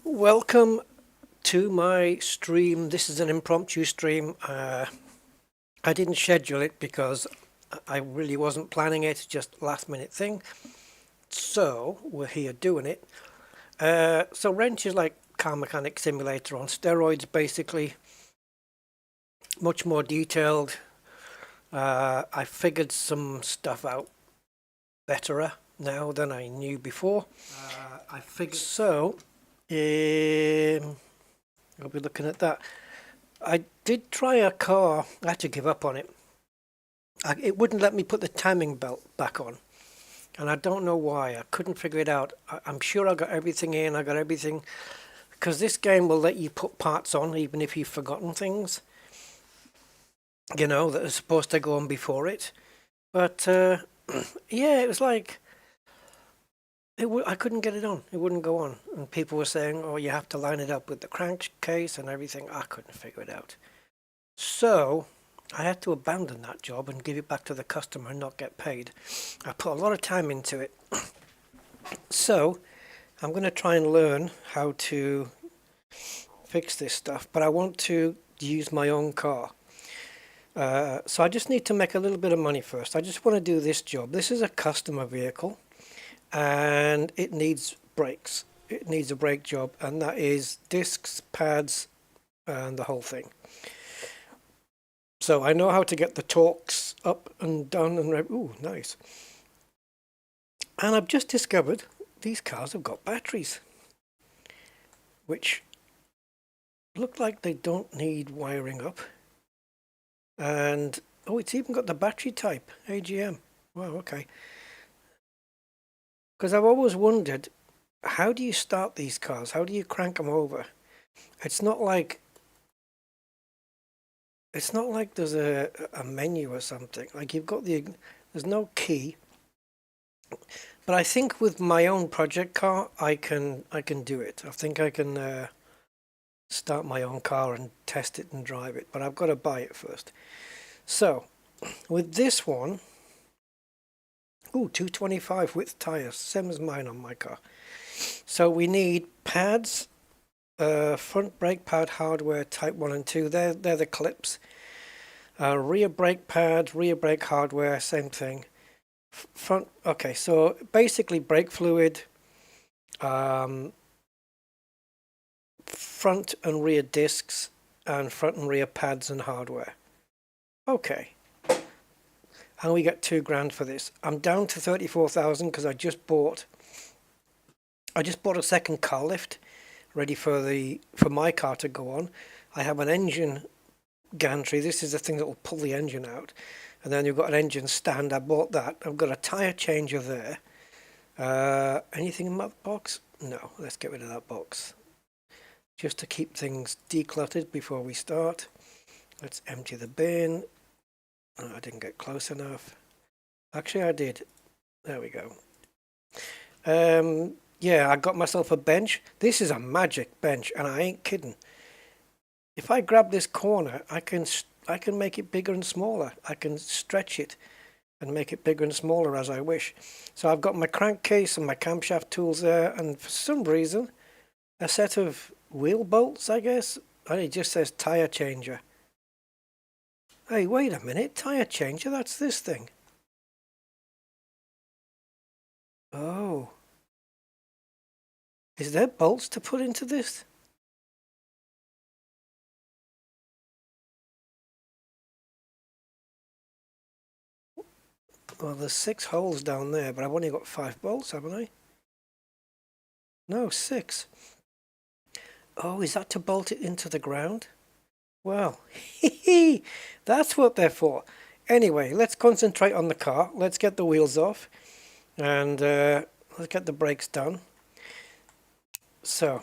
Welcome to my stream. This is an impromptu stream. I didn't schedule it because I really wasn't planning it, just last minute thing. So we're here doing it. So Wrench is like car mechanic simulator on steroids, basically. Much more detailed. I figured some stuff out betterer now than I knew before. I figured so. I'll be looking at that. I did try a car. I had to give up on it. It wouldn't let me put the timing belt back on. And I don't know why. I couldn't figure it out. I'm sure I got everything in. I got everything. Because this game will let you put parts on even if you've forgotten things. You know, that are supposed to go on before it. But, yeah, it was like... I couldn't get it on. It wouldn't go on. And people were saying, oh, you have to line it up with the crankcase and everything. I couldn't figure it out. So I had to abandon that job and give it back to the customer and not get paid. I put a lot of time into it. So I'm going to try and learn how to fix this stuff. But I want to use my own car. So I just need to make a little bit of money first. I just want to do this job. This is a customer vehicle. And it needs brakes. It needs a brake job, and that is discs, pads, and the whole thing. So I know how to get the torques up and done and ooh, nice. And I've just discovered these cars have got batteries, which look like they don't need wiring up. And oh, it's even got the battery type, AGM. Wow, okay. Because I've always wondered, how do you start these cars? How do you crank them over? It's not like there's a menu or something. Like you've got there's no key. But I think with my own project car, I can do it. I think I can start my own car and test it and drive it. But I've got to buy it first. So with this one. Ooh, 225 width tires, same as mine on my car. So we need pads, front brake pad hardware type 1 and 2, they're the clips. Rear brake pads, rear brake hardware, same thing. Front, okay, so basically brake fluid, front and rear discs, and front and rear pads and hardware. Okay. And we get $2,000 for this. I'm down to 34,000 because I just bought a second car lift ready for my car to go on. I have an engine gantry. This is the thing that will pull the engine out. And then you've got an engine stand. I bought that. I've got a tyre changer there. Anything in that box? No, let's get rid of that box. Just to keep things decluttered before we start. Let's empty the bin. Oh, I didn't get close enough. Actually, I did. There we go. Yeah, I got myself a bench. This is a magic bench, and I ain't kidding. If I grab this corner, I can make it bigger and smaller. I can stretch it and make it bigger and smaller as I wish. So I've got my crankcase and my camshaft tools there, and for some reason, a set of wheel bolts, I guess. And it just says tire changer. Hey, wait a minute, tire changer, that's this thing. Oh. Is there bolts to put into this? Well, there's 6 holes down there, but I've only got 5 bolts, haven't I? No, 6. Oh, is that to bolt it into the ground? Well, that's what they're for. Anyway, let's concentrate on the car. Let's get the wheels off. And let's get the brakes done. So,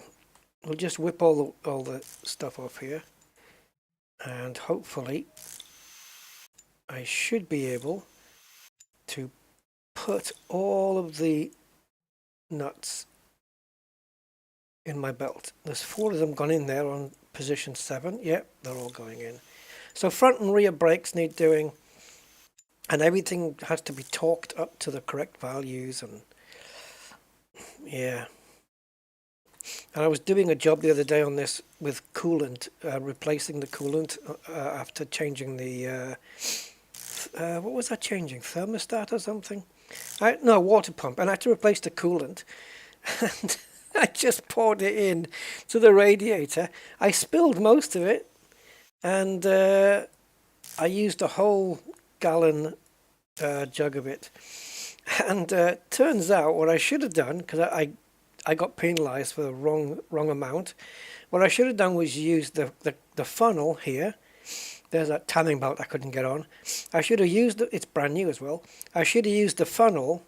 we'll just whip all the stuff off here. And hopefully, I should be able to put all of the nuts in my belt. There's 4 of them gone in there on position 7. Yep, they're all going in. So front and rear brakes need doing, and everything has to be torqued up to the correct values, and yeah. And I was doing a job the other day on this with coolant, replacing the coolant after changing the, what was I changing? Thermostat or something? No, water pump. And I had to replace the coolant. And I just poured it in to the radiator. I spilled most of it. And I used a whole gallon jug of it. And turns out what I should have done, because I got penalised for the wrong amount. What I should have done was use the funnel here. There's that timing belt I couldn't get on. I should have used it's brand new as well. I should have used the funnel,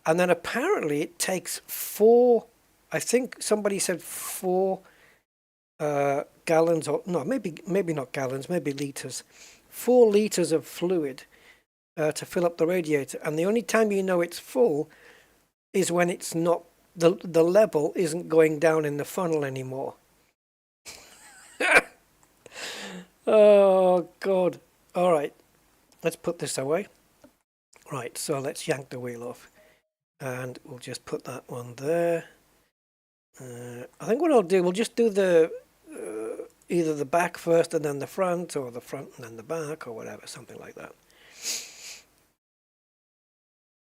and then apparently it takes 4. I think somebody said 4 gallons, or no, maybe not gallons, maybe liters. 4 liters of fluid to fill up the radiator, and the only time you know it's full is when it's not. The level isn't going down in the funnel anymore. Oh God. All right, let's put this away. Right, so let's yank the wheel off, and we'll just put that one there. I think what I'll do, we'll just do the either the back first and then the front, or the front and then the back, or whatever, something like that.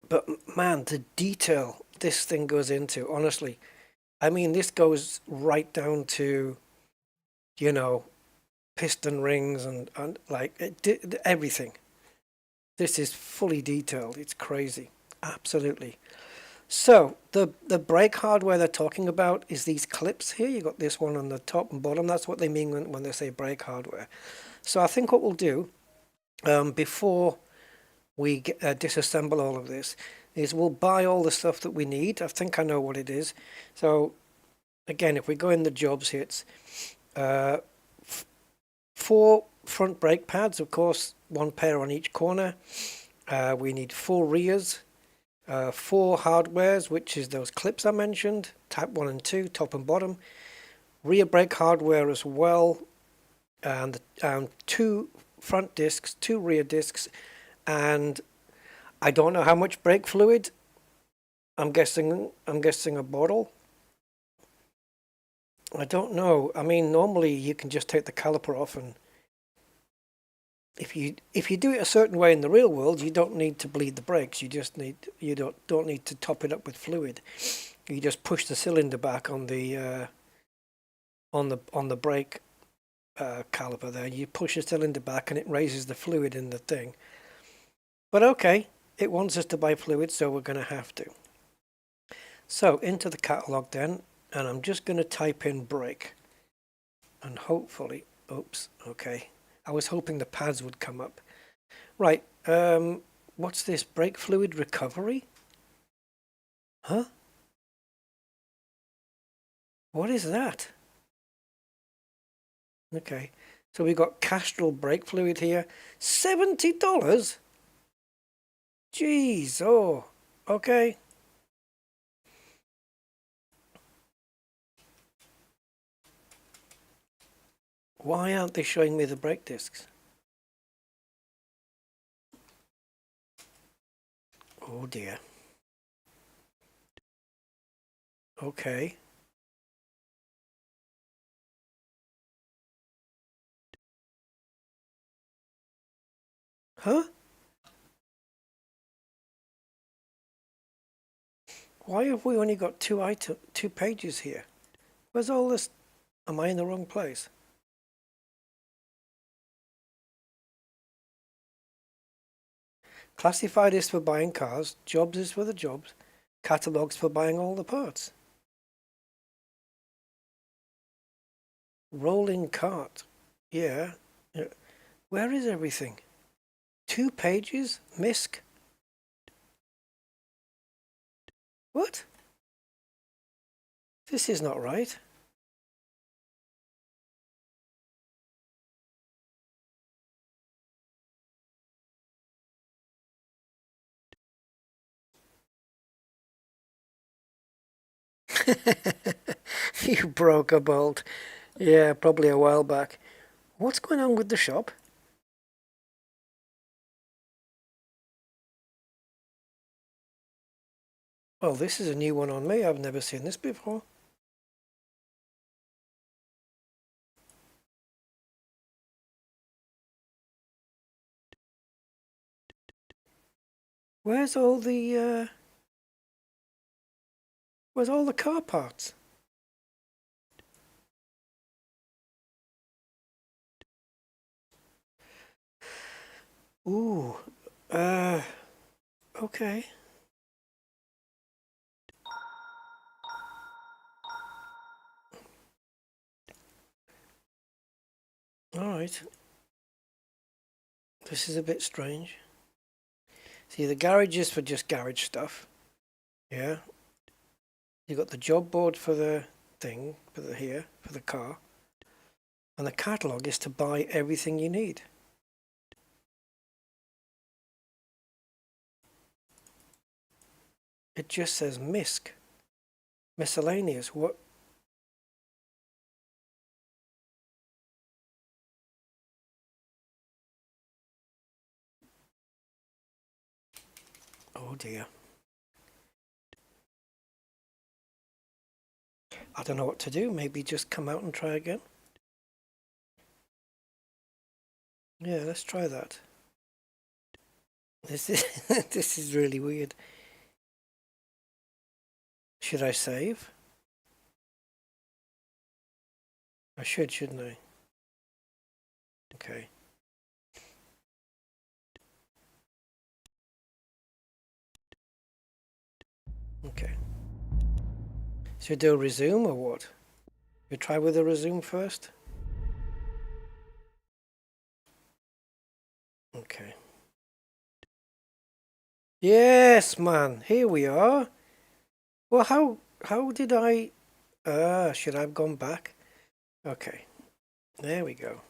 But man, the detail this thing goes into, honestly, I mean, this goes right down to, you know, piston rings and like everything. This is fully detailed. It's crazy. Absolutely. So the brake hardware they're talking about is these clips here. You got this one on the top and bottom. That's what they mean when they say brake hardware. So I think what we'll do before we disassemble all of this is we'll buy all the stuff that we need. I think I know what it is. So again, if we go in the jobs here, it's 4 front brake pads, of course, 1 pair on each corner. We need 4 rears, 4 hardwares, which is those clips I mentioned, type 1 and 2, top and bottom. Rear brake hardware as well, and 2 front discs, 2 rear discs, and I don't know how much brake fluid. I'm guessing a bottle. I don't know. I mean, normally you can just take the caliper off, and if you do it a certain way in the real world, you don't need to bleed the brakes. You don't need to top it up with fluid. You just push the cylinder back on the brake caliper there. You push the cylinder back and it raises the fluid in the thing. But okay, it wants us to buy fluid, so we're going to have to. So into the catalog then, and I'm just going to type in brake, and hopefully, oops, okay. I was hoping the pads would come up. Right, what's this? Brake fluid recovery? Huh? What is that? Okay, so we got Castrol brake fluid here. $70? Jeez, oh, okay. Why aren't they showing me the brake discs? Oh dear. Okay. Huh? Why have we only got 2 pages here? Where's all this? Am I in the wrong place? Classified is for buying cars, jobs is for the jobs, catalogs for buying all the parts. Rolling cart. Yeah. Where is everything? 2 pages? MISC? What? This is not right. You broke a bolt. Yeah, probably a while back. What's going on with the shop? Well, this is a new one on me. I've never seen this before. Where's all the car parts? Ooh, okay. All right. This is a bit strange. See, the garage is for just garage stuff. Yeah. You got the job board for the thing, for the car. And the catalog is to buy everything you need. It just says MISC. Miscellaneous. What? Oh dear. I don't know what to do. Maybe just come out and try again. Yeah, let's try that. This is this is really weird. Should I save? I should, shouldn't I? Okay. Okay. Should I do a resume or what? You try with a resume first? Okay. Yes, man. Here we are. Well, how did I... should I have gone back? Okay. There we go.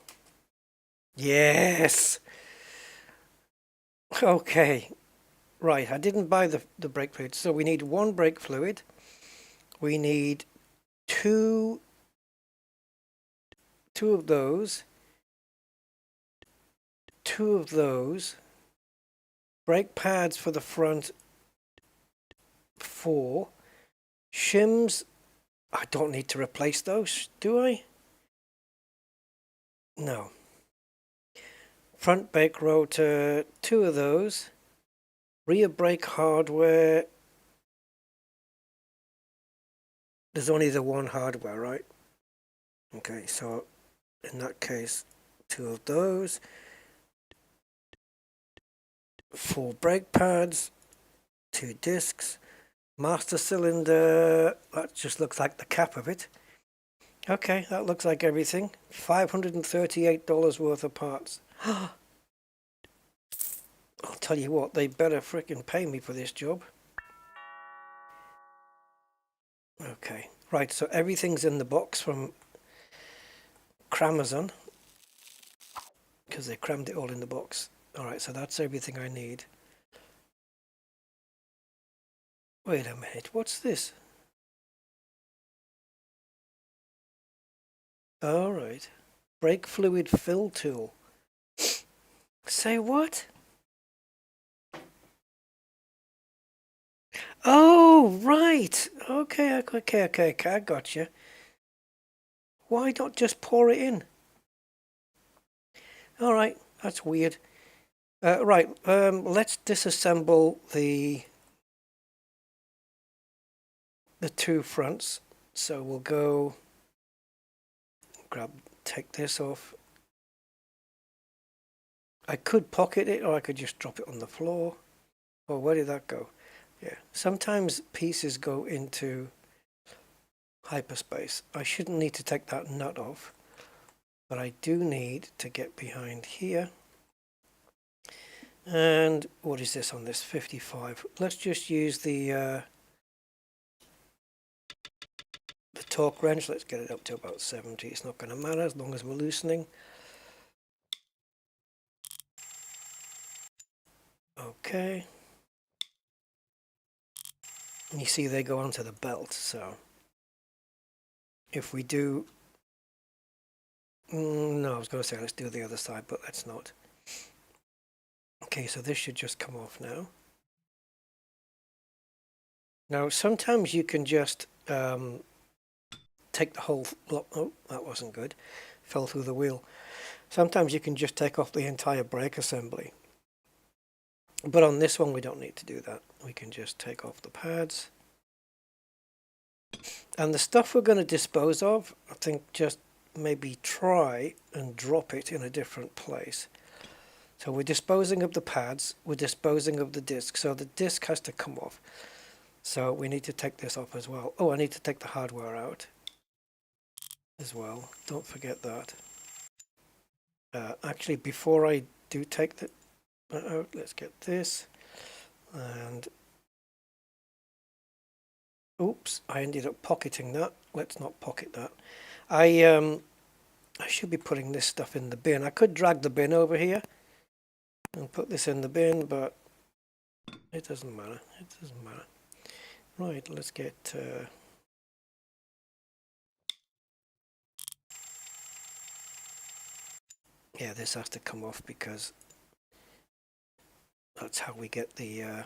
Yes! Okay. Right, I didn't buy the brake fluid. So we need one brake fluid. We need two of those. Two of those. Brake pads for the front. 4. Shims. I don't need to replace those, do I? No. Front brake rotor, 2 of those. Rear brake hardware. There's only the one hardware, right? Okay, so in that case, 2 of those. 4 brake pads, 2 discs. Master cylinder, that just looks like the cap of it. Okay, that looks like everything. $538 worth of parts. I'll tell you what, they better frickin' pay me for this job. Okay, right, so everything's in the box from Cramazon, because they crammed it all in the box. Alright, so that's everything I need. Wait a minute, what's this? Alright, brake fluid fill tool. Say what? Oh, right. Okay, I got you. Why not just pour it in? All right, that's weird. Right, let's disassemble the 2 fronts. So we'll go take this off. I could pocket it, or I could just drop it on the floor. Oh, where did that go? Yeah, sometimes pieces go into hyperspace. I shouldn't need to take that nut off, but I do need to get behind here. And what is this on this 55? Let's just use the torque wrench. Let's get it up to about 70. It's not going to matter as long as we're loosening. Okay. You see they go onto the belt, so if we do... no, I was going to say let's do the other side, but let's not. Okay, so this should just come off now. Now, sometimes you can just take the whole... oh, that wasn't good. Fell through the wheel. Sometimes you can just take off the entire brake assembly. But on this one we don't need to do that. We can just take off the pads. And the stuff we're going to dispose of, I think just maybe try and drop it in a different place. So we're disposing of the pads, we're disposing of the disc, so the disc has to come off. So we need to take this off as well. Oh, I need to take the hardware out as well. Don't forget that. Actually, before I do take that out, let's get this. And oops, I ended up pocketing that. Let's not pocket that. I should be putting this stuff in the bin. I could drag the bin over here and put this in the bin, but it doesn't matter. It doesn't matter. Right, let's get yeah, this has to come off because that's how we get the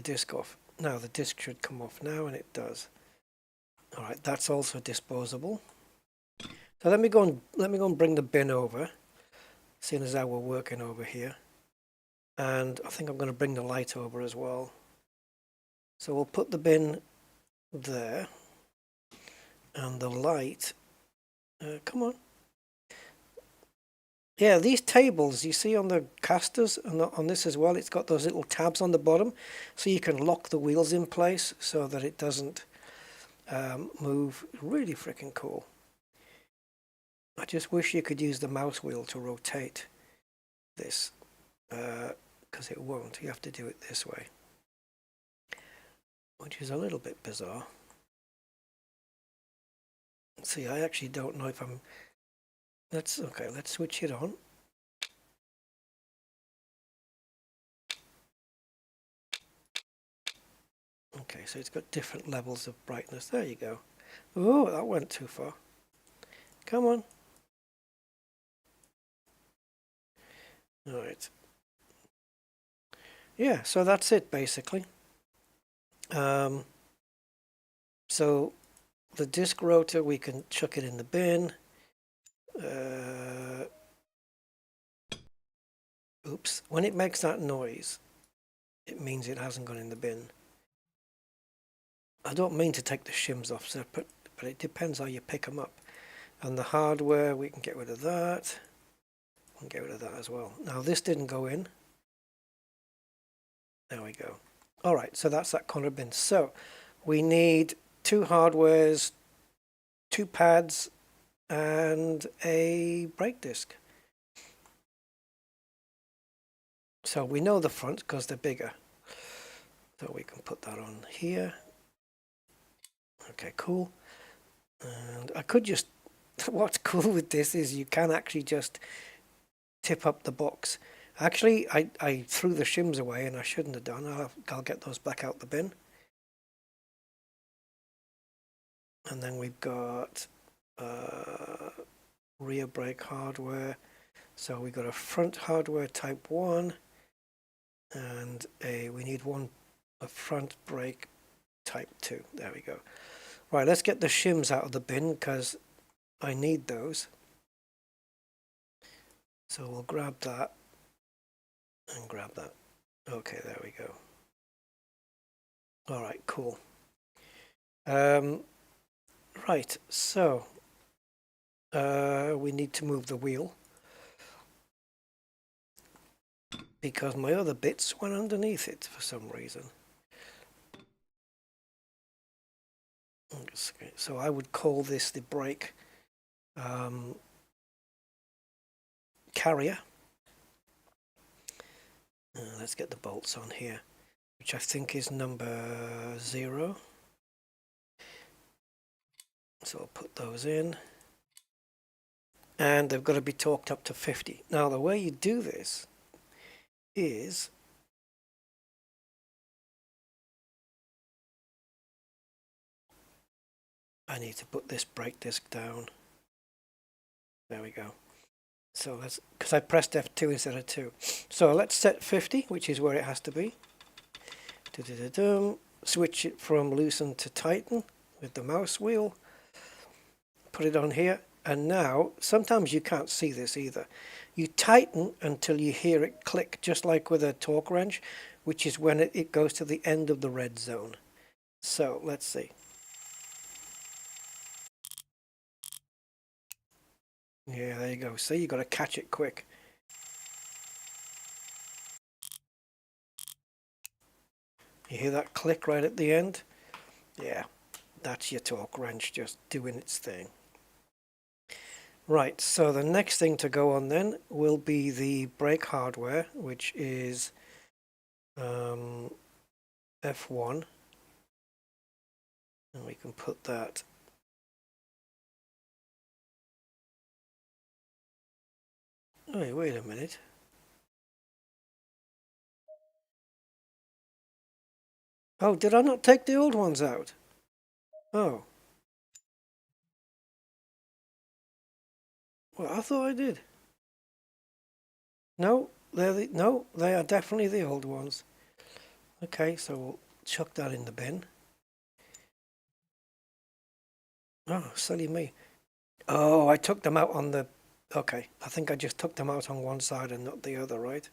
disc off. Now the disc should come off now, and it does. All right, that's also disposable. So let me go and bring the bin over, seeing as how we're working over here. And I think I'm going to bring the light over as well. So we'll put the bin there, and the light. Come on. Yeah, these tables you see on the casters and on this as well, it's got those little tabs on the bottom, so you can lock the wheels in place so that it doesn't move. Really freaking cool. I just wish you could use the mouse wheel to rotate this, because it won't. You have to do it this way, which is a little bit bizarre. See, I actually don't know if I'm... Let's switch it on. Okay, so it's got different levels of brightness. There you go. Oh, that went too far. Come on. All right. Yeah, so that's it basically. So the disc rotor, we can chuck it in the bin. Oops, when it makes that noise, it means it hasn't gone in the bin. I don't mean to take the shims off separate, but it depends how you pick them up. And the hardware, we can get rid of that. We can get rid of that as well. Now this didn't go in. There we go. All right, so that's that corner bin. So we need 2 hardwares, 2 pads, and a brake disc. So we know the front because they're bigger. So we can put that on here. Okay, cool. And I could just, what's cool with this is you can actually just tip up the box. Actually, I threw the shims away and I shouldn't have done. I'll get those back out the bin. And then we've got rear brake hardware. So we've got a front hardware type 1 and we need a front brake type 2. There we go. Right, let's get the shims out of the bin because I need those. So we'll grab that and grab that. Okay, there we go. All right, cool. Right, so we need to move the wheel because my other bits went underneath it for some reason. So I would call this the brake carrier. Let's get the bolts on here, which I think is number 0. So I'll put those in. And they've got to be torqued up to 50. Now the way you do this is I need to put this brake disc down. There we go. So let's, because I pressed F2 instead of 2. So let's set 50, which is where it has to be. Switch it from loosen to tighten with the mouse wheel. Put it on here. And now, sometimes you can't see this either. You tighten until you hear it click, just like with a torque wrench, which is when it goes to the end of the red zone. So let's see. Yeah, there you go. See, you got to catch it quick. You hear that click right at the end? Yeah, that's your torque wrench just doing its thing. Right, so the next thing to go on then will be the brake hardware, which is F1. And we can put that. Oh, wait a minute. Oh, did I not take the old ones out? Oh. Well, I thought I did. No, they are definitely the old ones. Okay, so we'll chuck that in the bin. Oh, silly me. Oh, I took them out on the... Okay, I think I just took them out on one side and not the other, right?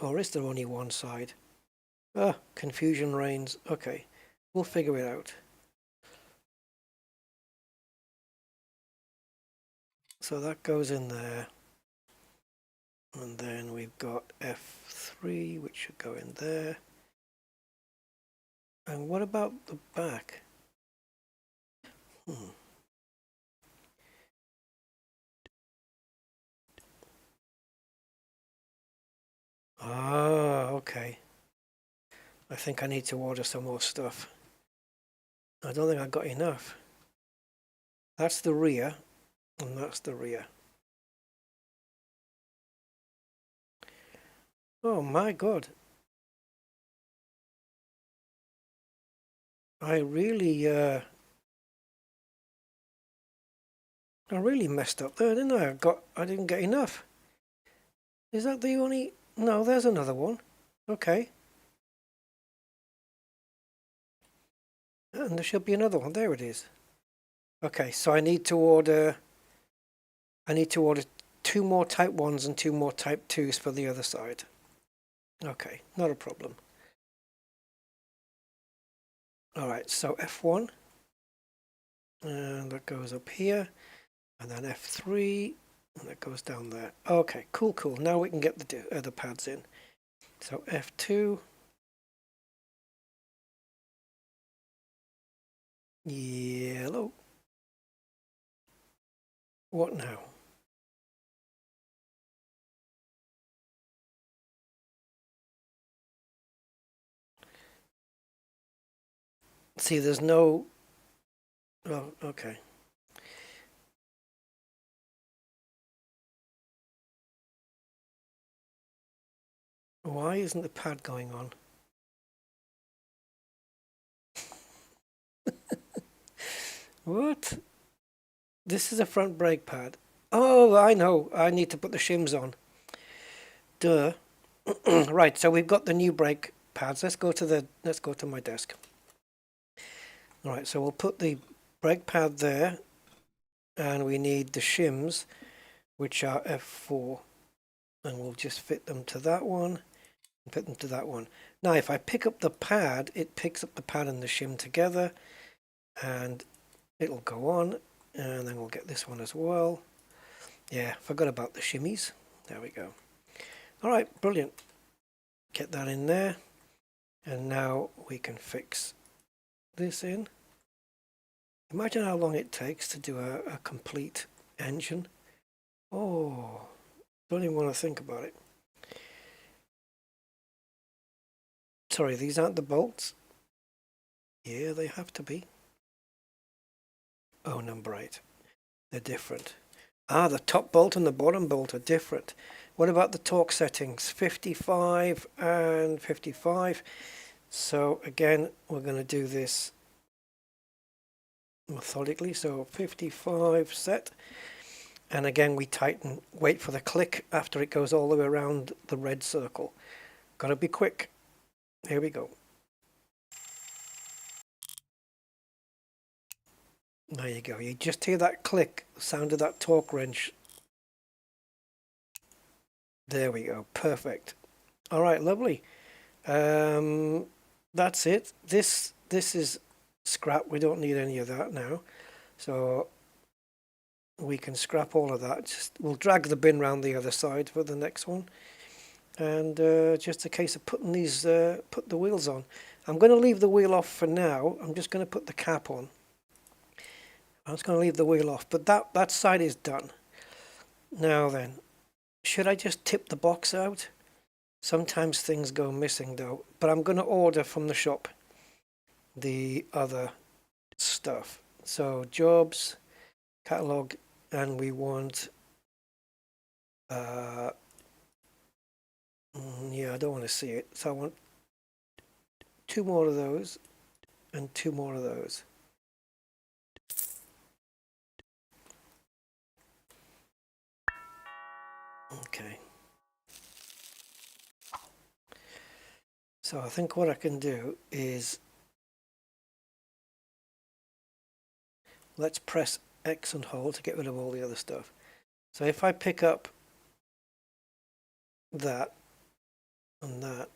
Or is there only one side? Ah, confusion reigns. Okay, we'll figure it out. So that goes in there. And then we've got F3, which should go in there. And what about the back? Ah, okay. I think I need to order some more stuff. I don't think I got enough. That's the rear, and that's the rear. Oh my God. I really messed up there, didn't I? I didn't get enough. Is that the only... No, there's another one. Okay. And there should be another one. There it is. Okay, so I need to order 2 more Type 1s and 2 more Type 2s for the other side. Okay, not a problem. Alright, so F1. And that goes up here. And then F3. And that goes down there. Okay, cool. Now we can get the other pads in. So F2. Yellow. What now? See, there's no... Oh, okay. Why isn't the pad going on? What? This is a front brake pad. Oh, I know. I need to put the shims on. Duh. Right, so we've got the new brake pads. Let's go to my desk. All right, so we'll put the brake pad there, and we need the shims, which are F4, and we'll just fit them to that one and fit them to that one. Now, if I pick up the pad, it picks up the pad and the shim together, and it'll go on, and then we'll get this one as well. Yeah, forgot about the shimmies. There we go. All right, brilliant. Get that in there, and now we can fix this in. Imagine how long it takes to do a complete engine. Oh, don't even want to think about it. Sorry, these aren't the bolts? Yeah, they have to be. Oh, number 8. They're different. Ah, the top bolt and the bottom bolt are different. What about the torque settings? 55 and 55. So again, we're going to do this methodically. So 55 set. And again, we tighten, wait for the click after it goes all the way around the red circle. Gotta be quick. Here we go. There you go. You just hear that click, the sound of that torque wrench. There we go. Perfect. All right, lovely. That's it. This is scrap. We don't need any of that now. So we can scrap all of that. Just we'll drag the bin round the other side for the next one. And just a case of putting these put the wheels on. I'm going to leave the wheel off for now. I'm just going to put the cap on. I'm just going to leave the wheel off, but that side is done. Now then, should I just tip the box out? Sometimes things go missing though, but I'm going to order from the shop the other stuff. So jobs, catalog, and we want yeah, I don't want to see it, so I want 2 more of those and 2 more of those. Okay. So I think what I can do is let's press X and hold to get rid of all the other stuff. So if I pick up that and that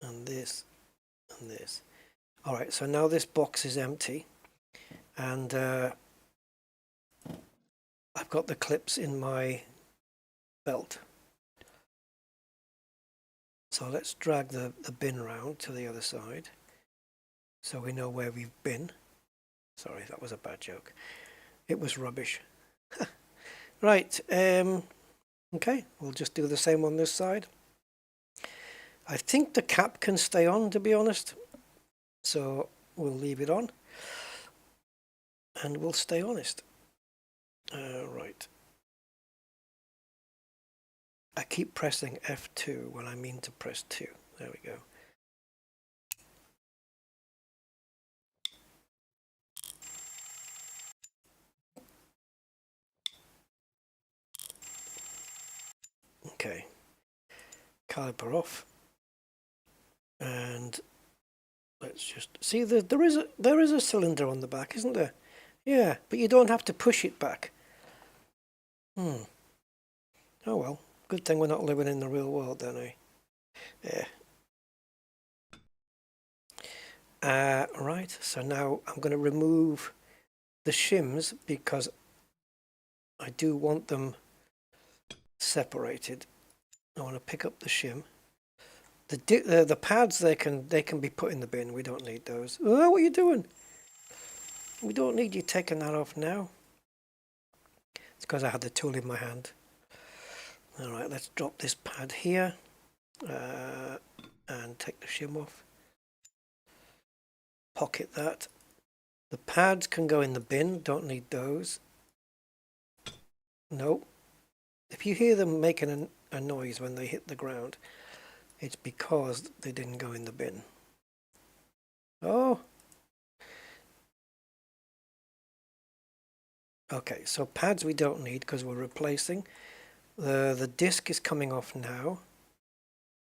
and this and this. All right, so now this box is empty and I've got the clips in my belt. So let's drag the bin around to the other side so we know where we've been. Sorry, that was a bad joke. It was rubbish. Right, okay, we'll just do the same on this side. I think the cap can stay on, to be honest. So we'll leave it on and we'll stay honest. Right. I keep pressing F2 when I mean to press 2. There we go. Okay. Caliper off. And let's just see there is a cylinder on the back, isn't there? Yeah, but you don't have to push it back. Oh well. Good thing we're not living in the real world then, eh? Yeah. Right, so now I'm going to remove the shims because I do want them separated. I want to pick up the shim. The pads they can be put in the bin. We don't need those. Oh, what are you doing? We don't need you taking that off now. It's because I had the tool in my hand. All right, let's drop this pad here and take the shim off. Pocket that. The pads can go in the bin. Don't need those. Nope. If you hear them making a noise when they hit the ground, it's because they didn't go in the bin. Oh. Okay, so pads we don't need because we're replacing. The disc is coming off now.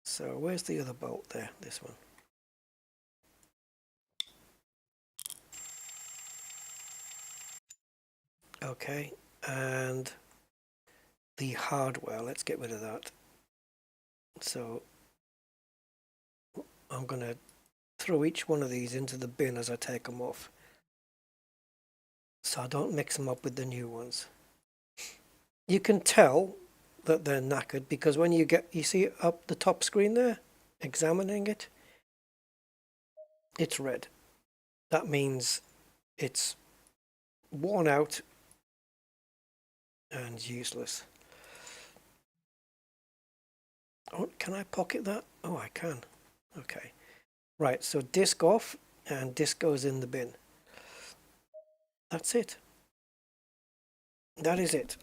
So where's the other bolt there? This one. Okay, and the hardware, let's get rid of that. So I'm going to throw each one of these into the bin as I take them off. So I don't mix them up with the new ones. You can tell that they're knackered because when you see up the top screen there, examining it, it's red. That means it's worn out and useless. Oh, can I pocket that? Oh, I can. Okay. Right, so disc off and disc goes in the bin. That's it. That is it.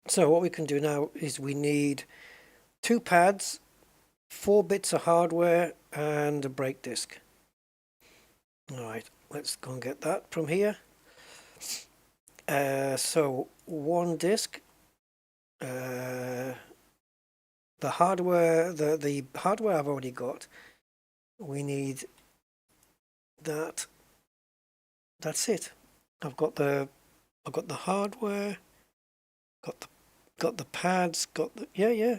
So what we can do now is we need 2 pads, 4 bits of hardware and a brake disc. All right, let's go and get that from here. So 1 disc. The hardware, the hardware I've already got. We need that that's it. I've got the hardware, got the pads, got the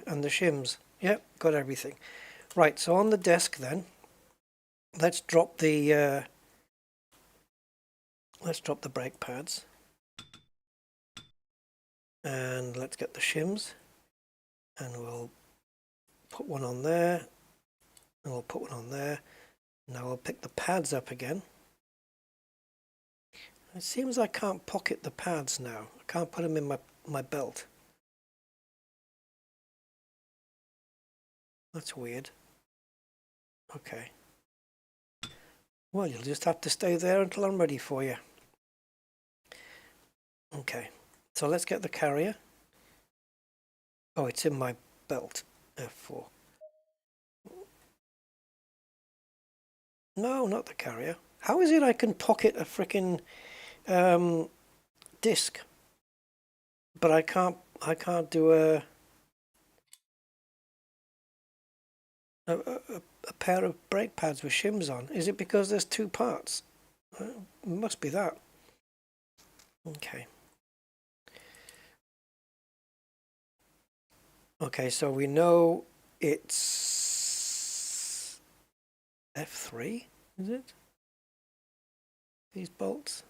and the shims. Yep, got everything. Right, so on the desk then, let's drop the brake pads, and let's get the shims, and we'll put one on there, and we'll put one on there. Now we'll pick the pads up again. It seems I can't pocket the pads now. I can't put them in my belt. That's weird. Okay. Well, you'll just have to stay there until I'm ready for you. Okay. So let's get the carrier. Oh, it's in my belt. F4. No, not the carrier. How is it I can pocket a frickin' disc, but I can't do a pair of brake pads with shims on? Is it because there's two parts? It must be that. Okay. Okay, so we know it's F3, is it? These bolts.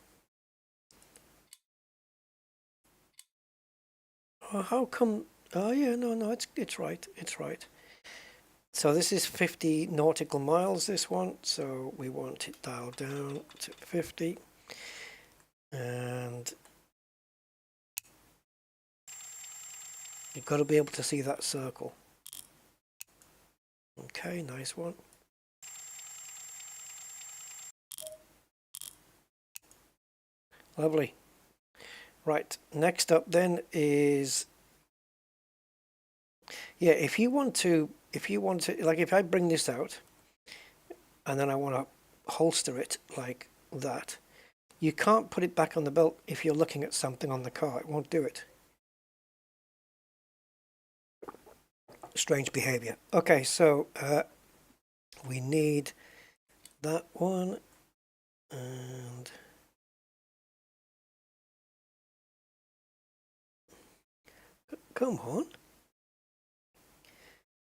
Oh, how come? Oh yeah, no, it's right. It's right. So this is 50 nautical miles, this one. So we want it dialed down to 50. And you've got to be able to see that circle. Okay, nice one. Lovely. Right, next up then is, yeah, if you want to, like if I bring this out and then I want to holster it like that, you can't put it back on the belt if you're looking at something on the car. It won't do it. Strange behavior. Okay, so we need that one, and come on.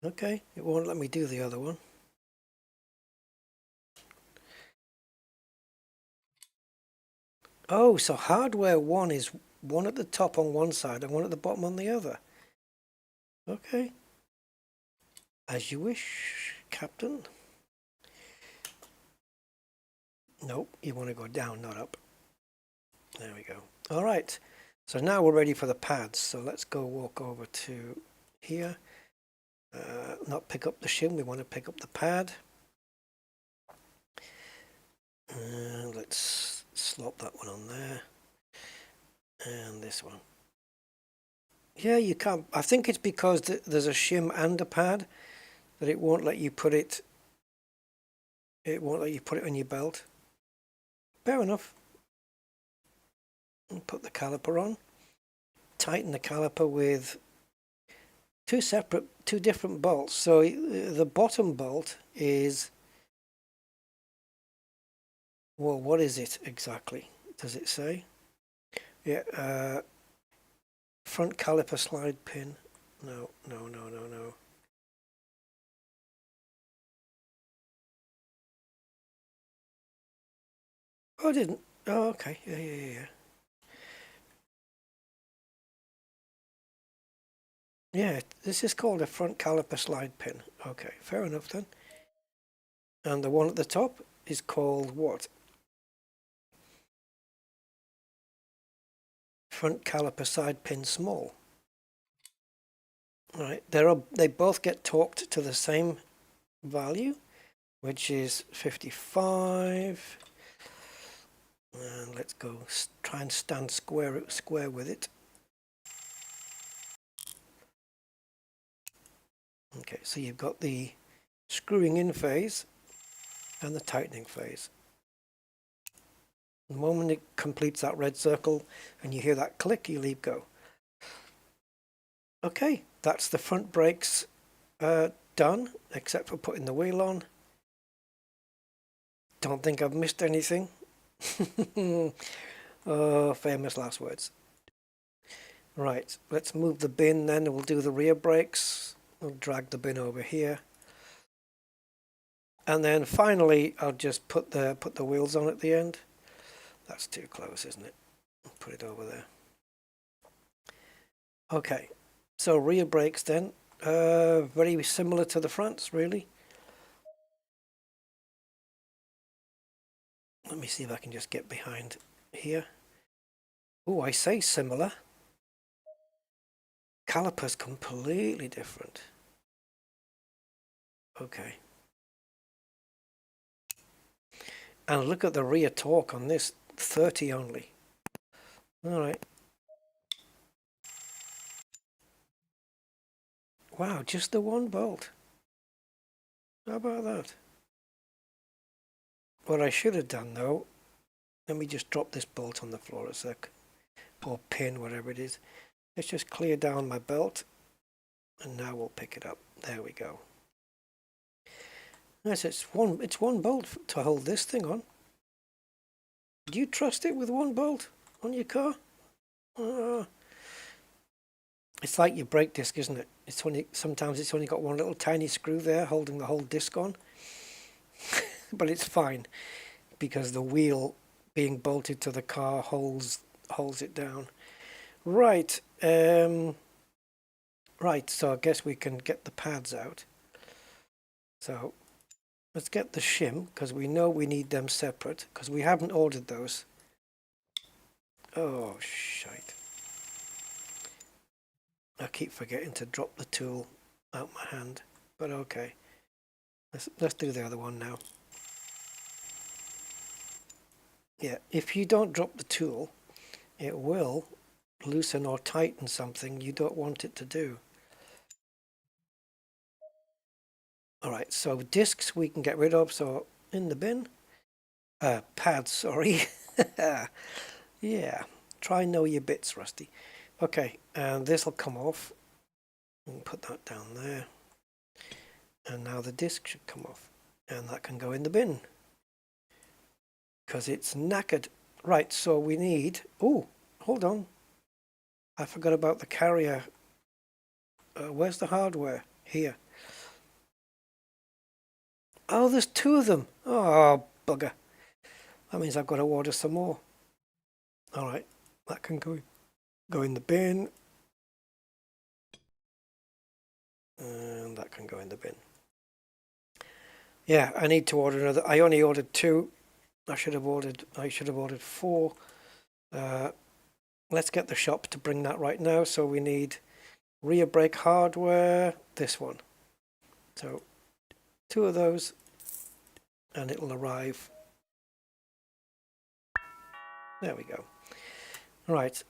Okay, it won't let me do the other one. Oh, so hardware one is one at the top on one side and one at the bottom on the other. Okay. As you wish, Captain. Nope, you want to go down, not up. There we go. All right. So now we're ready for the pads. So let's go walk over to here. Not pick up the shim, we want to pick up the pad. And let's slop that one on there. And this one. Yeah, you can't. I think it's because there's a shim and a pad that it won't let you put it. It won't let you put it on your belt. Fair enough. And put the caliper on. Tighten the caliper with two different bolts. So the bottom bolt is, well, what is it exactly? Does it say? Yeah, front caliper slide pin. No. Oh, I didn't. Oh, okay. Yeah. Yeah, this is called a front caliper slide pin. Okay, fair enough then. And the one at the top is called what? Front caliper side pin small. All right, they both get torqued to the same value, which is 55. And let's go try and stand square with it. Okay, so you've got the screwing in phase and the tightening phase. The moment it completes that red circle and you hear that click, you leave go. Okay, that's the front brakes done, except for putting the wheel on. Don't think I've missed anything. Oh, famous last words. Right, let's move the bin then, and we'll do the rear brakes. We'll drag the bin over here. And then finally, I'll just put the wheels on at the end. That's too close, isn't it? I'll put it over there. Okay, so rear brakes then. Very similar to the fronts, really. Let me see if I can just get behind here. Oh, I say similar. Calipers completely different. Okay. And look at the rear torque on this, 30 only. All right. Wow, just the one bolt. How about that? What I should have done though, let me just drop this bolt on the floor a sec, or pin, whatever it is. Let's just clear down my belt, and now we'll pick it up. There we go. Yes, it's one bolt to hold this thing on. Do you trust it with one bolt on your car? It's like your brake disc, isn't it? Sometimes it's only got one little tiny screw there holding the whole disc on. But it's fine because the wheel being bolted to the car holds it down. Right. Right, so I guess we can get the pads out. So let's get the shim, because we know we need them separate, because we haven't ordered those. Oh, shite. I keep forgetting to drop the tool out my hand, but okay. Let's do the other one now. Yeah, if you don't drop the tool, it will loosen or tighten something you don't want it to do. Alright, so discs we can get rid of, so in the bin. Pads, sorry. Yeah, try know your bits, Rusty. Okay, and this will come off. And put that down there. And now the disc should come off. And that can go in the bin. Because it's knackered. Right, so we need... Oh, hold on. I forgot about the carrier. Where's the hardware? Here. Oh, there's two of them. Oh, bugger. That means I've got to order some more. Alright, that can go in the bin. And that can go in the bin. Yeah, I need to order another. I only ordered two. I should have ordered 4. Let's get the shop to bring that right now. So we need rear brake hardware, this one. So 2 of those, and it'll arrive. There we go. Right,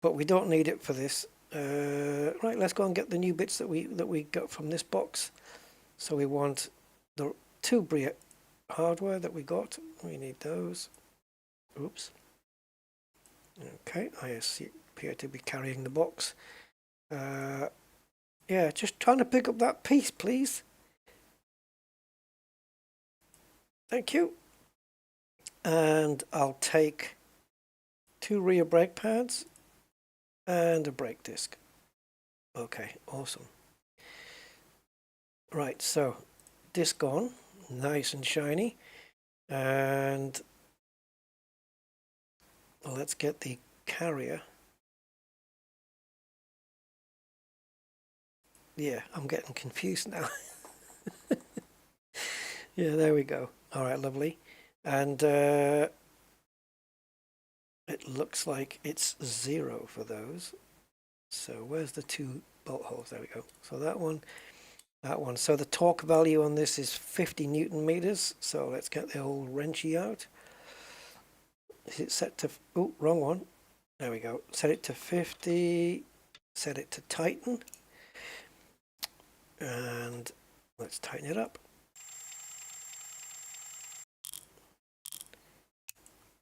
but we don't need it for this. Right, let's go and get the new bits that we got from this box. So we want the 2 rear hardware that we got. We need those. Oops. Okay, I appear to be carrying the box. Yeah, just trying to pick up that piece, please. Thank you. And I'll take 2 rear brake pads and a brake disc. Okay, awesome. Right, so disc on, nice and shiny. And let's get the carrier. Yeah, I'm getting confused now. Yeah, there we go. All right, lovely. And it looks like it's 0 for those. So where's the 2 bolt holes? There we go. So that one. So the torque value on this is 50 Newton meters. So let's get the old wrenchy out. Is it set to... Oh, wrong one. There we go. Set it to 50. Set it to tighten. And let's tighten it up.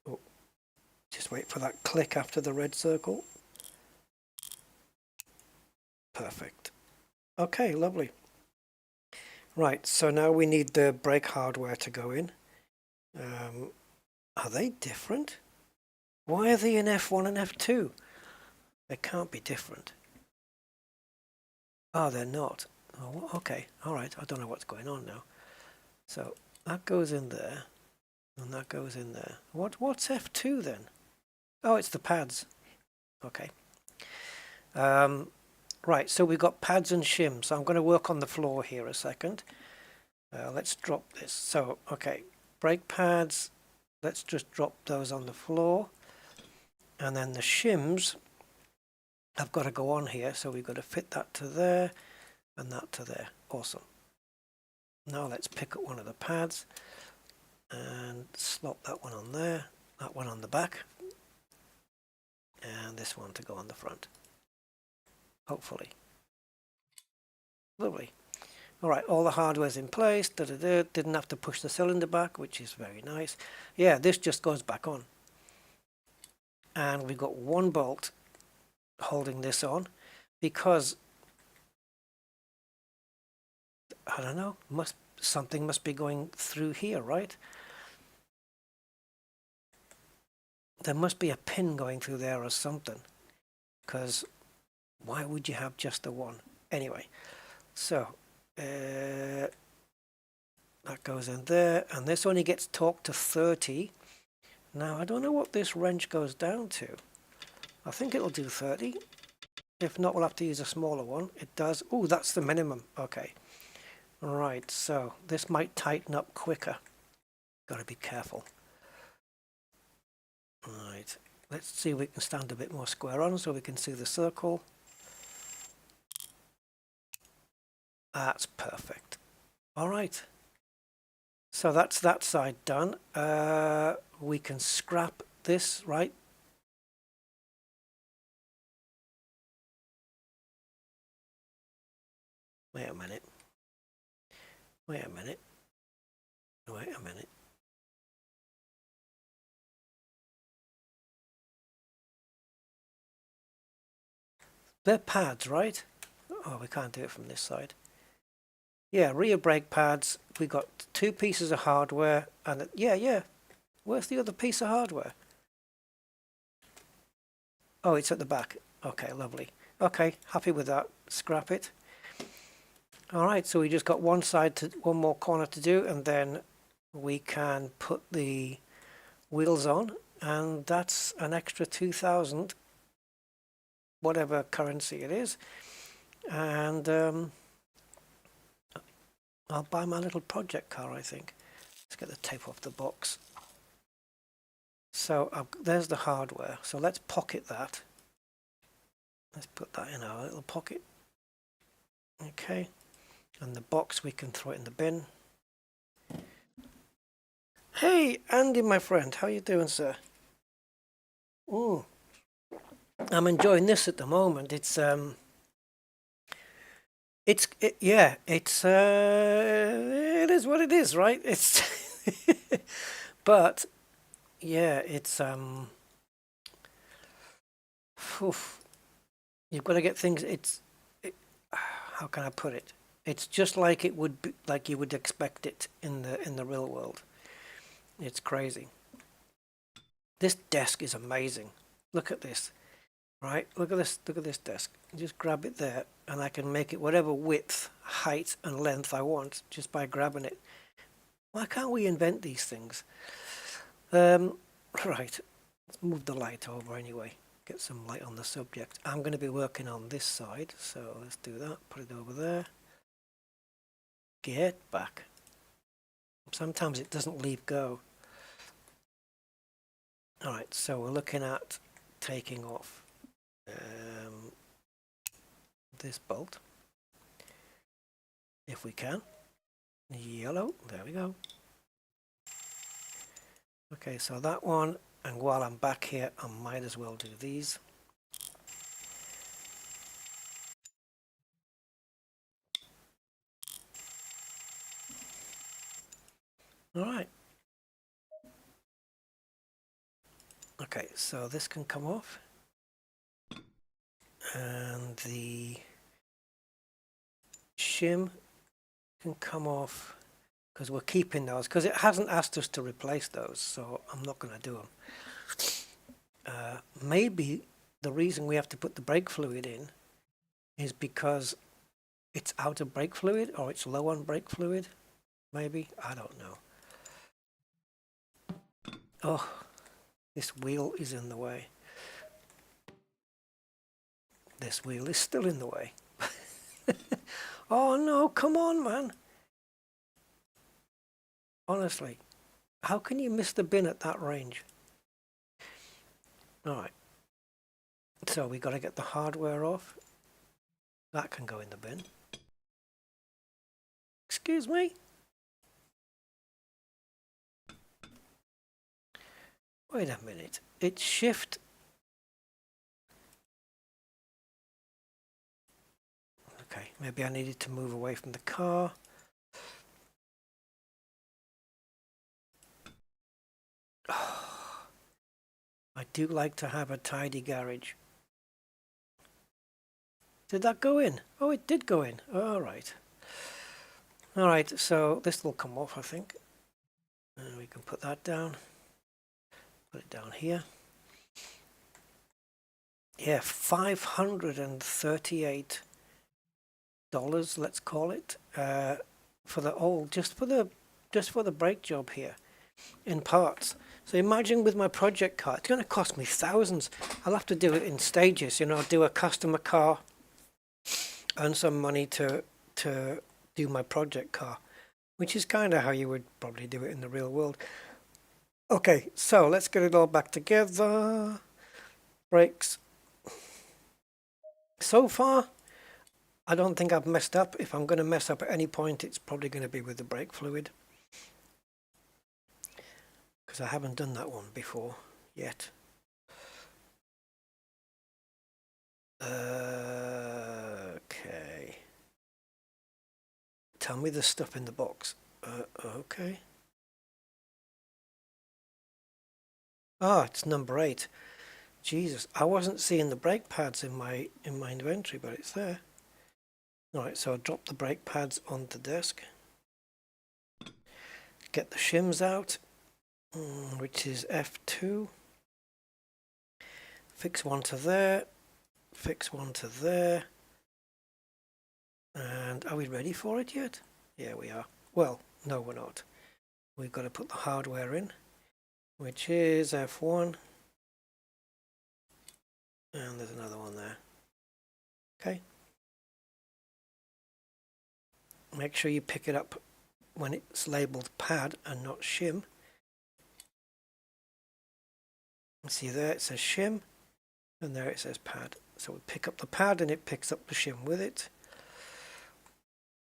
Oh, just wait for that click after the red circle. Perfect. Okay, lovely. Right, so now we need the brake hardware to go in. Are they different? Why are they in F1 and F2? They can't be different. Oh, they're not. Oh, okay. All right. I don't know what's going on now. So that goes in there, and that goes in there. What's F2 then? Oh, it's the pads. Okay. Right. So we've got pads and shims. So I'm going to work on the floor here a second. Let's drop this. So, okay. Brake pads. Let's just drop those on the floor. And then the shims have got to go on here. So we've got to fit that to there and that to there. Awesome. Now let's pick up one of the pads and slot that one on there, that one on the back, and this one to go on the front. Hopefully. Lovely. All right, all the hardware's in place. Didn't have to push the cylinder back, which is very nice. Yeah, this just goes back on. And we've got one bolt holding this on because, I don't know, something must be going through here, right? There must be a pin going through there or something, because why would you have just the one? Anyway, so that goes in there, and this only gets torqued to 30. Now, I don't know what this wrench goes down to. I think it'll do 30. If not, we'll have to use a smaller one. It does. Oh, that's the minimum. Okay. All right, so this might tighten up quicker. Got to be careful. Right, let's see if we can stand a bit more square on so we can see the circle. That's perfect. All right. So that's that side done. We can scrap this, right? Wait a minute. Wait a minute. Wait a minute. They're pads, right? Oh, we can't do it from this side. Yeah, rear brake pads. We got 2 pieces of hardware, and yeah. Where's the other piece of hardware? Oh, it's at the back. Okay, lovely. Okay, happy with that. Scrap it. All right, so we just got one more corner to do, and then we can put the wheels on, and that's an extra 2,000, whatever currency it is, and I'll buy my little project car, I think. Let's get the tape off the box. So there's the hardware. So let's pocket that. Let's put that in our little pocket. Okay. And the box, we can throw it in the bin. Hey, Andy, my friend. How you doing, sir? Oh, I'm enjoying this at the moment. It is what it is, right? It's but yeah, it's you've got to get things. How can I put it? It's just like it would be, like you would expect it in the real world. It's crazy. This desk is amazing. Look at this. Right, look at this desk. Just grab it there, and I can make it whatever width, height, and length I want just by grabbing it. Why can't we invent these things? Right, let's move the light over anyway. Get some light on the subject. I'm going to be working on this side, so let's do that. Put it over there. Get back. Sometimes it doesn't leave go. All right, so we're looking at taking off this bolt, if we can. Yellow, there we go. Okay, so that one, and while I'm back here, I might as well do these. All right. Okay, so this can come off, and the shim can come off because we're keeping those, because it hasn't asked us to replace those, so I'm not going to do them. Maybe the reason we have to put the brake fluid in is because it's out of brake fluid, or it's low on brake fluid, maybe, I don't know. Oh, this wheel is in the way. This wheel is still in the way. Oh no, come on, man. Honestly, how can you miss the bin at that range? Alright, so we got to get the hardware off. That can go in the bin. Excuse me? Wait a minute, it's shift. Okay, maybe I needed to move away from the car. Oh, I do like to have a tidy garage. Did that go in? Oh, it did go in. All right. All right, so this will come off, I think. And we can put that down. Put it down here. Yeah, $538, let's call it, for the old, just for the brake job here, in parts. So imagine with my project car, it's going to cost me thousands. I'll have to do it in stages, you know, do a customer car, earn some money to do my project car, which is kind of how you would probably do it in the real world. Okay, so let's get it all back together. Brakes. So far, I don't think I've messed up. If I'm going to mess up at any point, it's probably going to be with the brake fluid, because I haven't done that one before yet. Okay. Tell me the stuff in the box. Okay. Ah, it's number 8. Jesus, I wasn't seeing the brake pads in my inventory, but it's there. Alright, so I'll drop the brake pads on the desk. Get the shims out, which is F2. Fix one to there. Fix one to there. And are we ready for it yet? Yeah, we are. Well, no, we're not. We've got to put the hardware in, which is F1. And there's another one there. Okay. Make sure you pick it up when it's labeled pad and not shim. See there it says shim, and there it says pad. So we pick up the pad and it picks up the shim with it,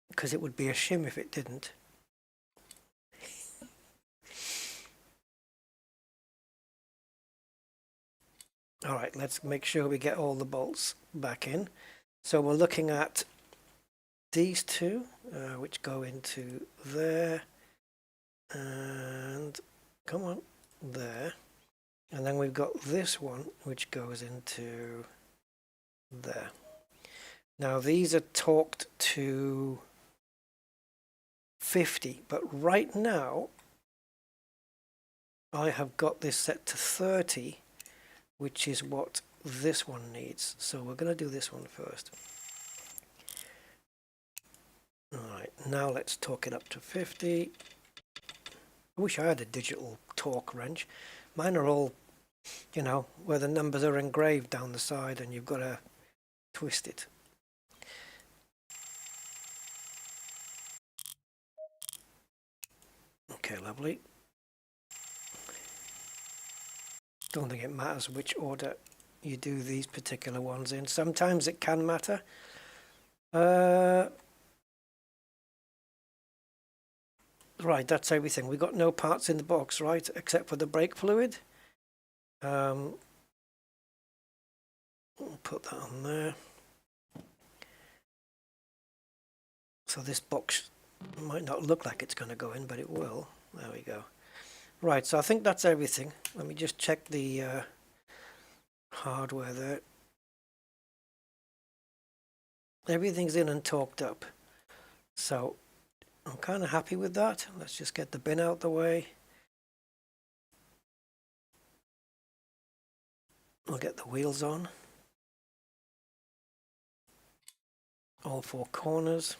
because it would be a shim if it didn't. Alright, let's make sure we get all the bolts back in. So we're looking at these two, which go into there, and come on, there. And then we've got this one, which goes into there. Now these are torqued to 50, but right now I have got this set to 30, which is what this one needs. So we're going to do this one first. Alright, now let's torque it up to 50. I wish I had a digital torque wrench. Mine are all, you know, where the numbers are engraved down the side and you've got to twist it. Okay, lovely. Don't think it matters which order you do these particular ones in. Sometimes it can matter. Right, that's everything. We've got no parts in the box, right, except for the brake fluid. We'll put that on there. So this box might not look like it's going to go in, but it will. There we go. Right, so I think that's everything. Let me just check the hardware there. Everything's in and torqued up. So I'm kind of happy with that. Let's just get the bin out the way. We'll get the wheels on. All four corners.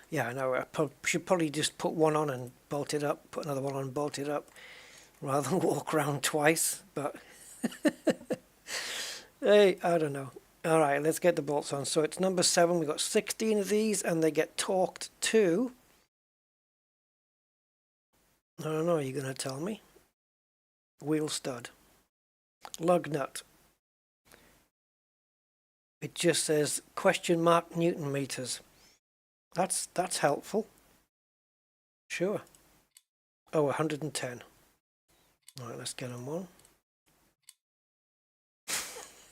Yeah, I know, I should probably just put one on and bolt it up, put another one on and bolt it up, rather than walk around twice, but hey, I don't know. Alright, let's get the bolts on. So it's number 7, we've got 16 of these, and they get torqued to... I don't know, you're going to tell me? Wheel stud. Lug nut. It just says question mark Newton meters. That's helpful. Sure. Oh, 110. Alright, let's get them on.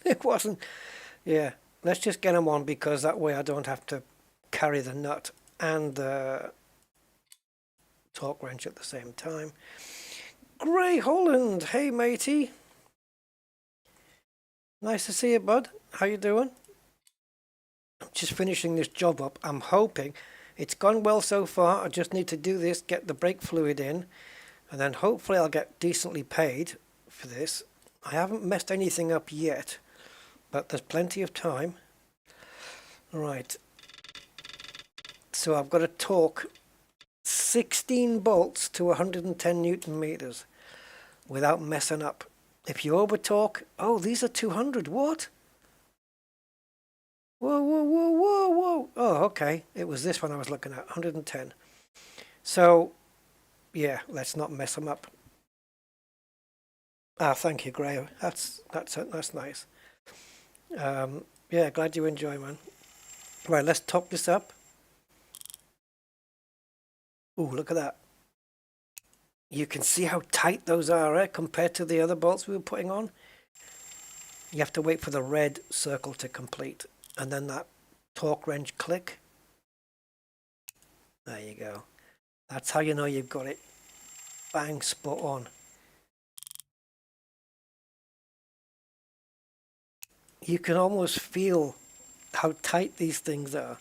It wasn't... Yeah, let's just get them on because that way I don't have to carry the nut and the torque wrench at the same time. Grey Holland! Hey matey! Nice to see you, bud. How you doing? I'm just finishing this job up. I'm hoping it's gone well so far. I just need to do this, get the brake fluid in, and then hopefully I'll get decently paid for this. I haven't messed anything up yet, but there's plenty of time. Right. So I've got to torque 16 bolts to 110 Newton meters without messing up. If you over torque, oh, these are 200. What? Whoa, whoa, whoa, whoa, whoa. Oh, okay. It was this one I was looking at, 110. So, yeah, let's not mess them up. Ah, thank you, Gray. That's nice. Yeah, glad you enjoy, man. Right, let's top this up. Ooh, look at that. You can see how tight those are compared to the other bolts we were putting on. You have to wait for the red circle to complete. And then that torque wrench click. There you go. That's how you know you've got it. Bang, spot on. You can almost feel how tight these things are.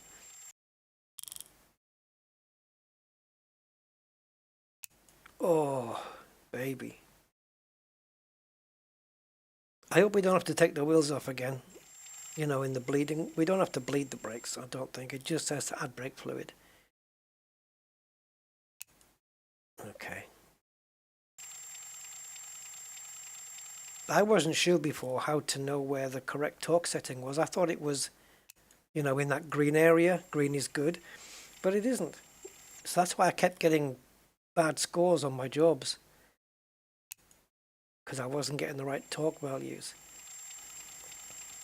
Oh, baby. I hope we don't have to take the wheels off again. You know, in the bleeding. We don't have to bleed the brakes, I don't think. It just says to add brake fluid. Okay. I wasn't sure before how to know where the correct torque setting was. I thought it was, you know, in that green area. Green is good, but it isn't. So that's why I kept getting bad scores on my jobs, because I wasn't getting the right torque values.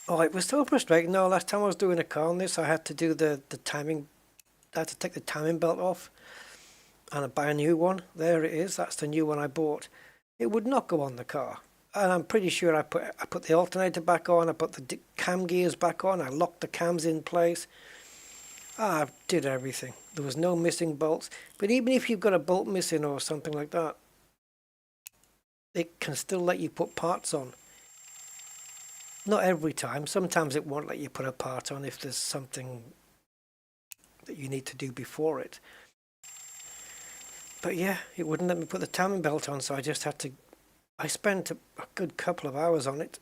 Oh, it was so frustrating. No, last time I was doing a car on this, I had to do the timing. I had to take the timing belt off and I buy a new one. There it is. That's the new one I bought. It would not go on the car. And I'm pretty sure I put the alternator back on, I put the cam gears back on, I locked the cams in place. I did everything. There was no missing bolts. But even if you've got a bolt missing or something like that, it can still let you put parts on. Not every time. Sometimes it won't let you put a part on if there's something that you need to do before it. But yeah, it wouldn't let me put the timing belt on, so I just had to... I spent a good couple of hours on it.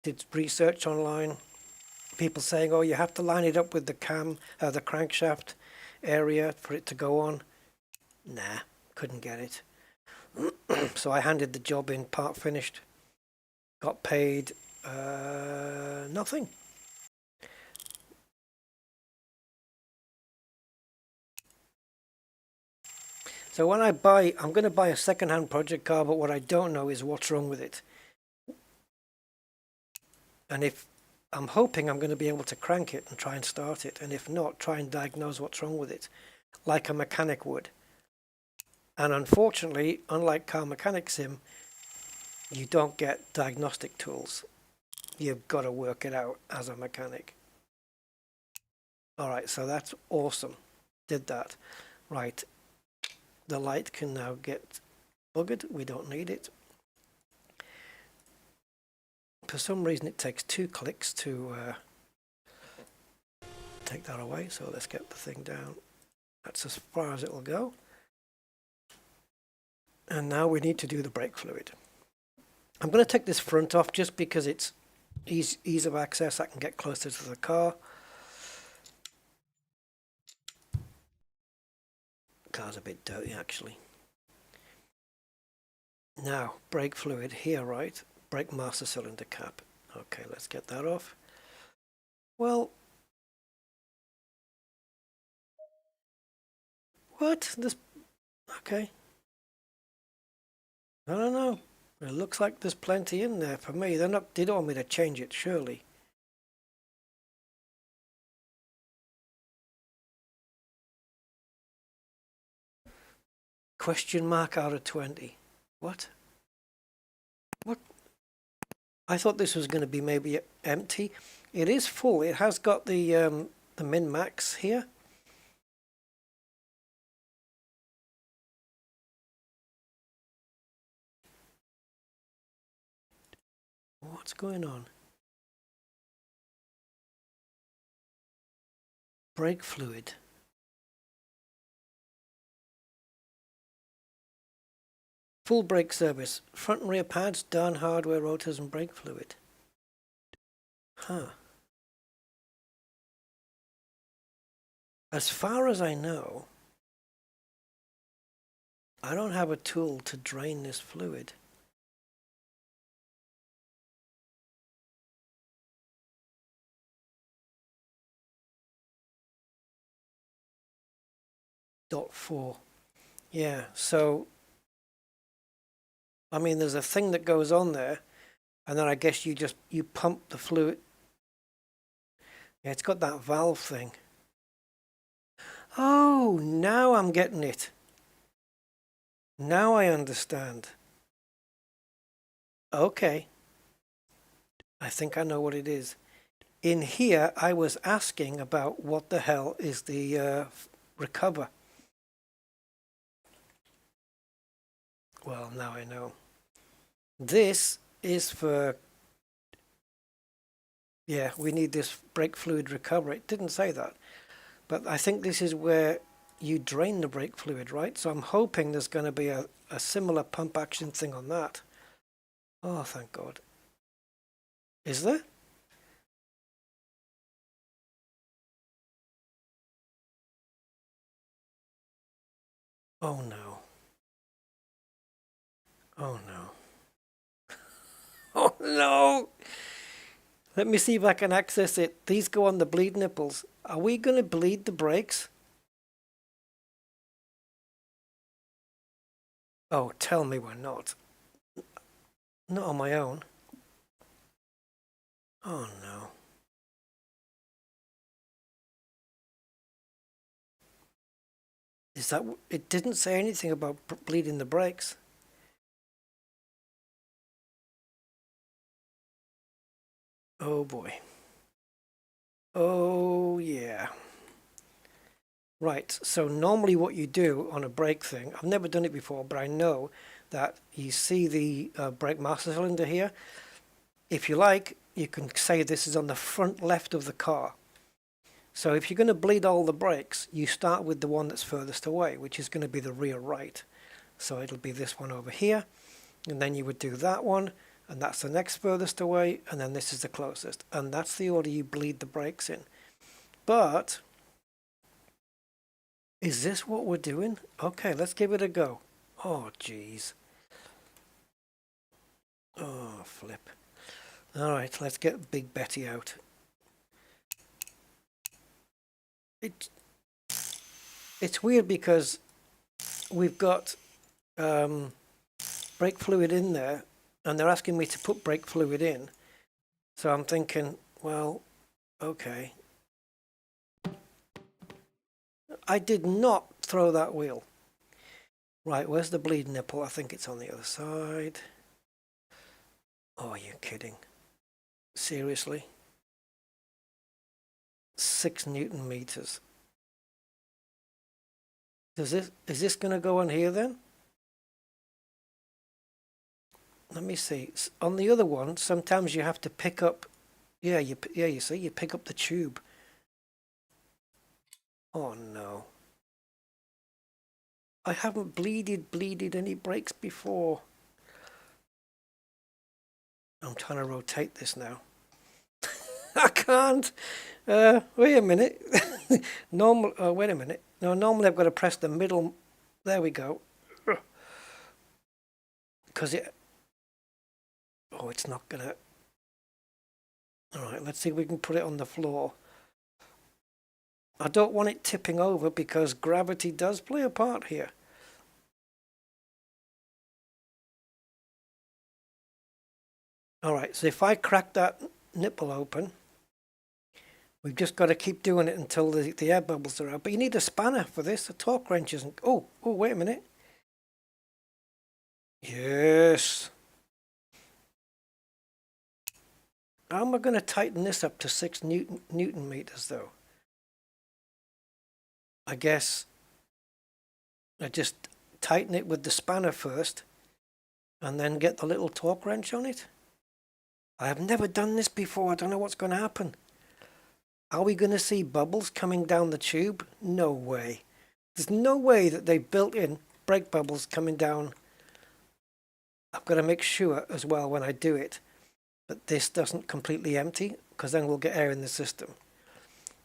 Did research online. People saying, oh, you have to line it up with the the crankshaft area for it to go on. Nah, couldn't get it. So I handed the job in, part finished. Got paid nothing. So when I'm going to buy a second-hand project car, but what I don't know is what's wrong with it. And if I'm hoping I'm going to be able to crank it and try and start it, and if not, try and diagnose what's wrong with it, like a mechanic would. And unfortunately, unlike Car Mechanic Sim, you don't get diagnostic tools. You've got to work it out as a mechanic. Alright, so that's awesome. Did that. Right. The light can now get buggered. We don't need it. For some reason it takes 2 clicks to take that away, so let's get the thing down. That's as far as it'll go. And now we need to do the brake fluid. I'm going to take this front off just because it's ease of access. I can get closer to the car. Car's a bit dirty actually. Now, brake fluid here, right? Brake master cylinder cap. Okay, let's get that off. Well, what? This, okay. I don't know. It looks like there's plenty in there for me. They don't want me to change it, surely. Question mark out of 20. What? What? I thought this was going to be maybe empty. It is full. It has got the min-max here. What's going on? Brake fluid. Full brake service. Front and rear pads, darn hardware, rotors and brake fluid. Huh. As far as I know, I don't have a tool to drain this fluid. .4. Yeah, so I mean there's a thing that goes on there, and then I guess you pump the fluid. Yeah, it's got that valve thing. Oh, now I'm getting it. Now I understand. Okay. I think I know what it is. In here, I was asking about what the hell is the recover. Well, now I know. This is for, yeah, we need this brake fluid recover. It didn't say that, but I think this is where you drain the brake fluid, right? So I'm hoping there's going to be a similar pump action thing on that. Oh, thank God. Is there? Oh no. Oh no. Oh no! Let me see if I can access it. These go on the bleed nipples. Are we going to bleed the brakes? Oh, tell me we're not. Not on my own. Oh no. Is that... It didn't say anything about bleeding the brakes. Oh boy. Oh yeah. Right, so normally what you do on a brake thing, I've never done it before, but I know that you see the brake master cylinder here. If you like, you can say this is on the front left of the car. So if you're going to bleed all the brakes, you start with the one that's furthest away, which is going to be the rear right. So it'll be this one over here, and then you would do that one, and that's the next furthest away, and then this is the closest. And that's the order you bleed the brakes in. But is this what we're doing? Okay, let's give it a go. Oh, jeez. Oh, flip. All right, let's get Big Betty out. It's weird because we've got brake fluid in there, and they're asking me to put brake fluid in. So I'm thinking, well, okay. I did not throw that wheel. Right, where's the bleed nipple? I think it's on the other side. Oh, are you kidding? Seriously? 6 Newton meters. Is this going to go on here then? Let me see. On the other one, sometimes you have to pick up. Yeah, you see, you pick up the tube. Oh no. I haven't bleeded any brakes before. I'm trying to rotate this now. I can't. Wait a minute. Normal. Oh, wait a minute. No, normally I've got to press the middle. There we go. Because it. Oh, it's not gonna. All right. Let's see if we can put it on the floor. I don't want it tipping over because gravity does play a part here. All right. So if I crack that nipple open. We've just got to keep doing it until the air bubbles are out. But you need a spanner for this. A torque wrench isn't. Oh, wait a minute. Yes. How am I going to tighten this up to 6 Newton meters though? I guess I just tighten it with the spanner first and then get the little torque wrench on it. I have never done this before. I don't know what's going to happen. Are we going to see bubbles coming down the tube? No way. There's no way that they built in brake bubbles coming down. I've got to make sure as well when I do it that this doesn't completely empty, because then we'll get air in the system.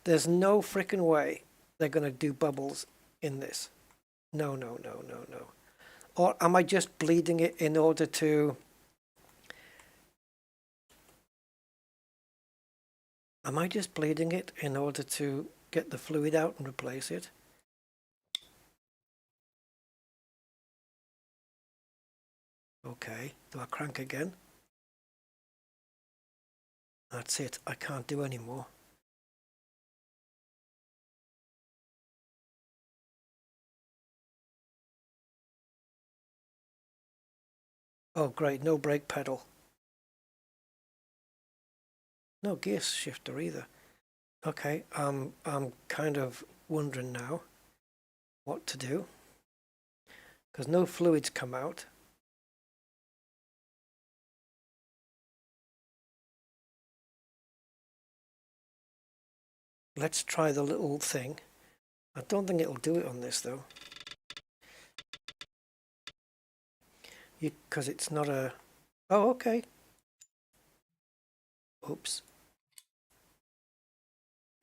There's no freaking way they're going to do bubbles in this. No. Or am I just bleeding it in order to... Am I just bleeding it in order to get the fluid out and replace it? Okay, do I crank again? That's it, I can't do any more. Oh great, no brake pedal. No gear shifter either. Okay, I'm kind of wondering now what to do. Because no fluids come out. Let's try the little thing. I don't think it'll do it on this though. Because it's not a... Oh, okay. Oops.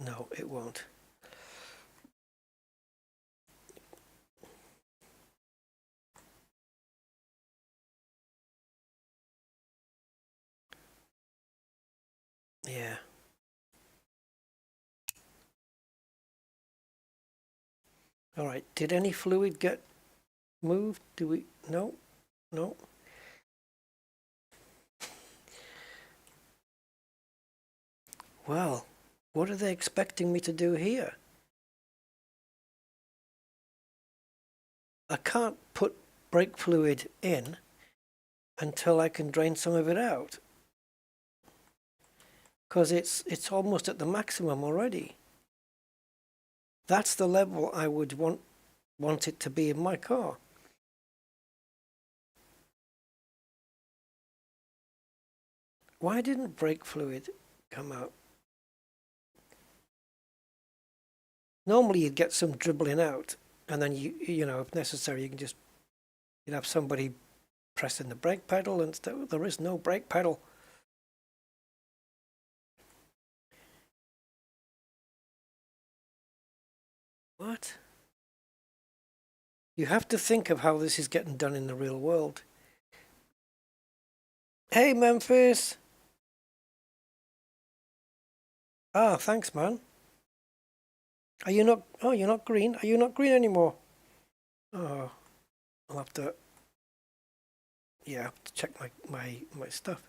No, it won't. Yeah. All right. Did any fluid get moved? Do we? No. No. Well, what are they expecting me to do here? I can't put brake fluid in until I can drain some of it out. Because it's almost at the maximum already. That's the level I would want it to be in my car. Why didn't brake fluid come out? Normally you'd get some dribbling out, and then you know, if necessary, you'd have somebody pressing the brake pedal and stuff. There is no brake pedal. What? You have to think of how this is getting done in the real world. Hey, Memphis! Ah, thanks, man. Are you not... Oh, you're not green? Are you not green anymore? Oh, I'll have to... Yeah, I have to check my stuff.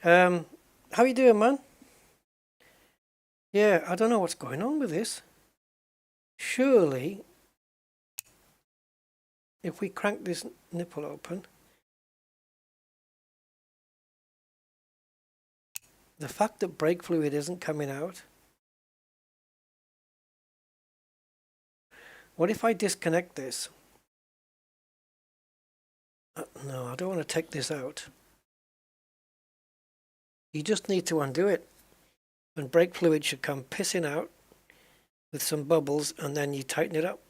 How you doing, man? Yeah, I don't know what's going on with this. Surely, if we crank this nipple open, the fact that brake fluid isn't coming out. What if I disconnect this? No, I don't want to take this out. You just need to undo it. And brake fluid should come pissing out with some bubbles, and then you tighten it up.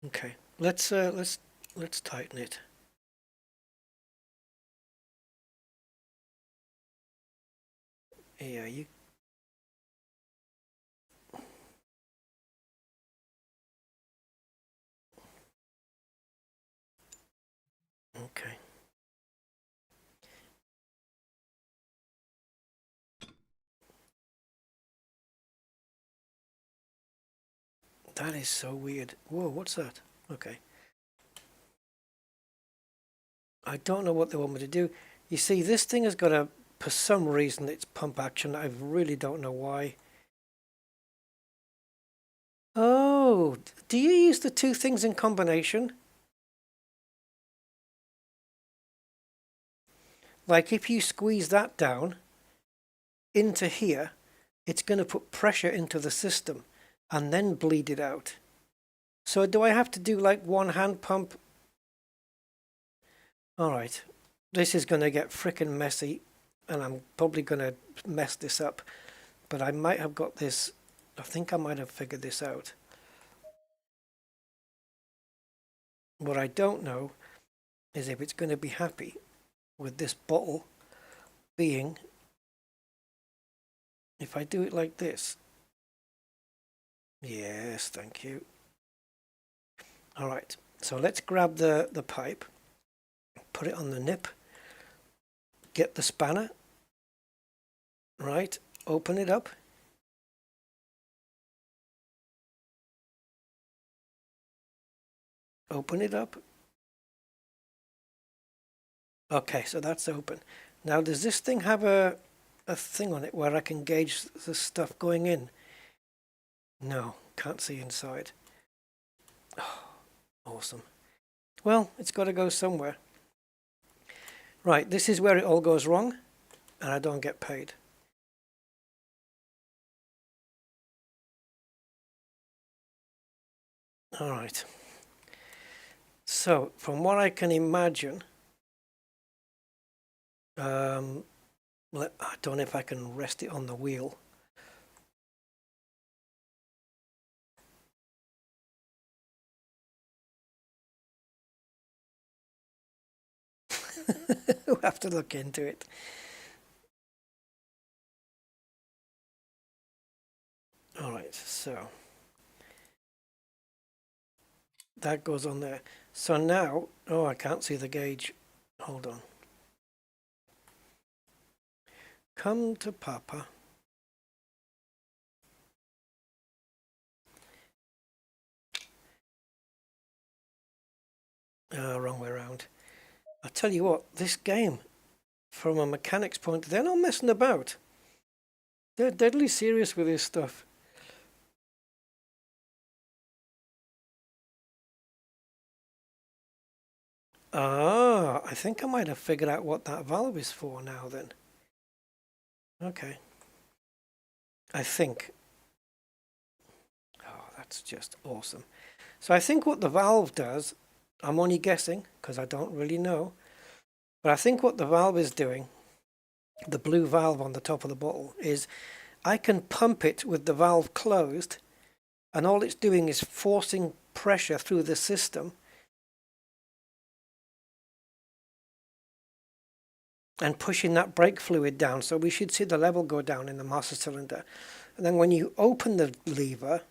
Okay, let's tighten it. Yeah, you. Okay. That is so weird. Whoa, what's that? Okay. I don't know what they want me to do. You see, this thing has got a, for some reason, it's pump action. I really don't know why. Oh, do you use the two things in combination? Like if you squeeze that down into here, it's going to put pressure into the system and then bleed it out. So do I have to do like one hand pump? All right, this is going to get frickin' messy and I'm probably going to mess this up, but I might have got this. I think I might have figured this out. What I don't know is if it's going to be happy with this bottle being, if I do it like this. Yes, thank you. All right, so let's grab the pipe, put it on the nip, get the spanner, right, open it up. Open it up. Okay, so that's open. Now, does this thing have a thing on it where I can gauge the stuff going in? No, can't see inside. Oh, awesome. Well, it's got to go somewhere. Right, this is where it all goes wrong, and I don't get paid. All right. So, from what I can imagine, I don't know if I can rest it on the wheel. We'll have to look into it. All right, so that goes on there. So now, oh, I can't see the gauge. Hold on. Come to Papa. Wrong way around. I tell you what, this game, from a mechanic's point, they're not messing about. They're deadly serious with this stuff. Ah, I think I might have figured out what that valve is for now then. Okay. I think. Oh, that's just awesome. So I think what the valve does, I'm only guessing because I don't really know, but I think what the valve is doing, the blue valve on the top of the bottle, is I can pump it with the valve closed, and all it's doing is forcing pressure through the system and pushing that brake fluid down. So we should see the level go down in the master cylinder. And then when you open the lever,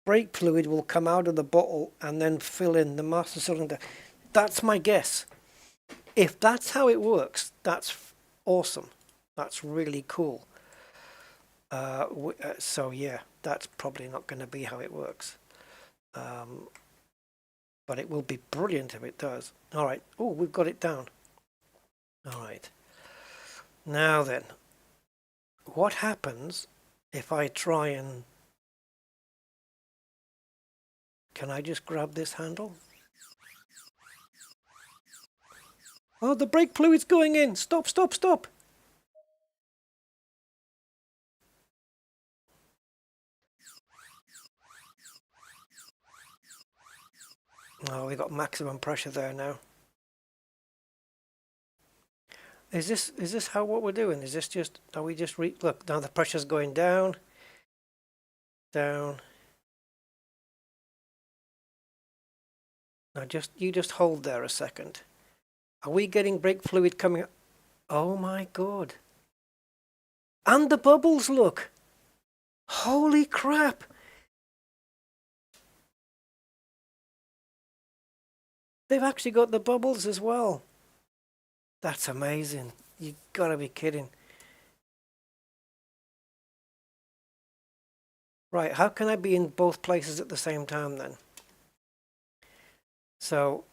brake fluid will come out of the bottle and then fill in the master cylinder. That's my guess. If that's how it works, that's awesome. That's really cool. So yeah, that's probably not going to be how it works. But it will be brilliant if it does. All right. Oh, we've got it down. All right. Now then, what happens if I try and... Can I just grab this handle? Oh, the brake fluid's going in. Stop, stop, stop. Oh, we got maximum pressure there now. Is this how what we're doing? Is this just, are we just look, now the pressure's going down, down. Now you just hold there a second. Are we getting brake fluid coming up? Oh my God. And the bubbles, look. Holy crap. They've actually got the bubbles as well. That's amazing. You gotta be kidding. Right, how can I be in both places at the same time then? So,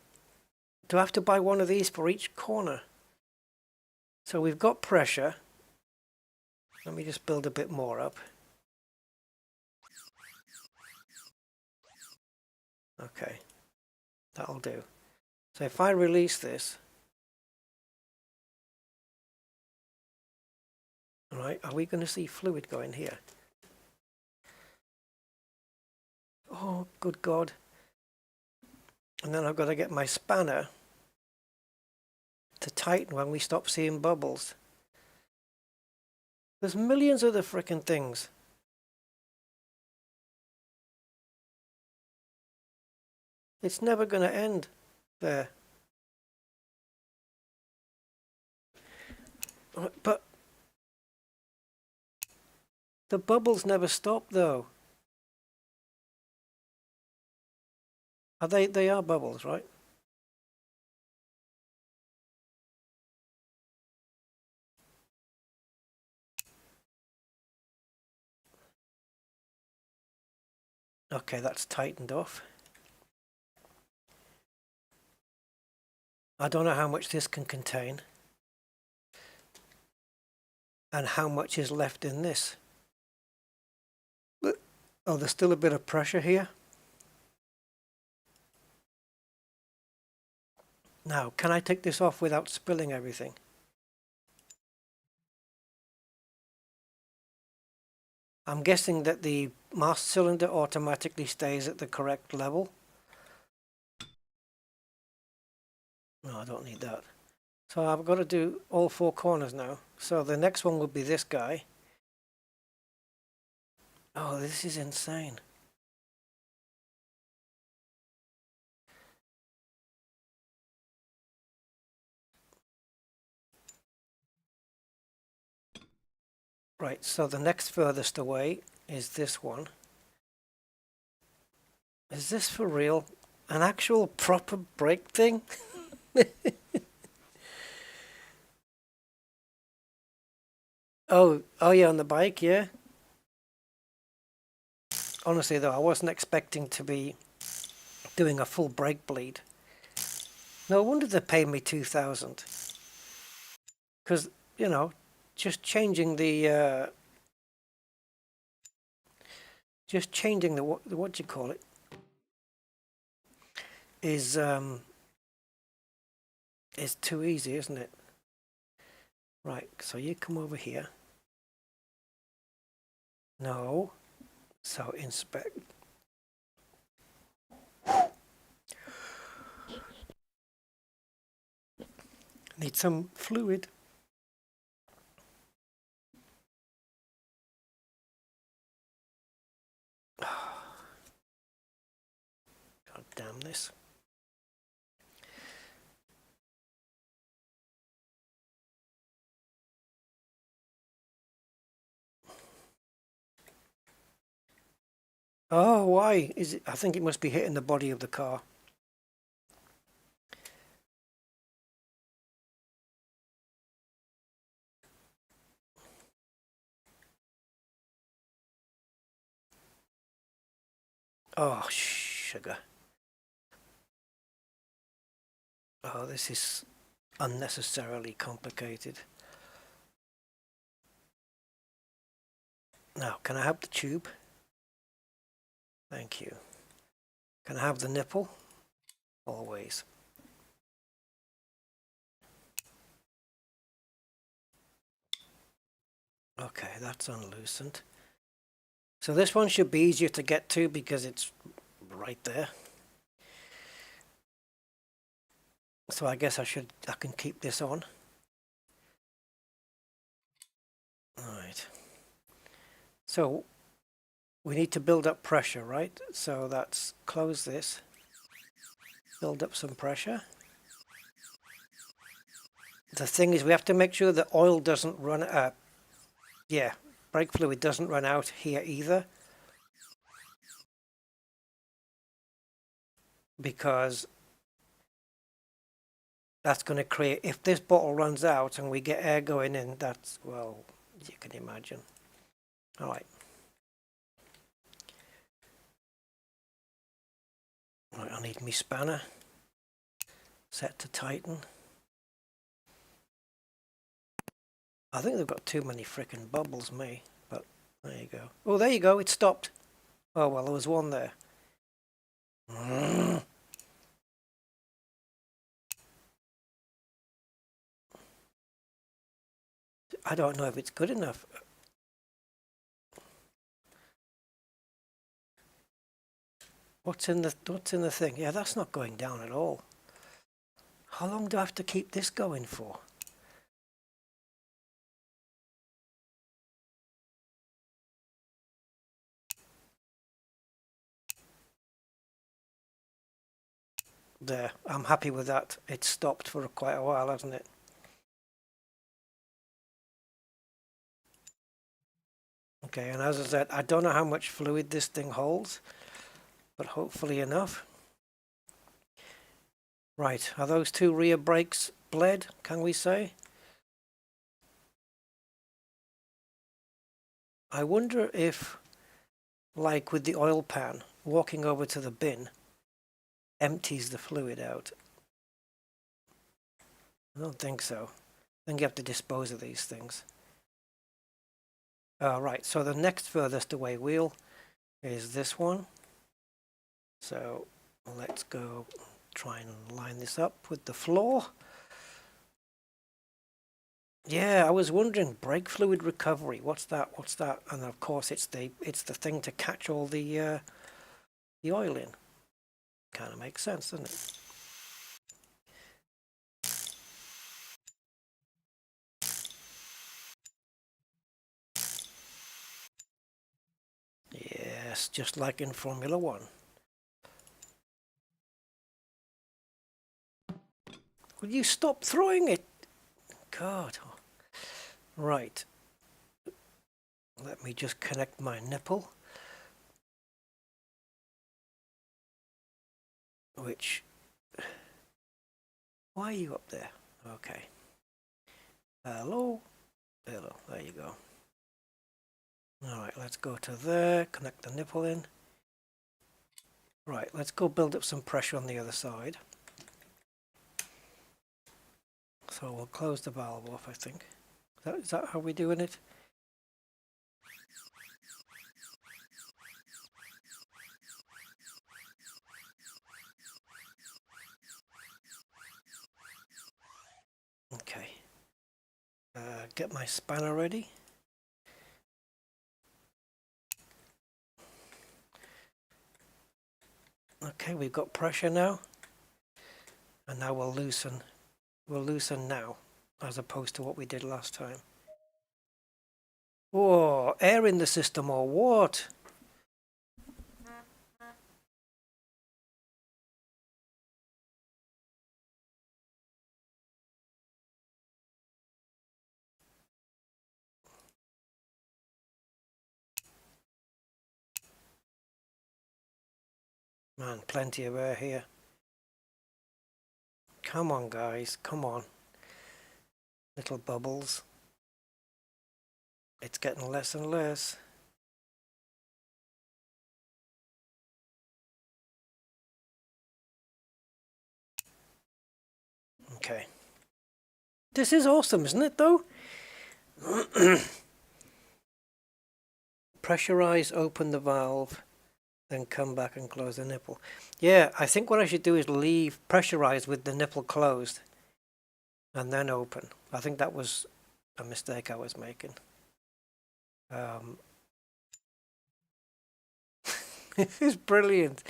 do I have to buy one of these for each corner? So we've got pressure. Let me just build a bit more up. Okay, that'll do. So if I release this, all right, are we going to see fluid going here? Oh, good God. And then I've got to get my spanner to tighten when we stop seeing bubbles. There's millions of the frickin' things. It's never going to end there. But the bubbles never stop though. Are they are bubbles, right? Okay, that's tightened off. I don't know how much this can contain and how much is left in this. Oh, there's still a bit of pressure here. Now, can I take this off without spilling everything? I'm guessing that the master cylinder automatically stays at the correct level. No, I don't need that. So I've got to do all four corners now. So the next one will be this guy. Oh, this is insane. Right, so the next furthest away is this one. Is this for real? An actual proper brake thing? Oh yeah, on the bike, yeah. Honestly though, I wasn't expecting to be doing a full brake bleed. No wonder they paid me 2,000. Because, you know, just changing the what do you call it, is too easy, isn't it? Right, so you come over here. No. So inspect. Need some fluid. God damn this. Oh, why is it? I think it must be hitting the body of the car. Oh, sugar. Oh, this is unnecessarily complicated. Now, can I have the tube? Thank you. Can I have the nipple? Always. Okay, that's unloosened. So this one should be easier to get to because it's right there. So I guess I can keep this on. Alright. So we need to build up pressure, right? So that's close this. build up some pressure. The thing is, we have to make sure the oil doesn't run out. Yeah, brake fluid doesn't run out here either, because that's going to create, if this bottle runs out and we get air going in, that's, well, you can imagine. All right. Right, I need my spanner set to tighten. I think they've got too many frickin' bubbles, me, but there you go. Oh, there you go, it stopped. Oh, well, there was one there. I don't know if it's good enough. What's in the thing? Yeah, that's not going down at all. How long do I have to keep this going for? There, I'm happy with that. It's stopped for quite a while, hasn't it? Okay, and as I said, I don't know how much fluid this thing holds, but hopefully enough. Right, are those two rear brakes bled, can we say? I wonder if, like with the oil pan, walking over to the bin empties the fluid out. I don't think so. I think you have to dispose of these things. Right, so the next furthest away wheel is this one. So let's go try and line this up with the floor. Yeah, I was wondering, brake fluid recovery, what's that? What's that? And of course it's the thing to catch all the oil in. Kind of makes sense, doesn't it? Yes, just like in Formula One. Will you stop throwing it? God. Right. Let me just connect my nipple. Which... Why are you up there? Okay. Hello? Hello, there you go. Alright, let's go to there, connect the nipple in. Right, let's go build up some pressure on the other side. So we'll close the valve off, I think. Is that how we're doing it? Okay. Get my spanner ready. Okay, we've got pressure now. And now we'll loosen. We'll loosen now, as opposed to what we did last time. Whoa, air in the system or what? Man, plenty of air here. Come on, guys, come on. Little bubbles. It's getting less and less. Okay. This is awesome, isn't it, though? Pressurize, open the valve, then come back and close the nipple. Yeah, I think what I should do is leave pressurize with the nipple closed and then open. I think that was a mistake I was making. This is brilliant.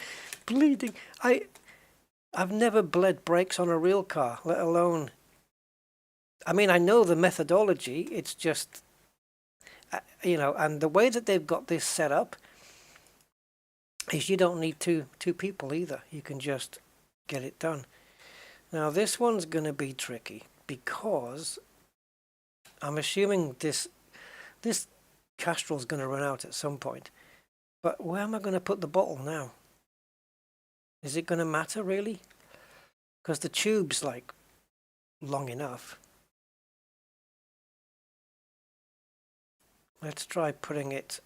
Bleeding. I've never bled brakes on a real car, let alone... I mean, I know the methodology, it's just, you know, and the way that they've got this set up is you don't need two people either. You can just get it done. Now this one's going to be tricky because I'm assuming this Castrol's going to run out at some point. But where am I going to put the bottle now? Is it going to matter really? Because the tube's like long enough. Let's try putting it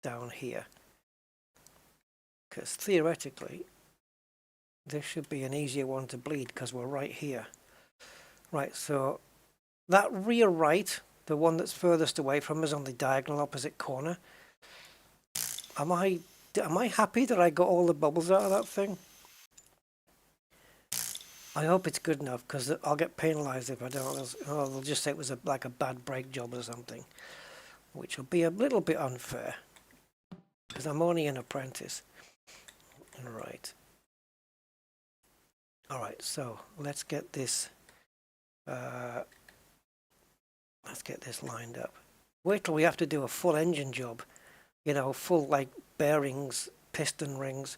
down here. Because theoretically, this should be an easier one to bleed because we're right here. Right, so that rear right, the one that's furthest away from us on the diagonal opposite corner, am I happy that I got all the bubbles out of that thing? I hope it's good enough because I'll get penalised if I don't. Oh, they'll just say it was like a bad brake job or something, which will be a little bit unfair because I'm only an apprentice. Right. All right, so let's get this. Let's get this lined up. Wait till we have to do a full engine job. You know, full like bearings, piston rings.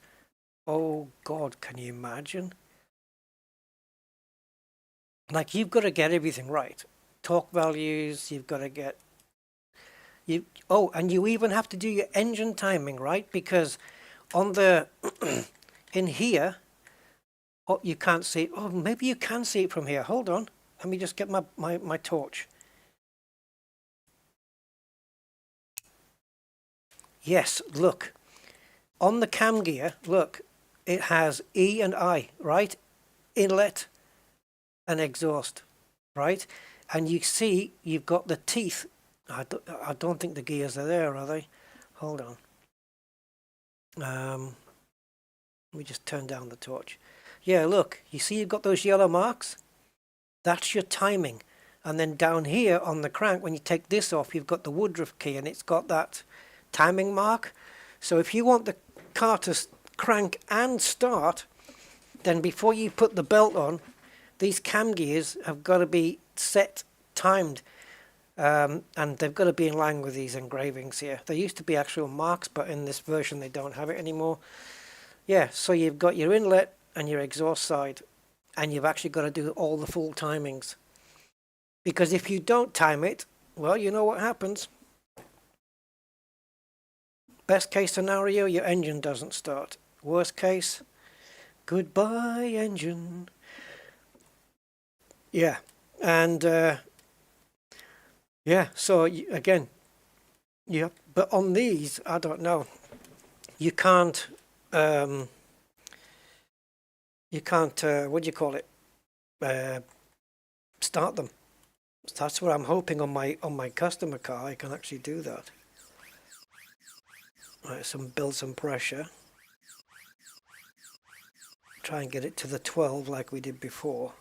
Oh God, can you imagine? Like you've got to get everything right. Torque values, you've got to get and you even have to do your engine timing, right? Because on the in here, oh, you can't see it. Oh, maybe you can see it from here. Hold on. Let me just get my torch. Yes, look. On the cam gear, look, it has E and I, right? Inlet and exhaust, right? And you see you've got the teeth. I don't think the gears are there, are they? Hold on. Let me just turn down the torch. Yeah, look, you see you've got those yellow marks? That's your timing. And then down here on the crank, when you take this off, you've got the Woodruff key and it's got that timing mark. So if you want the car to crank and start, then before you put the belt on, these cam gears have got to be set, timed, and they've got to be in line with these engravings here. There used to be actual marks, but in this version they don't have it anymore. Yeah, so you've got your inlet and your exhaust side, and you've actually got to do all the full timings. Because if you don't time it, well, you know what happens. Best case scenario, your engine doesn't start. Worst case, goodbye engine. Yeah, and yeah, so again, yeah, but on these, I don't know. You can't, what do you call it? Start them. That's what I'm hoping on my customer car. I can actually do that. Right, build some pressure. Try and get it to the 12 like we did before.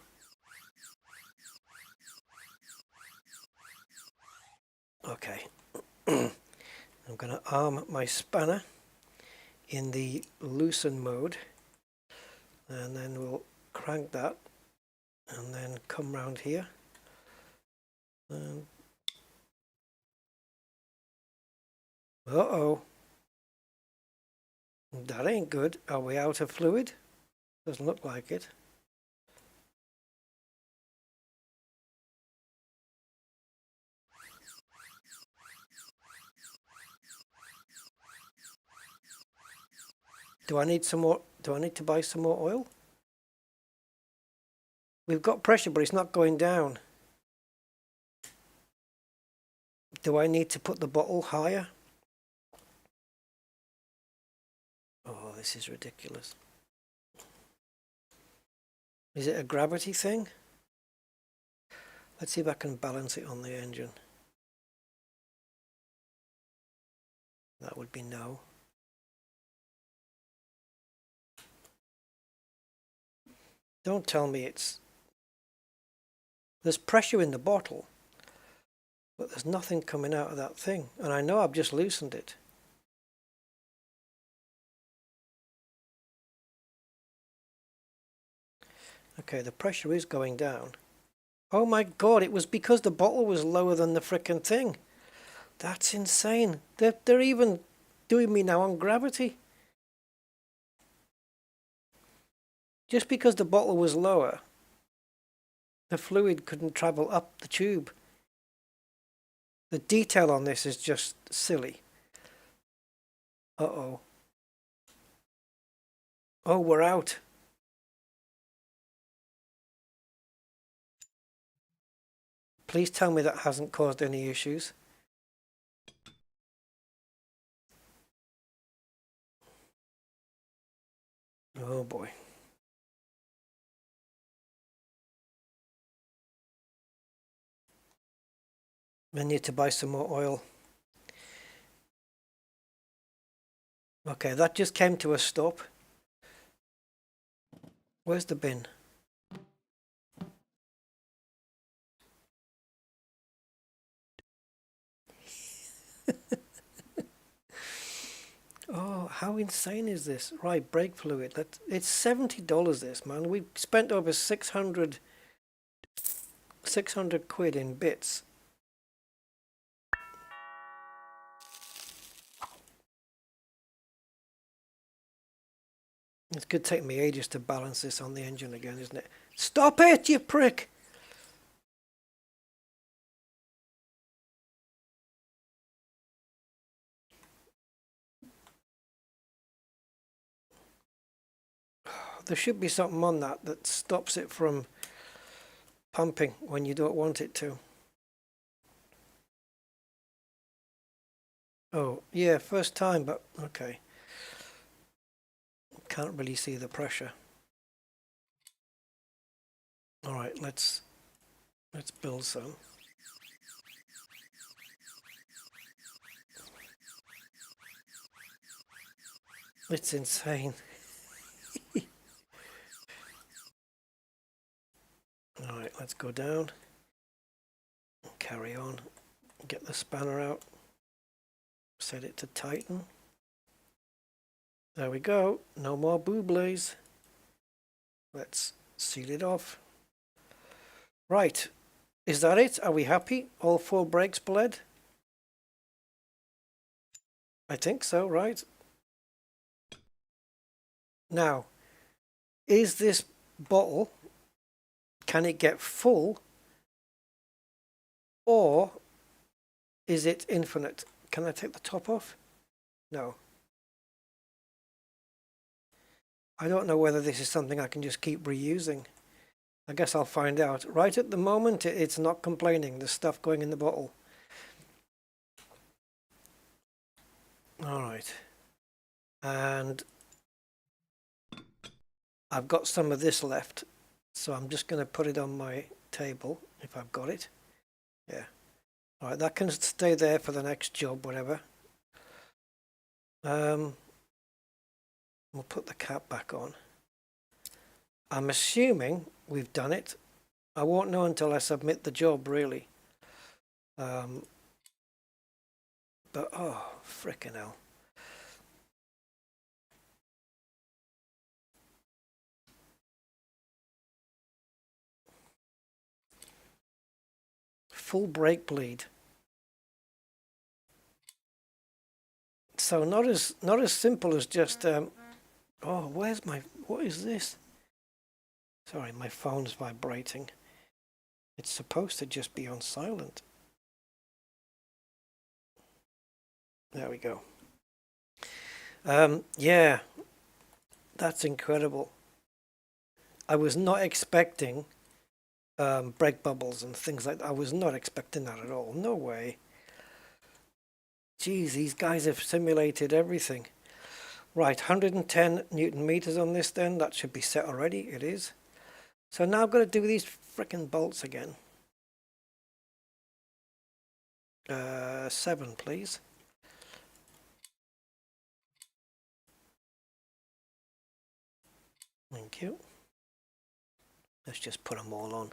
Okay. I'm going to arm my spanner in the loosen mode, and then we'll crank that and then come round here. Uh-oh. That ain't good. Are we out of fluid? Doesn't look like it. Do I need some more? Do I need to buy some more oil? We've got pressure, but it's not going down. Do I need to put the bottle higher? Oh, this is ridiculous. Is it a gravity thing? Let's see if I can balance it on the engine. That would be no. Don't tell me there's pressure in the bottle, but there's nothing coming out of that thing. And I know I've just loosened it. Okay, the pressure is going down. Oh my God, it was because the bottle was lower than the frickin' thing. That's insane. They're even doing me now on gravity. Just because the bottle was lower, the fluid couldn't travel up the tube. The detail on this is just silly. Uh-oh. Oh, we're out. Please tell me that hasn't caused any issues. Oh boy. I need to buy some more oil. Okay, that just came to a stop. Where's the bin? Oh, how insane is this? Right, brake fluid. It's $70 this, man. We spent over 600 quid in bits. It's going to take me ages to balance this on the engine again, isn't it? Stop it, you prick! There should be something on that stops it from pumping when you don't want it to. Oh, yeah, first time, but okay. Can't really see the pressure. All right, let's build some. It's insane. All right, let's go down. Carry on. Get the spanner out. Set it to tighten. There we go. No more booblies. Let's seal it off. Right. Is that it? Are we happy? All 4 brakes bled? I think so, right? Now, is this bottle, can it get full, or is it infinite? Can I take the top off? No. I don't know whether this is something I can just keep reusing. I guess I'll find out. Right at the moment, it's not complaining. There's stuff going in the bottle. All right. And I've got some of this left, so I'm just going to put it on my table, if I've got it. Yeah. All right, that can stay there for the next job, whatever. We'll put the cap back on. I'm assuming we've done it. I won't know until I submit the job, really. But, oh, frickin' hell. Full brake bleed. So not as simple as just oh, where's my, what is this? Sorry, my phone's vibrating. It's supposed to just be on silent. There we go. Yeah, that's incredible. I was not expecting brake bubbles and things like that. I was not expecting that at all. No way. Geez, these guys have simulated everything. Right, 110 Newton meters on this then. That should be set already. It is. So now I've got to do these frickin' bolts again. 7, please. Thank you. Let's just put them all on.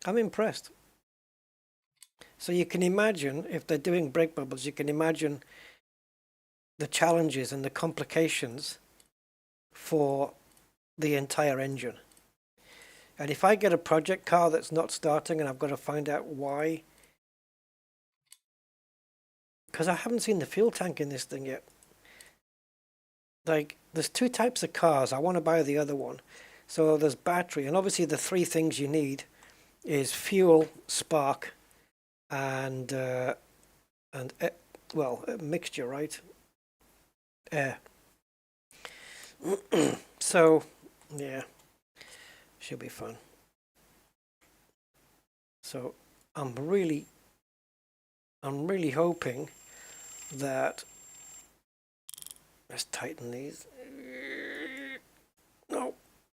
I'm impressed. So you can imagine, if they're doing brake bubbles, you can imagine the challenges and the complications for the entire engine. And if I get a project car that's not starting and I've got to find out why because I haven't seen the fuel tank in this thing yet. Like, there's two types of cars. I want to buy the other one. So there's battery, and obviously the three things you need is fuel, spark, and well, a mixture, right? Air. So, yeah, should be fun. So I'm really hoping that, let's tighten these. No,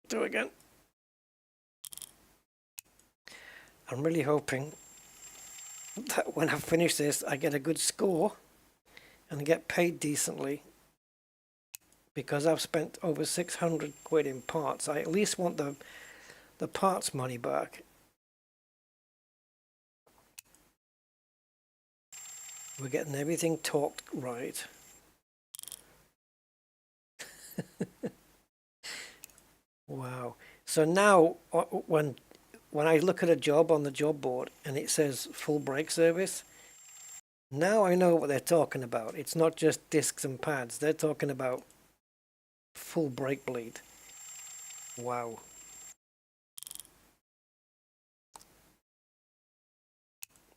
do it again. I'm really hoping that when I finish this, I get a good score and get paid decently, because I've spent over 600 quid in parts. I at least want the parts money back. We're getting everything torqued right. Wow. So now when I look at a job on the job board and it says full brake service, now I know what they're talking about. It's not just discs and pads. They're talking about full brake bleed. Wow.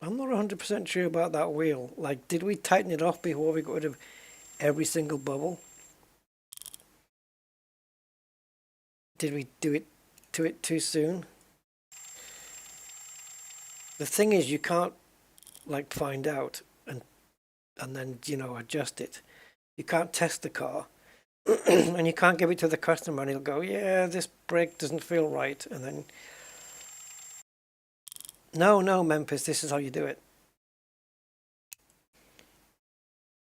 I'm not 100% sure about that wheel. Like, did we tighten it off before we got rid of every single bubble? Did we do it too soon? The thing is, you can't like find out and then, you know, adjust it. You can't test the car and you can't give it to the customer and he'll go, yeah, this brake doesn't feel right, and then no, Memphis, this is how you do it.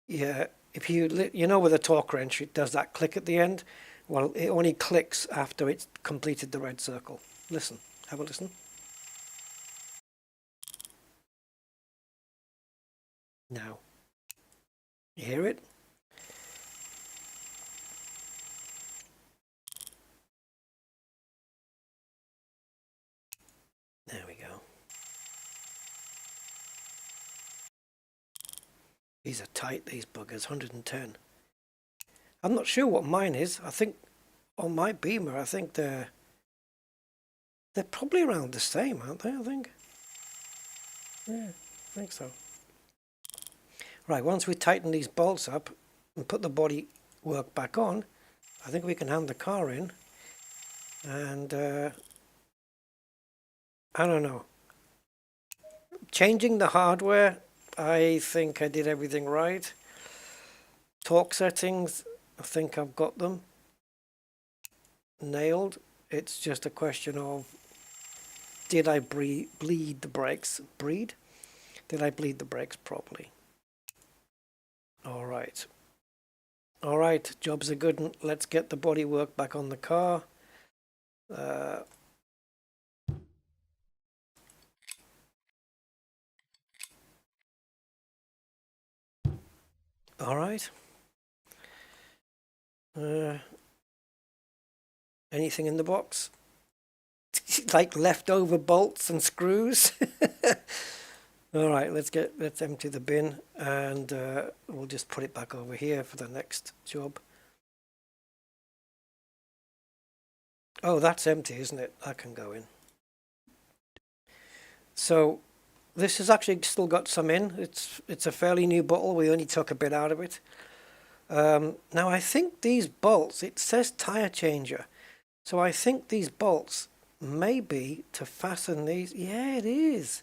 Yeah, if you know with a torque wrench it does that click at the end. Well, it only clicks after it's completed the red circle. Listen, have a listen. Now, you hear it? There we go. These are tight, these buggers, 110. I'm not sure what mine is. I think on my Beamer, I think they're probably around the same, aren't they? I think. Yeah, I think so. Right, once we tighten these bolts up and put the body work back on, I think we can hand the car in. And I don't know. Changing the hardware, I think I did everything right. Torque settings, I think I've got them nailed. It's just a question of, did I bleed the brakes? Did I bleed the brakes properly? All right. All right, job's a good one. Let's get the bodywork back on the car. All right. Anything in the box? Like leftover bolts and screws? All right, let's empty the bin, and we'll just put it back over here for the next job. Oh, that's empty, isn't it? That can go in. So this has actually still got some in. It's a fairly new bottle. We only took a bit out of it. Now I think these bolts, it says tire changer. So I think these bolts may be to fasten these. Yeah, it is.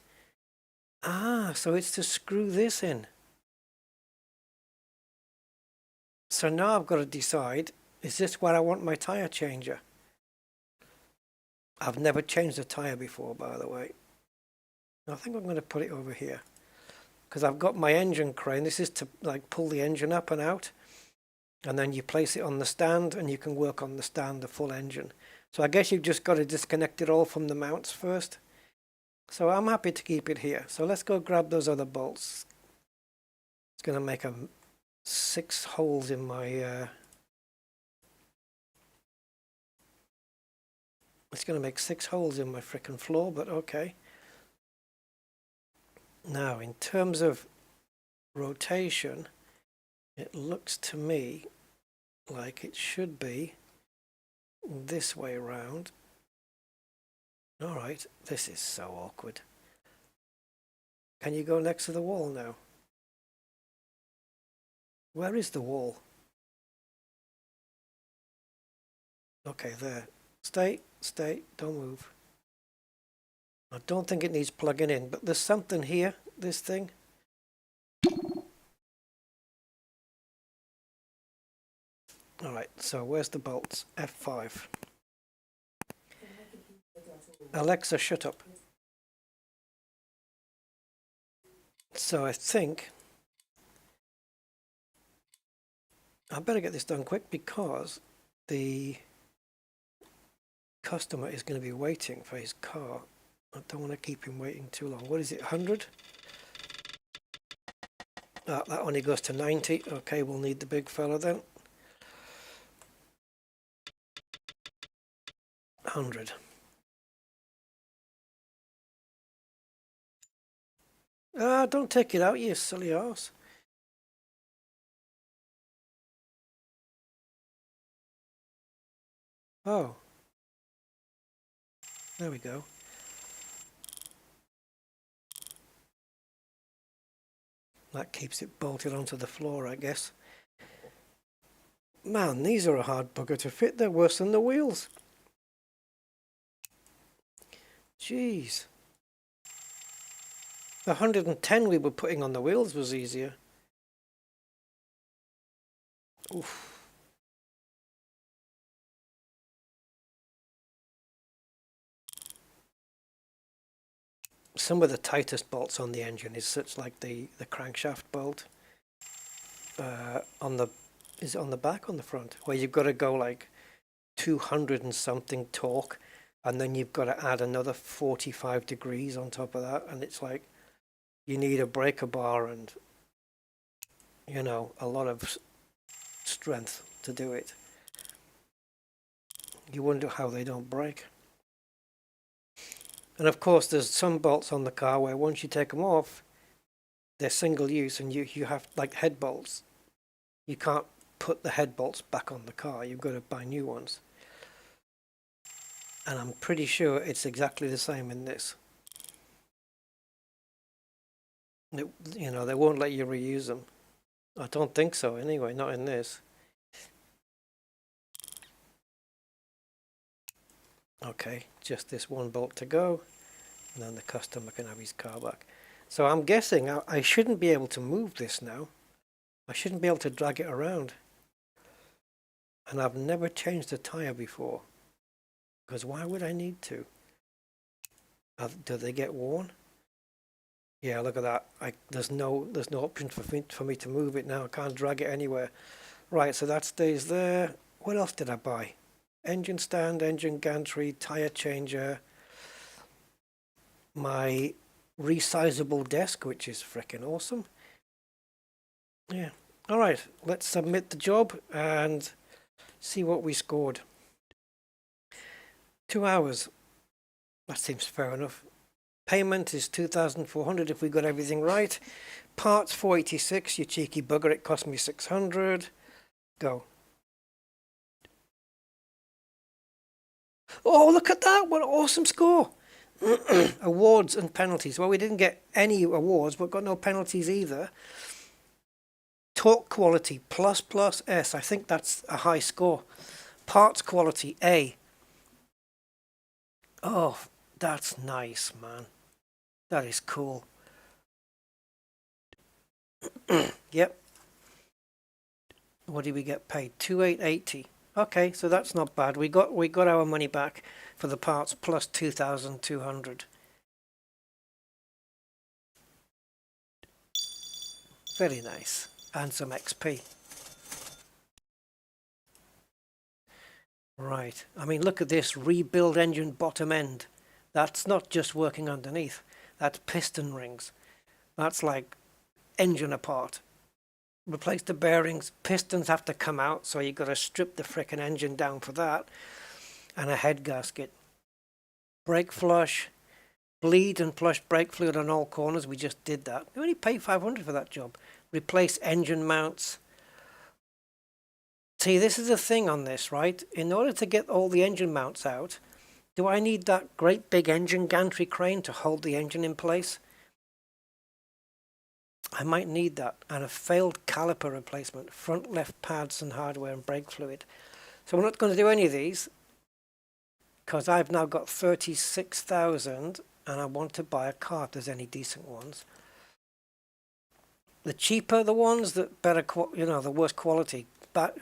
Ah, so it's to screw this in. So now I've got to decide, is this where I want my tire changer? I've never changed a tire before, by the way. I think I'm going to put it over here, because I've got my engine crane. This is to like pull the engine up and out, and then you place it on the stand and you can work on the stand, the full engine. So I guess you've just got to disconnect it all from the mounts first. So I'm happy to keep it here. So let's go grab those other bolts. It's going to make 6 holes in my it's going to make 6 holes in my frickin' floor, but okay. Now, in terms of rotation, it looks to me like it should be this way around. Alright, this is so awkward. Can you go next to the wall now? Where is the wall? Okay, there. Stay, don't move. I don't think it needs plugging in, but there's something here, this thing. Alright, so where's the bolts? F5. Alexa, shut up. So I think I better get this done quick because the customer is going to be waiting for his car. I don't want to keep him waiting too long. What is it, 100? Ah, that only goes to 90. Okay, we'll need the big fella then. 100. Ah, don't take it out, you silly arse. Oh. There we go. That keeps it bolted onto the floor, I guess. Man, these are a hard bugger to fit. They're worse than the wheels. Jeez. The 110 we were putting on the wheels was easier. Oof. Some of the tightest bolts on the engine is such like the crankshaft bolt. Is it on the back or on the front? Where you've got to go like 200 and something torque, and then you've got to add another 45 degrees on top of that, and it's like you need a breaker bar and, you know, a lot of strength to do it. You wonder how they don't break. And of course there's some bolts on the car where once you take them off, they're single use, and you have like head bolts. You can't put the head bolts back on the car. You've got to buy new ones. And I'm pretty sure it's exactly the same in this. You know, they won't let you reuse them. I don't think so anyway, not in this. Okay, just this one bolt to go, and then the customer can have his car back. So I'm guessing I shouldn't be able to move this now. I shouldn't be able to drag it around. And I've never changed a tyre before, because why would I need to? Do they get worn? Yeah, look at that. There's no option for me to move it now. I can't drag it anywhere. Right, so that stays there. What else did I buy? Engine stand, engine gantry, tyre changer, my resizable desk, which is freaking awesome. Yeah. All right, let's submit the job and see what we scored. 2 hours. That seems fair enough. Payment is 2,400 if we got everything right. Parts 486, you cheeky bugger, it cost me 600. Go. Oh, look at that, what an awesome score. Awards and penalties. Well, we didn't get any awards, but got no penalties either. Torque quality, ++S. I think that's a high score. Parts quality, A. Oh, that's nice, man. That is cool. Yep. What did we get paid? 2,880. Okay, so that's not bad. We got our money back for the parts plus 2,200. Very nice. And some XP. Right. I mean, look at this. Rebuild engine bottom end. That's not just working underneath. That's piston rings. That's like engine apart. Replace the bearings. Pistons have to come out, so you've got to strip the frickin' engine down for that. And a head gasket. Brake flush. Bleed and flush brake fluid on all corners. We just did that. We only paid 500 for that job. replace engine mounts. See, this is the thing on this, right? In order to get all the engine mounts out, do I need that great big engine gantry crane to hold the engine in place? I might need that. And a failed caliper replacement, front left pads and hardware and brake fluid. So we're not going to do any of these because I've now got 36,000 and I want to buy a car if there's any decent ones. The cheaper the ones, the better, the worse quality. But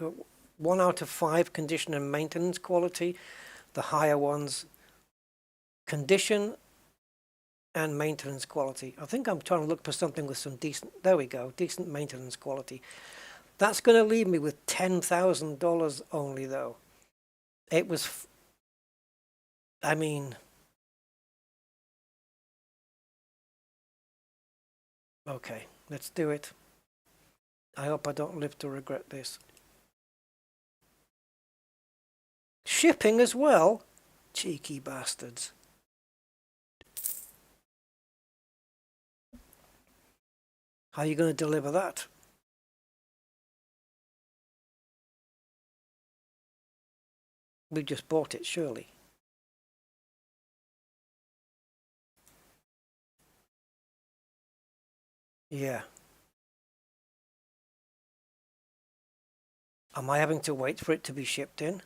1 out of 5 condition and maintenance quality. The higher ones, condition and maintenance quality. I think I'm trying to look for something with some decent, there we go, decent maintenance quality. That's going to leave me with $10,000 only though. It was, I mean, okay, let's do it. I hope I don't live to regret this. Shipping as well? Cheeky bastards. How are you going to deliver that? We've just bought it, surely. Yeah. Am I having to wait for it to be shipped in?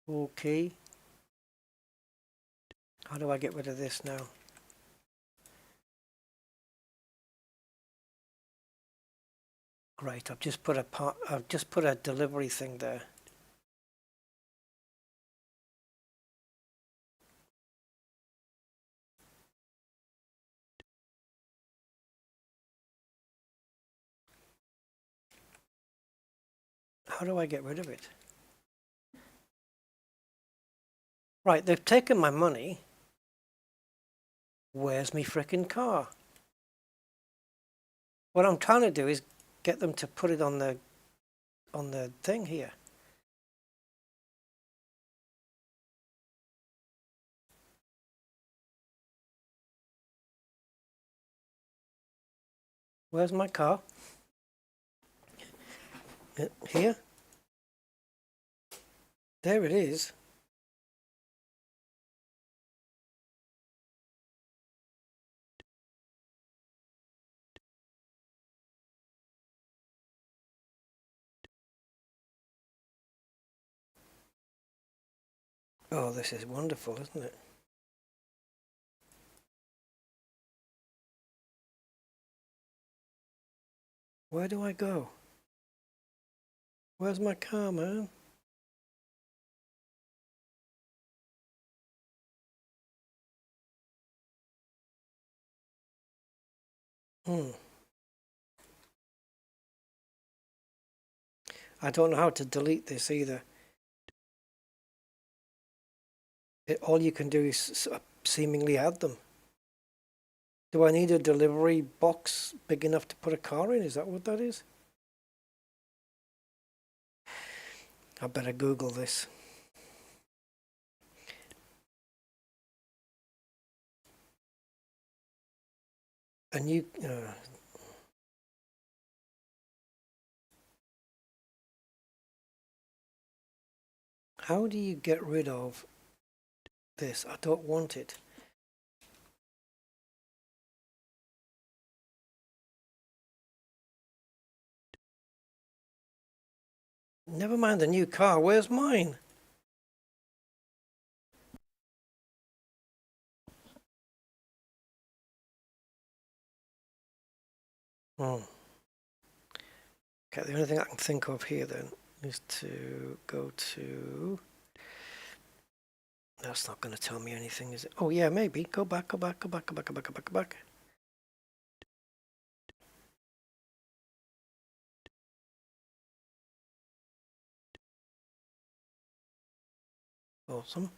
Okay. How do I get rid of this now? Great, I've just put a delivery thing there. How do I get rid of it? Right, they've taken my money. Where's me frickin' car? What I'm trying to do is get them to put it on the thing here. Where's my car? Here? There it is. Oh, this is wonderful, isn't it? Where do I go? Where's my car, man? I don't know how to delete this either. All you can do is seemingly add them. Do I need a delivery box big enough to put a car in? Is that what that is? I better Google this. A new... how do you get rid of this? I don't want it. Never mind the new car. Where's mine? Okay, the only thing I can think of here then is to go to... That's not going to tell me anything, is it? Oh yeah, maybe. Go back. Awesome.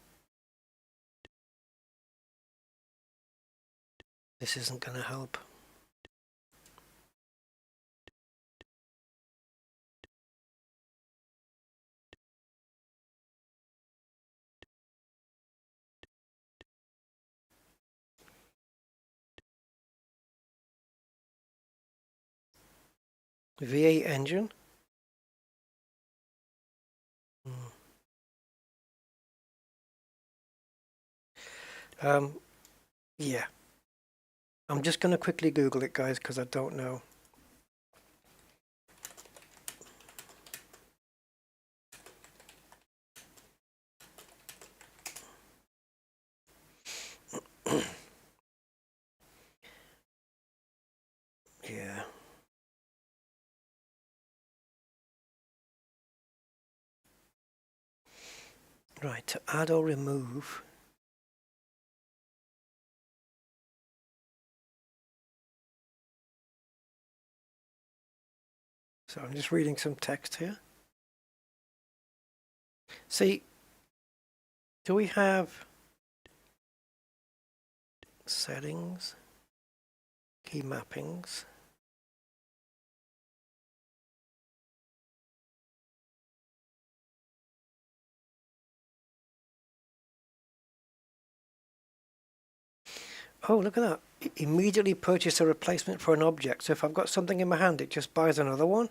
This isn't going to help. V8 engine. Yeah. I'm just going to quickly Google it, guys, because I don't know. Yeah. Right, to add or remove. So I'm just reading some text here. See, do we have settings, key mappings? Oh, look at that. Immediately purchase a replacement for an object. So if I've got something in my hand, it just buys another one?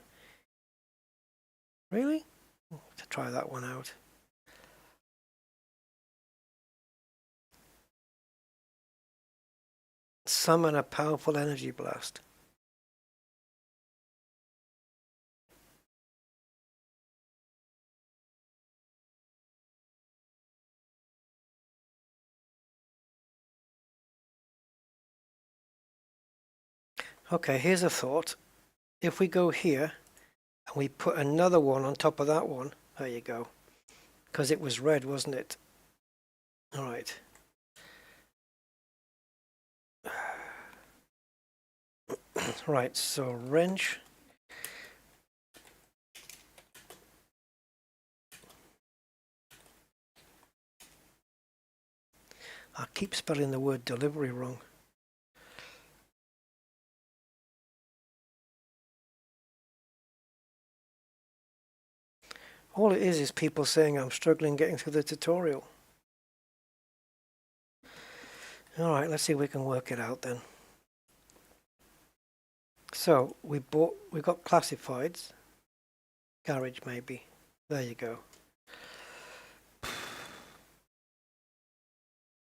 Really? I'll have to try that one out. Summon a powerful energy blast. Okay, here's a thought. If we go here and we put another one on top of that one, there you go. Because it was red, wasn't it? All right. Right, so wrench. I keep spelling the word delivery wrong. All it is people saying I'm struggling getting through the tutorial. All right, let's see if we can work it out then. So we got classifieds. Garage maybe. There you go.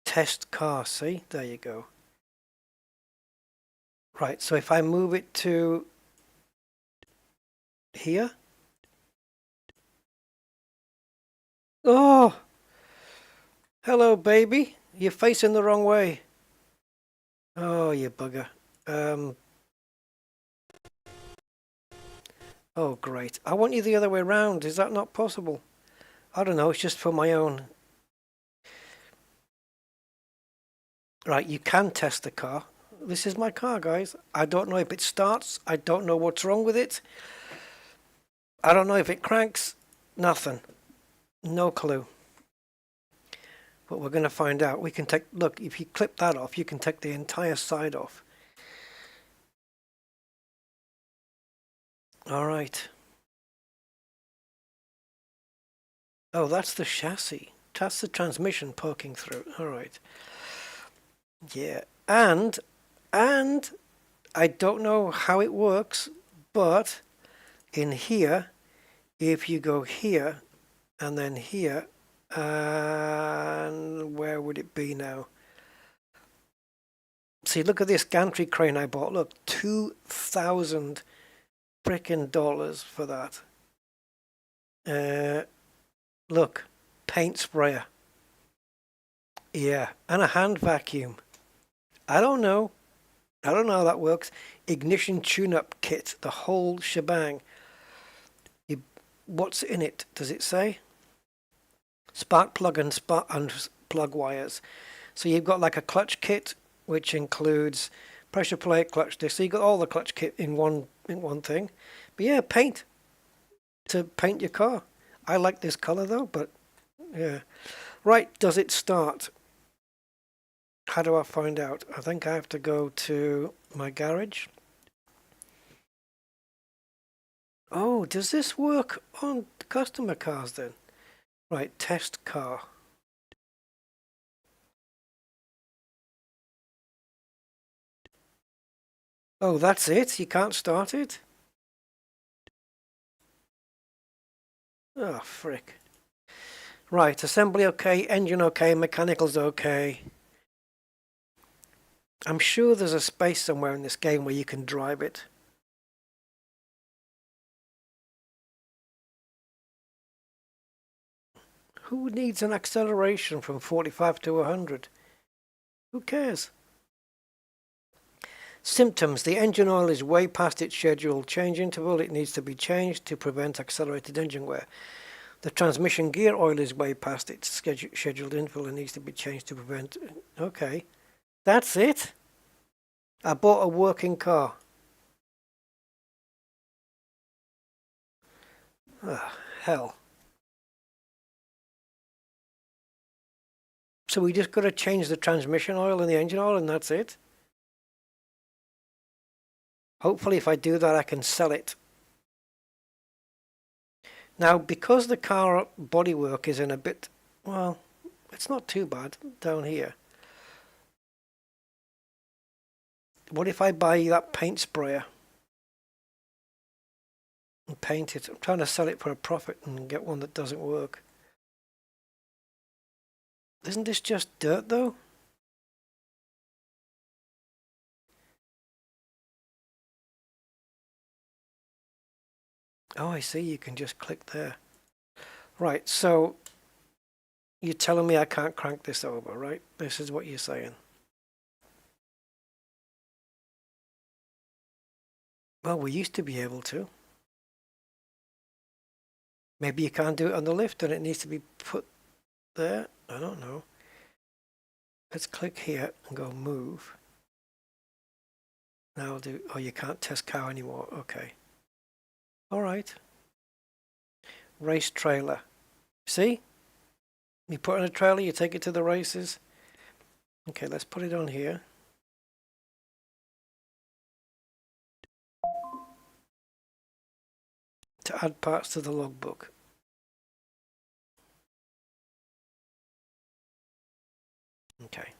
Test car, see? There you go. Right, so if I move it to here. Oh! Hello, baby. You're facing the wrong way. Oh, you bugger. Oh, great. I want you the other way around. Is that not possible? I don't know. It's just for my own. Right, you can test the car. This is my car, guys. I don't know if it starts. I don't know what's wrong with it. I don't know if it cranks. Nothing. No clue. But we're going to find out. We can take, look, if you clip that off, you can take the entire side off. All right. Oh, that's the chassis. That's the transmission poking through. All right. Yeah. And I don't know how it works, but in here, if you go here and then here, and where would it be now? See, look at this gantry crane I bought. Look, $2,000 frickin' dollars for that. Look, paint sprayer. Yeah, and a hand vacuum. I don't know. I don't know how that works. Ignition tune-up kit, the whole shebang. What's in it? Does it say? Spark plug and plug wires. So you've got like a clutch kit, which includes pressure plate, clutch disc. So you got all the clutch kit in one thing. But yeah, paint to paint your car. I like this color though, but yeah. Right, does it start? How do I find out? I think I have to go to my garage. Oh, does this work on customer cars then? Right, test car. Oh, that's it? You can't start it? Oh, frick. Right, assembly okay, engine okay, mechanicals okay. I'm sure there's a space somewhere in this game where you can drive it. Who needs an acceleration from 45 to 100? Who cares? Symptoms. The engine oil is way past its scheduled change interval. It needs to be changed to prevent accelerated engine wear. The transmission gear oil is way past its scheduled interval and needs to be changed to prevent... Okay. That's it? I bought a working car. Ah, hell. So we just got to change the transmission oil and the engine oil and that's it? Hopefully if I do that I can sell it. Now because the car bodywork is in a bit... Well, it's not too bad down here. What if I buy that paint sprayer and paint it? I'm trying to sell it for a profit and get one that doesn't work. Isn't this just dirt though? Oh, I see, you can just click there. Right, so you're telling me I can't crank this over, right? This is what you're saying. Well, we used to be able to. Maybe you can't do it on the lift and it needs to be put there. I don't know. Let's click here and go move. Now I'll do... Oh, you can't test cow anymore. Okay. All right. Race trailer. See? You put in a trailer, you take it to the races. Okay, let's put it on here. To add parts to the logbook. Okay.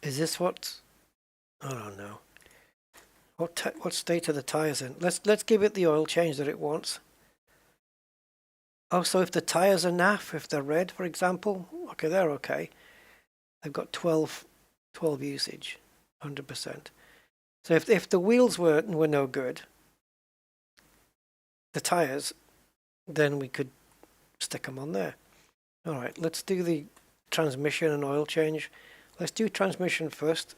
Is this what? I don't know. What state are the tires in? Let's give it the oil change that it wants. Oh, so if the tires are naff, if they're red, for example, okay, they're okay. They've got 12 usage, 100%. So if the wheels were no good, the tires, then we could stick them on there. All right, let's do the transmission and oil change. Let's do transmission first.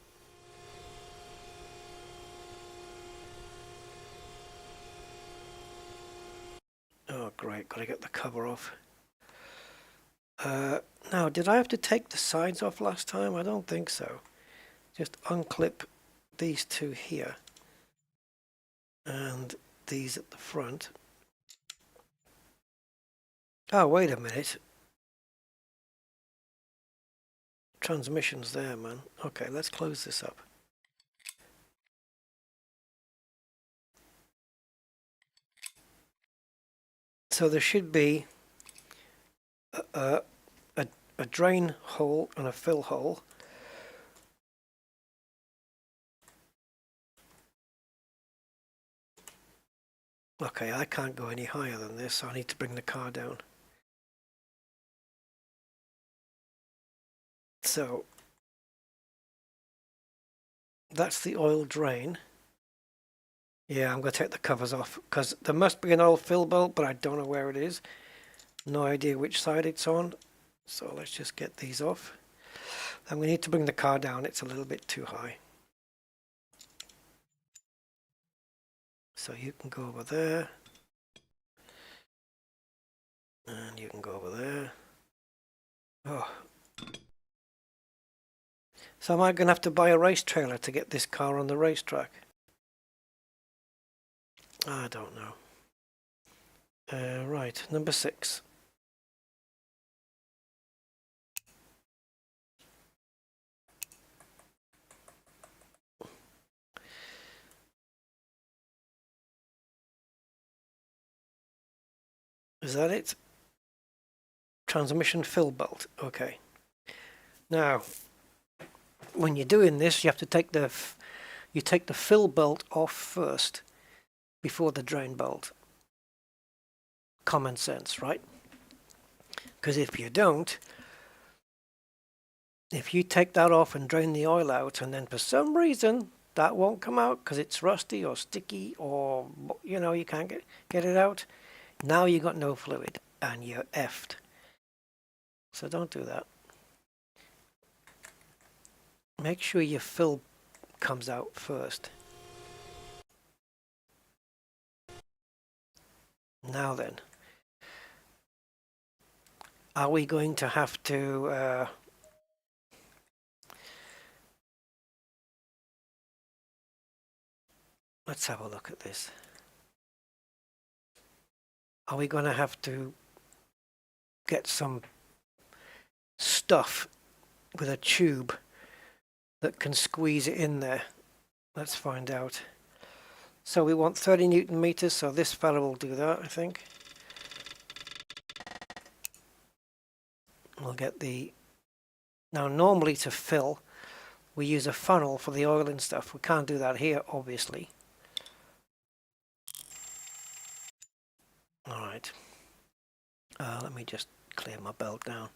Oh, great, got to get the cover off. Now, did I have to take the sides off last time? I don't think so. Just unclip these two here. And these at the front. Oh, wait a minute. Transmission's there, man. Okay, let's close this up. So there should be a drain hole and a fill hole. Okay, I can't go any higher than this, so I need to bring the car down. So that's the oil drain. Yeah, I'm going to take the covers off because there must be an oil fill bolt, but I don't know where it is. No idea which side it's on. So let's just get these off. And we need to bring the car down. It's a little bit too high. So you can go over there. And you can go over there. Oh. So am I going to have to buy a race trailer to get this car on the racetrack? I don't know. Right, number 6. Is that it? Transmission fill bolt. Okay. Now, when you're doing this, you have to take you take the fill bolt off first before the drain bolt. Common sense, right? Because if you don't, if you take that off and drain the oil out, and then for some reason that won't come out because it's rusty or sticky, or you know, you can't get it out, now you got no fluid and you're effed. So don't do that. Make sure your fill comes out first. Now then, are we going to have to let's have a look at this. Are we going to have to get some stuff with a tube that can squeeze it in there? Let's find out. So we want 30 Newton meters, so this fella will do that, I think. We'll get the... Now normally to fill, we use a funnel for the oil and stuff. We can't do that here, obviously. Alright. Let me just clear my belt down.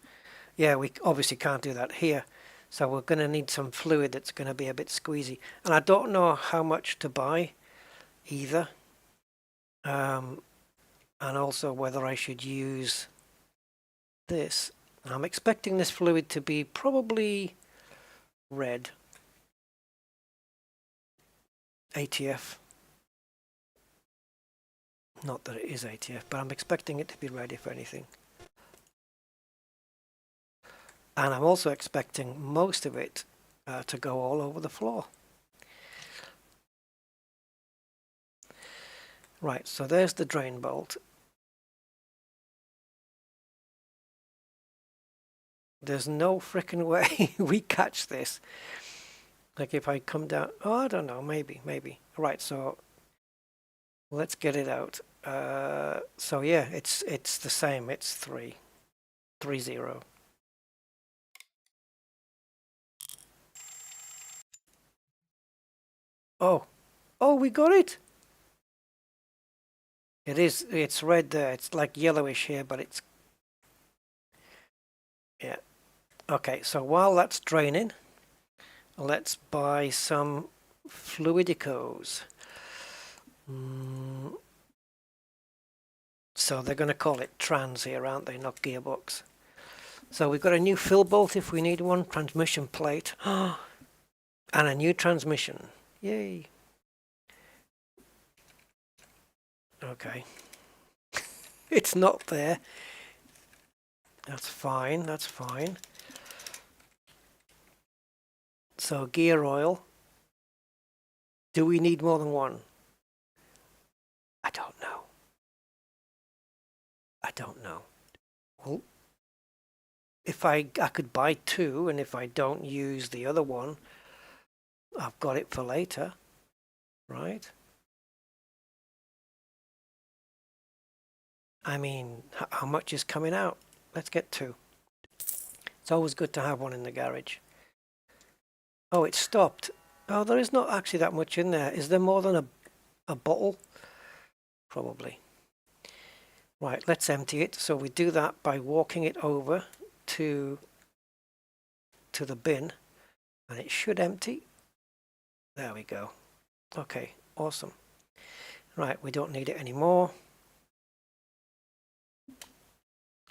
Yeah, we obviously can't do that here. So we're going to need some fluid that's going to be a bit squeezy. And I don't know how much to buy either. And also whether I should use this. I'm expecting this fluid to be probably red. ATF. Not that it is ATF, but I'm expecting it to be red if anything. And I'm also expecting most of it to go all over the floor. Right, so there's the drain bolt. There's no frickin' way we catch this. Like if I come down, oh, I don't know, maybe. Right, so let's get it out. So yeah, it's the same. It's 3-0. Oh, we got it. It's red there. It's like yellowish here, but it's, yeah. Okay, so while that's draining, let's buy some Fluidicos. So they're going to call it trans here, aren't they? Not gearbox. So we've got a new fill bolt if we need one, transmission plate, and a new transmission. Yay. Okay. It's not there. That's fine, that's fine. So gear oil. Do we need more than one? I don't know. Well, if I could buy 2, and if I don't use the other one, I've got it for later, right? I mean, how much is coming out? Let's get 2. It's always good to have one in the garage. Oh, it stopped. Oh, there is not actually that much in there. Is there more than a bottle? Probably. Right, let's empty it. So we do that by walking it over to the bin, and it should empty. There we go. Okay, awesome. Right, we don't need it anymore.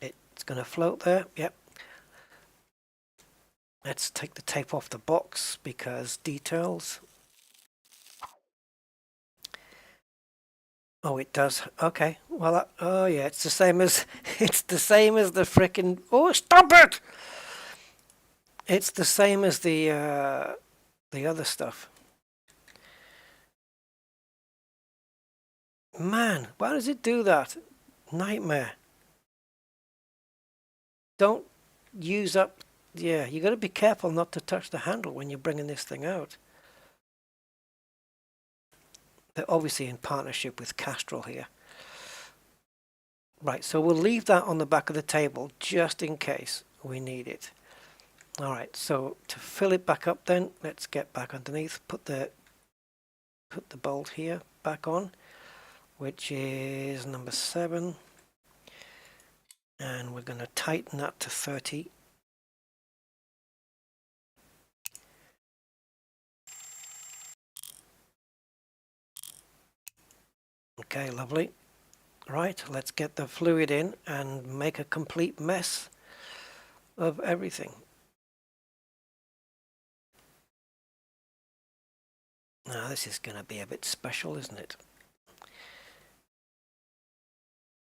It's going to float there. Yep. Let's take the tape off the box because details. Oh, it does. Okay. Well, oh yeah, it's the same as the frickin'. Oh, stop it! It's the same as the other stuff. Man, why does it do that? Nightmare. Don't use up. Yeah, you got to be careful not to touch the handle when you're bringing this thing out. They're obviously in partnership with Castrol here. Right, so we'll leave that on the back of the table just in case we need it. All right, so to fill it back up then, let's get back underneath, put the put the bolt here back on, which is number 7, and we're going to tighten that to 30. Okay, lovely. Right, let's get the fluid in and make a complete mess of everything. Now this is going to be a bit special, isn't it?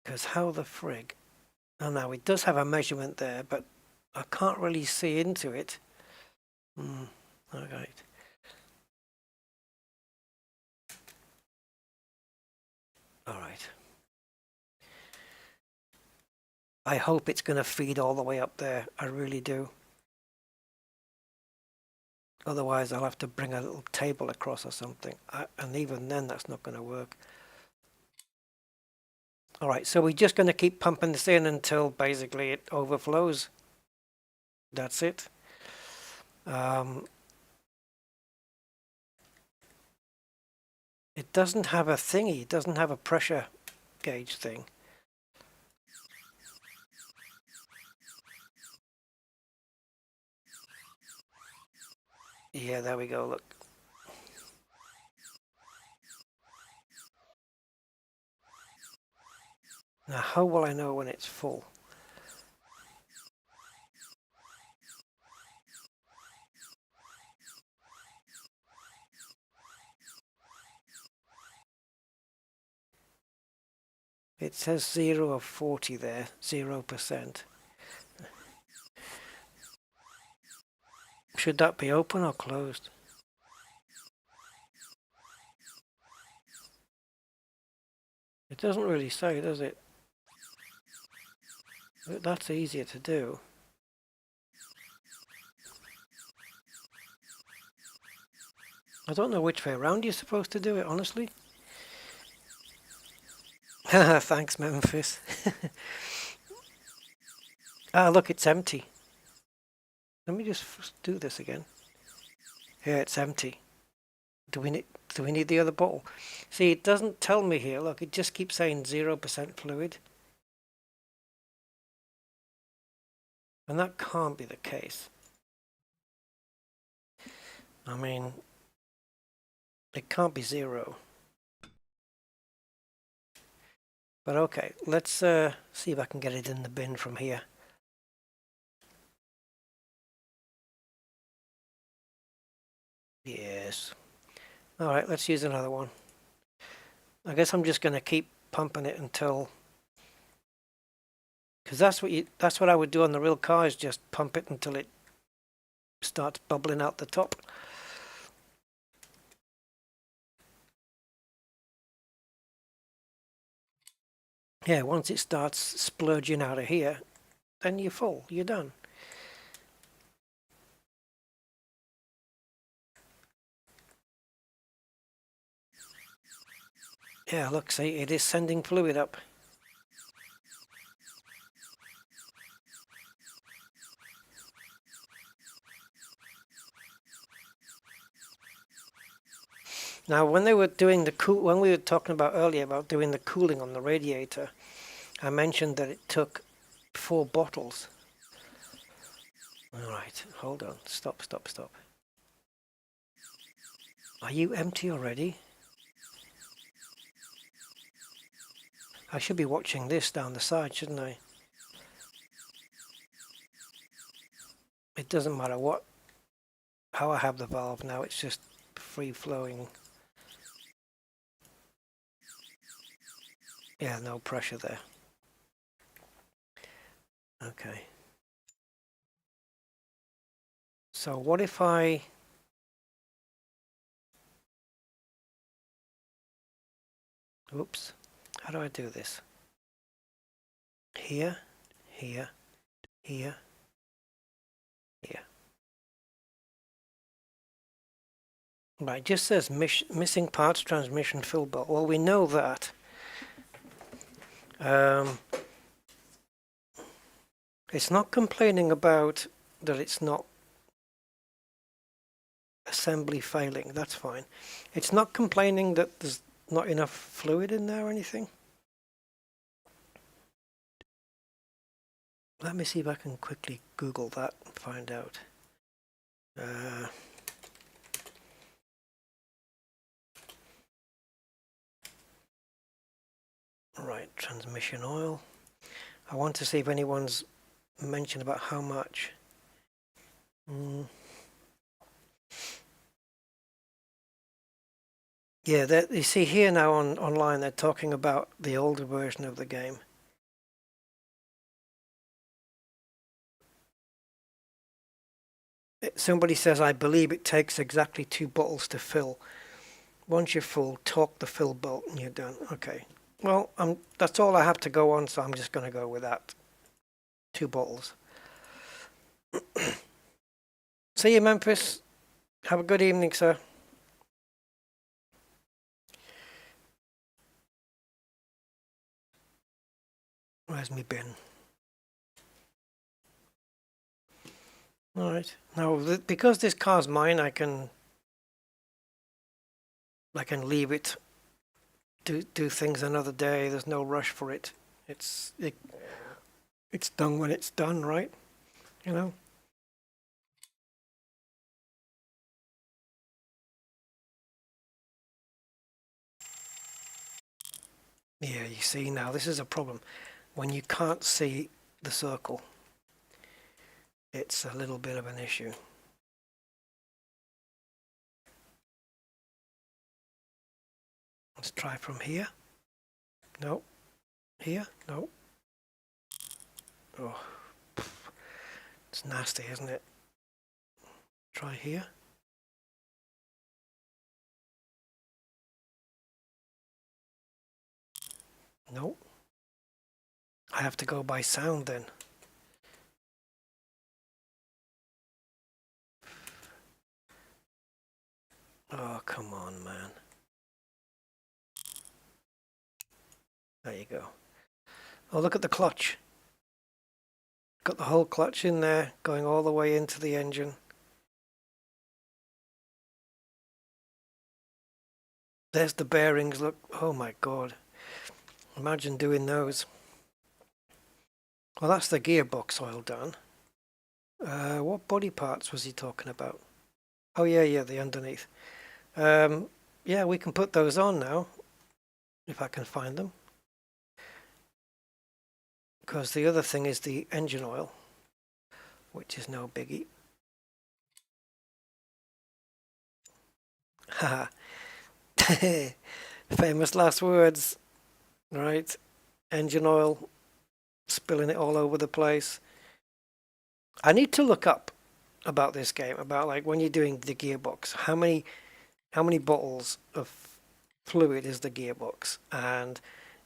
Because how the frig... Oh, now it does have a measurement there, but I can't really see into it. Alright. Alright. I hope it's going to feed all the way up there. I really do. Otherwise I'll have to bring a little table across or something. And even then that's not going to work. Alright, so we're just going to keep pumping this in until basically it overflows. That's it. It doesn't have a thingy. It doesn't have a pressure gauge thing. Yeah, there we go, look. Now, how will I know when it's full? It says 0 of 40 there, 0%. Should that be open or closed? It doesn't really say, does it? But that's easier to do. I don't know which way around you're supposed to do it, honestly. Thanks, Memphis. Ah, look, it's empty. Let me just do this again. Yeah, it's empty. Do we need the other bottle? See, it doesn't tell me here. Look, it just keeps saying 0% fluid. And that can't be the case. I mean, it can't be 0. But okay, let's see if I can get it in the bin from here. Yes. Alright, let's use another one. I guess I'm just going to keep pumping it until... Because that's what I would do on the real car, is just pump it until it starts bubbling out the top. Yeah, once it starts splurging out of here, then you're full, you're done. Yeah, look, see, it is sending fluid up. Now, when they were doing when we were talking about earlier about doing the cooling on the radiator, I mentioned that it took 4 bottles. All right, hold on, stop. Are you empty already? I should be watching this down the side, shouldn't I? It doesn't matter how I have the valve now, it's just free flowing. Yeah, no pressure there. Okay. So what if I... Oops. How do I do this? Here, here, here, here. Right, it just says missing parts transmission fill belt. Well, we know that. It's not complaining about that it's not assembly failing. That's fine. It's not complaining that there's not enough fluid in there or anything. Let me see if I can quickly Google that and find out. Right, transmission oil. I want to see if anyone's mentioned about how much. Yeah, you see here now online they're talking about the older version of the game. Somebody says, I believe it takes exactly 2 bottles to fill. Once you're full, torque the fill bolt and you're done. Okay. Well, that's all I have to go on, so I'm just going to go with that. 2 bottles. See you, Memphis. Have a good evening, sir. Where's me bin? All right. Now, because this car's mine, I can leave it. Do things another day. There's no rush for it. It's done when it's done, right? You know. Yeah, you see now, this is a problem. When you can't see the circle, it's a little bit of an issue. Let's try from here. No. Here? No. Oh, it's nasty, isn't it? Try here. No. I have to go by sound then. Oh, come on, man. There you go. Oh, look at the clutch. Got the whole clutch in there, going all the way into the engine. There's the bearings, look. Oh my God. Imagine doing those. Well, that's the gearbox oil done. What body parts was he talking about? Oh yeah, the underneath. Yeah, we can put those on now, if I can find them. Because the other thing is the engine oil, which is no biggie. Haha. Famous last words, right? Engine oil, spilling it all over the place. I need to look up about this game, about like when you're doing the gearbox, how many bottles of fluid is the gearbox, and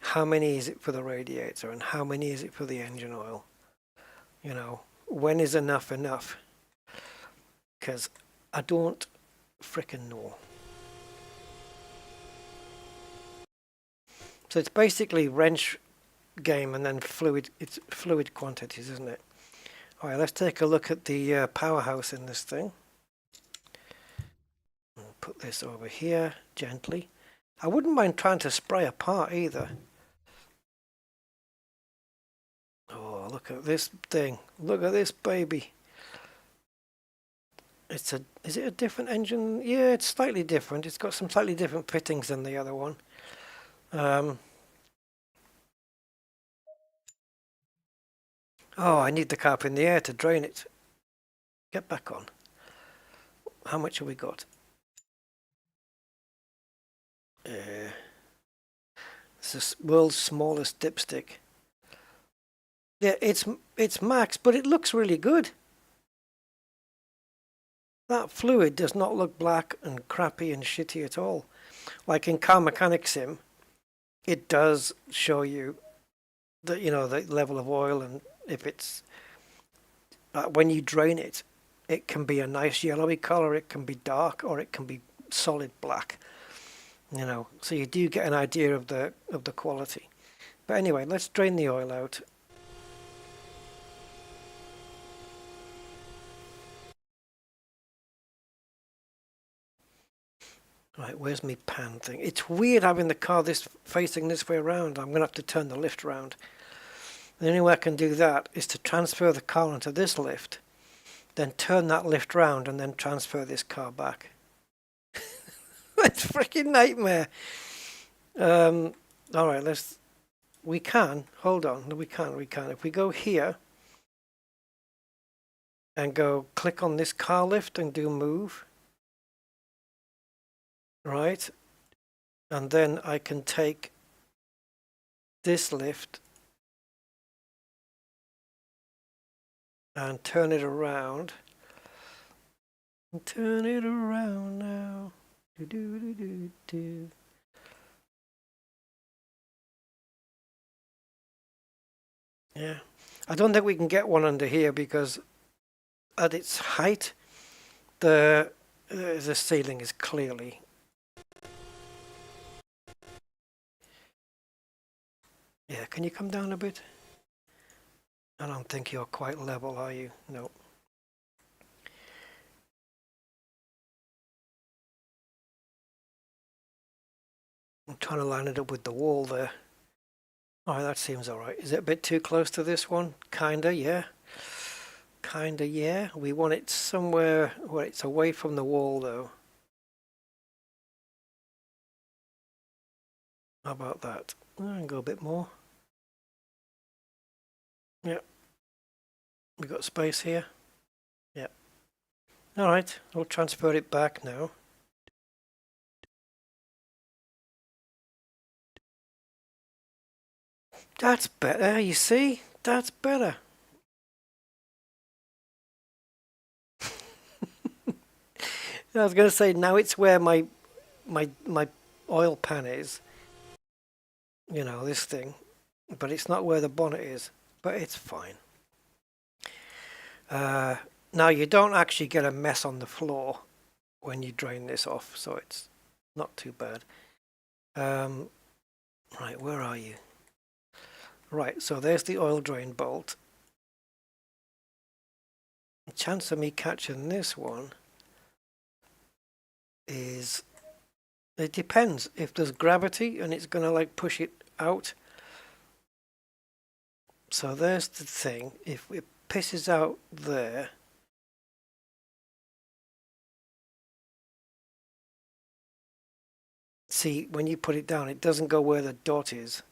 how many is it for the radiator, and how many is it for the engine oil? You know, when is enough enough? Because I don't frickin' know. So it's basically wrench game and then fluid. It's fluid quantities, isn't it? All right, let's take a look at the powerhouse in this thing. I'll put this over here gently. I wouldn't mind trying to spray a part either. Oh, look at this thing. Look at this baby. Is it a different engine? Yeah, it's slightly different. It's got some slightly different fittings than the other one. Oh, I need the car up in the air to drain it. Get back on. How much have we got? It's the world's smallest dipstick. Yeah, it's max, but it looks really good. That fluid does not look black and crappy and shitty at all. Like in Car Mechanic Sim, it does show you the the level of oil, and if it's when you drain it, it can be a nice yellowy color, it can be dark, or it can be solid black. So you do get an idea of the quality. But anyway, let's drain the oil out. Right, where's my pan thing? It's weird having the car this facing this way around. I'm going to have to turn the lift around. The only way I can do that is to transfer the car onto this lift, then turn that lift round and then transfer this car back. It's a freaking nightmare. All right, we can, hold on, we can. If we go here and go click on this car lift and do move, right? And then I can take this lift and turn it around. Turn it around now. Do, do, do, do, do. Yeah, I don't think we can get one under here because at its height, the ceiling is clearly. Yeah, can you come down a bit? I don't think you're quite level, are you? No. I'm trying to line it up with the wall there. Oh, that seems all right. Is it a bit too close to this one? Kinda, yeah. Kinda, yeah. We want it somewhere where it's away from the wall, though. How about that? And go a bit more. Yeah. We got space here. Yeah. All right. I'll transfer it back now. That's better. You see? That's better. I was going to say now it's where my oil pan is. You know, this thing, but it's not where the bonnet is. But it's fine. Now you don't actually get a mess on the floor when you drain this off, so it's not too bad. Right, where are you? Right, so there's the oil drain bolt. The chance of me catching this one is, it depends. If there's gravity and it's going to like push it out. So there's the thing. If it pisses out there, see, when you put it down, it doesn't go where the dot is.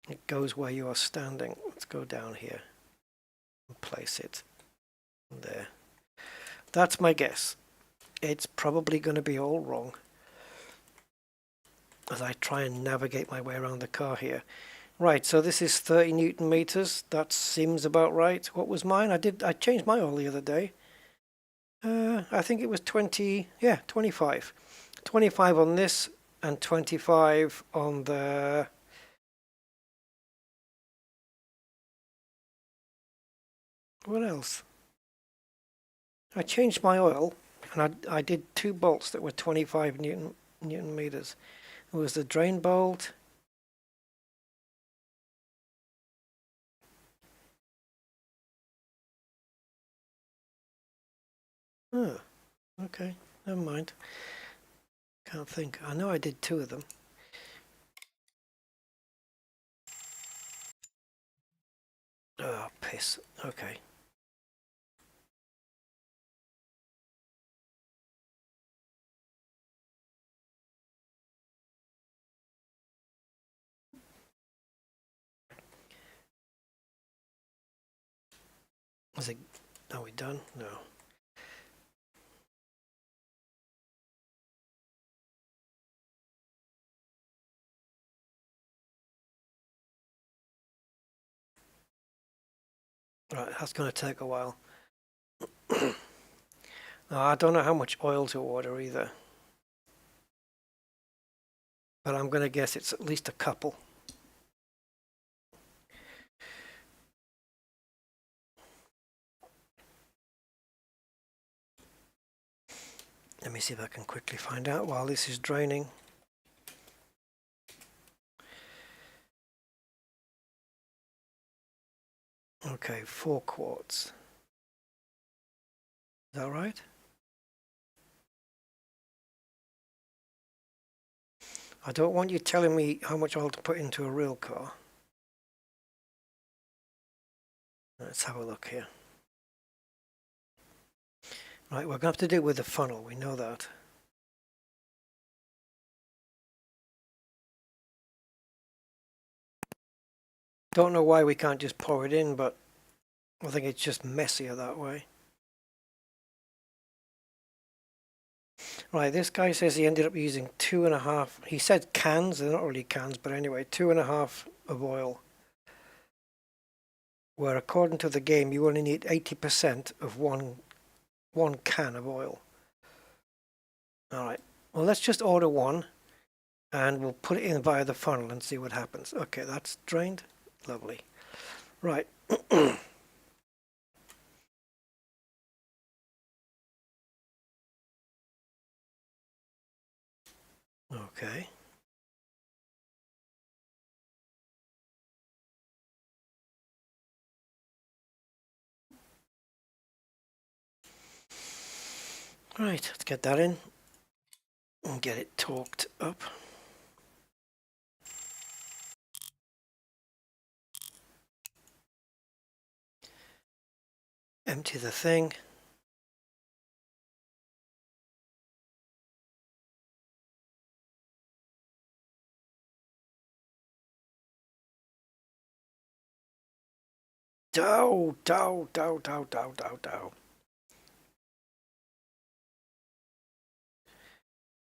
It goes where you are standing. Let's go down here and place it there. That's my guess. It's probably going to be all wrong as I try and navigate my way around the car here. Right, so this is 30 Newton meters. That seems about right. What was mine? I changed my oil the other day. I think it was 20, yeah, 25. 25 on this and 25 on the... What else? I changed my oil and I did two bolts that were 25 Newton meters. It was the drain bolt. Oh, okay, never mind. Can't think. I know I did two of them. Oh, piss. Okay. Is it... Are we done? No. Right, that's going to take a while. I don't know how much oil to order either. But I'm going to guess it's at least a couple. Let me see if I can quickly find out while this is draining. Okay, 4 quarts. Is that right? I don't want you telling me how much oil to put into a real car. Let's have a look here. Right, we're going to have to do it with the funnel, we know that. Don't know why we can't just pour it in, but I think it's just messier that way. Right, this guy says he ended up using 2.5, he said cans, they're not really cans, but anyway, 2.5 of oil. Where according to the game, you only need 80% of one can of oil. Alright, well let's just order one, and we'll put it in via the funnel and see what happens. Okay, that's drained. Lovely. Right. Okay. Right, let's get that in and get it torqued up. Empty the thing. Dow.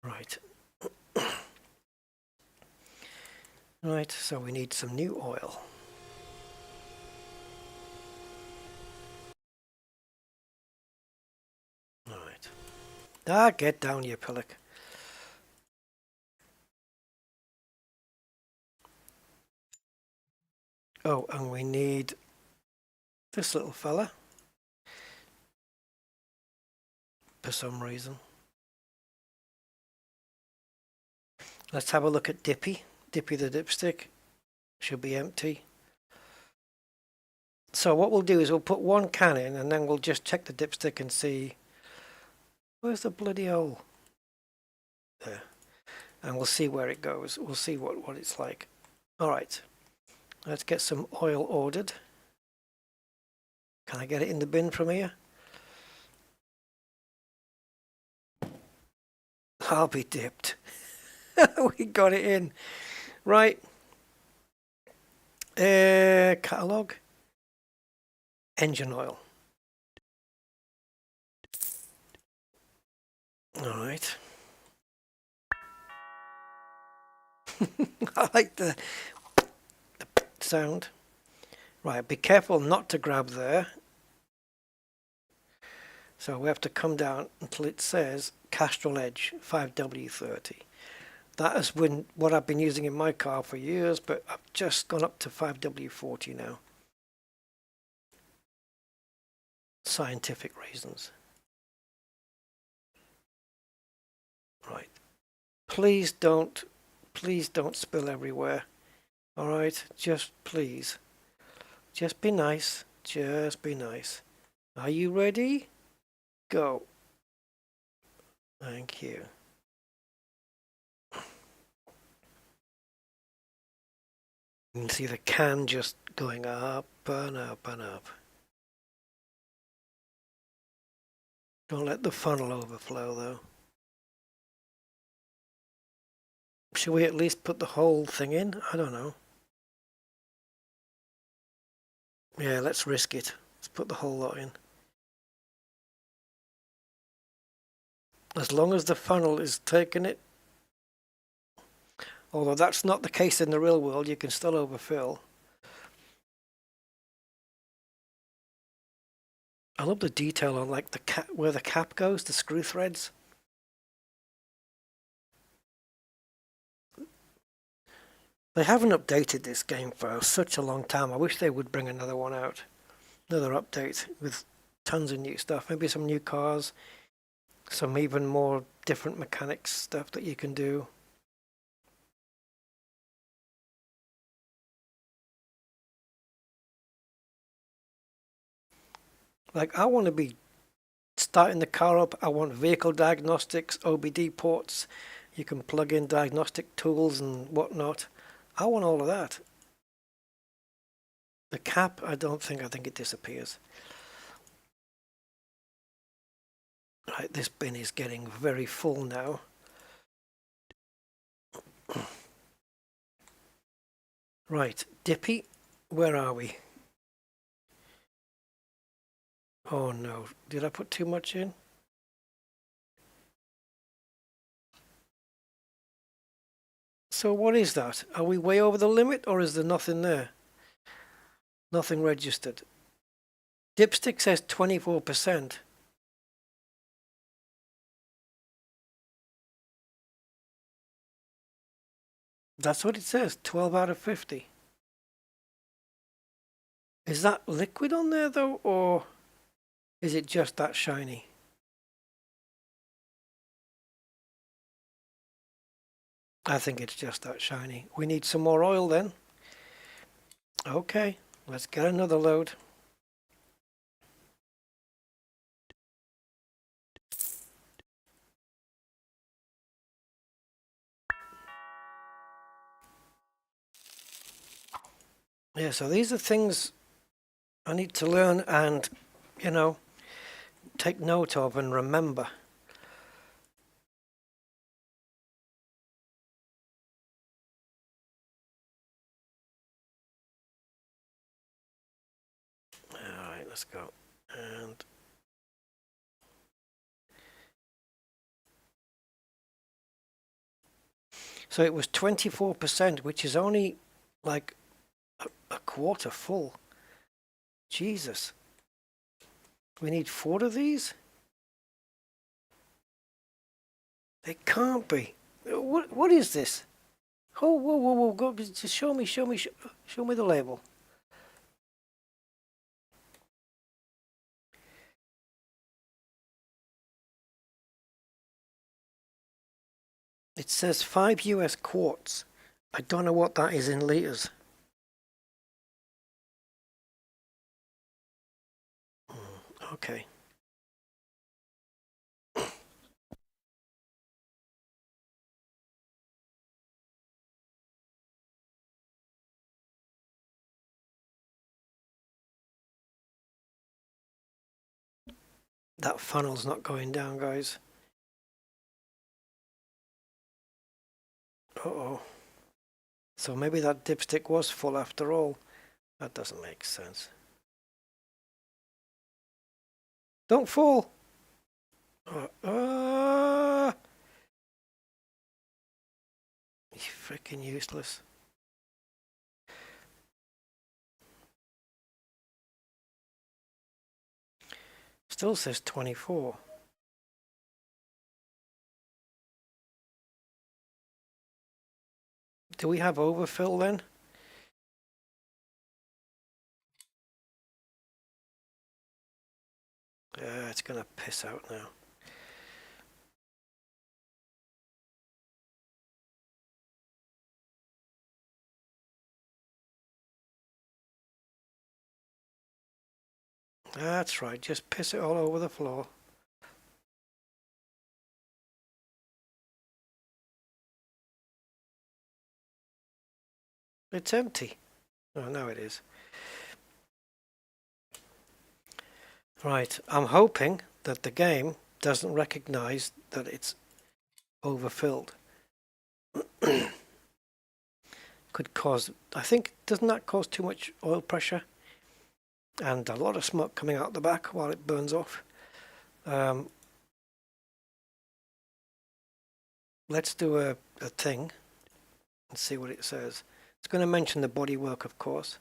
Right. Right, so we need some new oil. Alright. Ah, get down, you pillock. Oh, and we need this little fella. For some reason. Let's have a look at Dippy. Dippy the dipstick. Should be empty. So what we'll do is we'll put one can in and then we'll just check the dipstick and see. Where's the bloody hole? There. And we'll see where it goes. We'll see what it's like. Alright. Let's get some oil ordered. Can I get it in the bin from here? I'll be dipped. We got it in. Right. Catalogue. Engine oil. Alright. I like the sound. Right, be careful not to grab there. So we have to come down until it says Castrol Edge 5W30. That has been what I've been using in my car for years, but I've just gone up to 5W40 now. Scientific reasons. Right. Please don't spill everywhere. Alright, just please. Just be nice. Just be nice. Are you ready? Go. Thank you. You can see the can just going up and up and up. Don't let the funnel overflow though. Should we at least put the whole thing in? I don't know. Yeah, let's risk it. Let's put the whole lot in. As long as the funnel is taking it. Although that's not the case in the real world, you can still overfill. I love the detail on like the cap, where the cap goes, the screw threads. They haven't updated this game for such a long time. I wish they would bring another one out. Another update with tons of new stuff. Maybe some new cars. Some even more different mechanics stuff that you can do. Like I want to be starting the car up. I want vehicle diagnostics, OBD ports. You can plug in diagnostic tools and whatnot. I want all of that. The cap, I think it disappears. Right, this bin is getting very full now. Right, Dippy, where are we? Oh no, did I put too much in? So what is that? Are we way over the limit, or is there nothing there? Nothing registered. Dipstick says 24%. That's what it says, 12 out of 50. Is that liquid on there though, or is it just that shiny? I think it's just that shiny. We need some more oil then. Okay, let's get another load. Yeah, so these are things I need to learn and, you know, take note of and remember. Alright, let's go. And so it was 24%, which is only like a quarter full. Jesus. We need 4 of these? It can't be. What is this? Oh, whoa, go, just show me the label. It says 5 US quarts. I don't know what that is in liters. Okay. That funnel's not going down, guys. Uh-oh. So maybe that dipstick was full after all. That doesn't make sense. Don't fall! You're freaking useless. Still says 24. Do we have overfill then? It's gonna piss out now. That's right, just piss it all over the floor. It's empty. Oh, now it is. Right, I'm hoping that the game doesn't recognize that it's overfilled. Could cause, I think, doesn't that cause too much oil pressure? And a lot of smoke coming out the back while it burns off. Let's do a thing and see what it says. It's going to mention the bodywork, of course.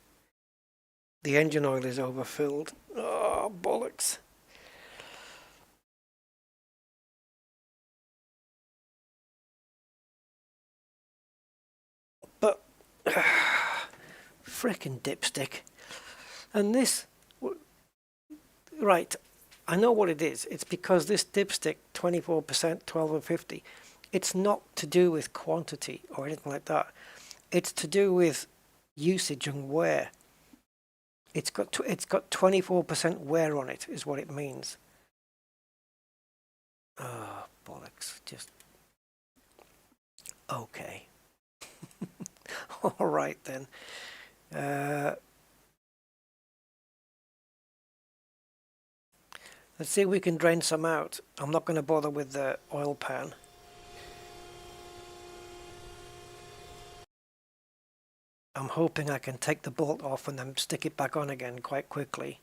The engine oil is overfilled. Oh, bollocks. But, frickin' dipstick. And this, right, I know what it is. It's because this dipstick, 24%, 12 and 50, it's not to do with quantity or anything like that. It's to do with usage and wear. It's got 24% wear on it, is what it means. Oh, bollocks. Just Okay. All right then. Let's see if we can drain some out. I'm not going to bother with the oil pan. I'm hoping I can take the bolt off and then stick it back on again quite quickly.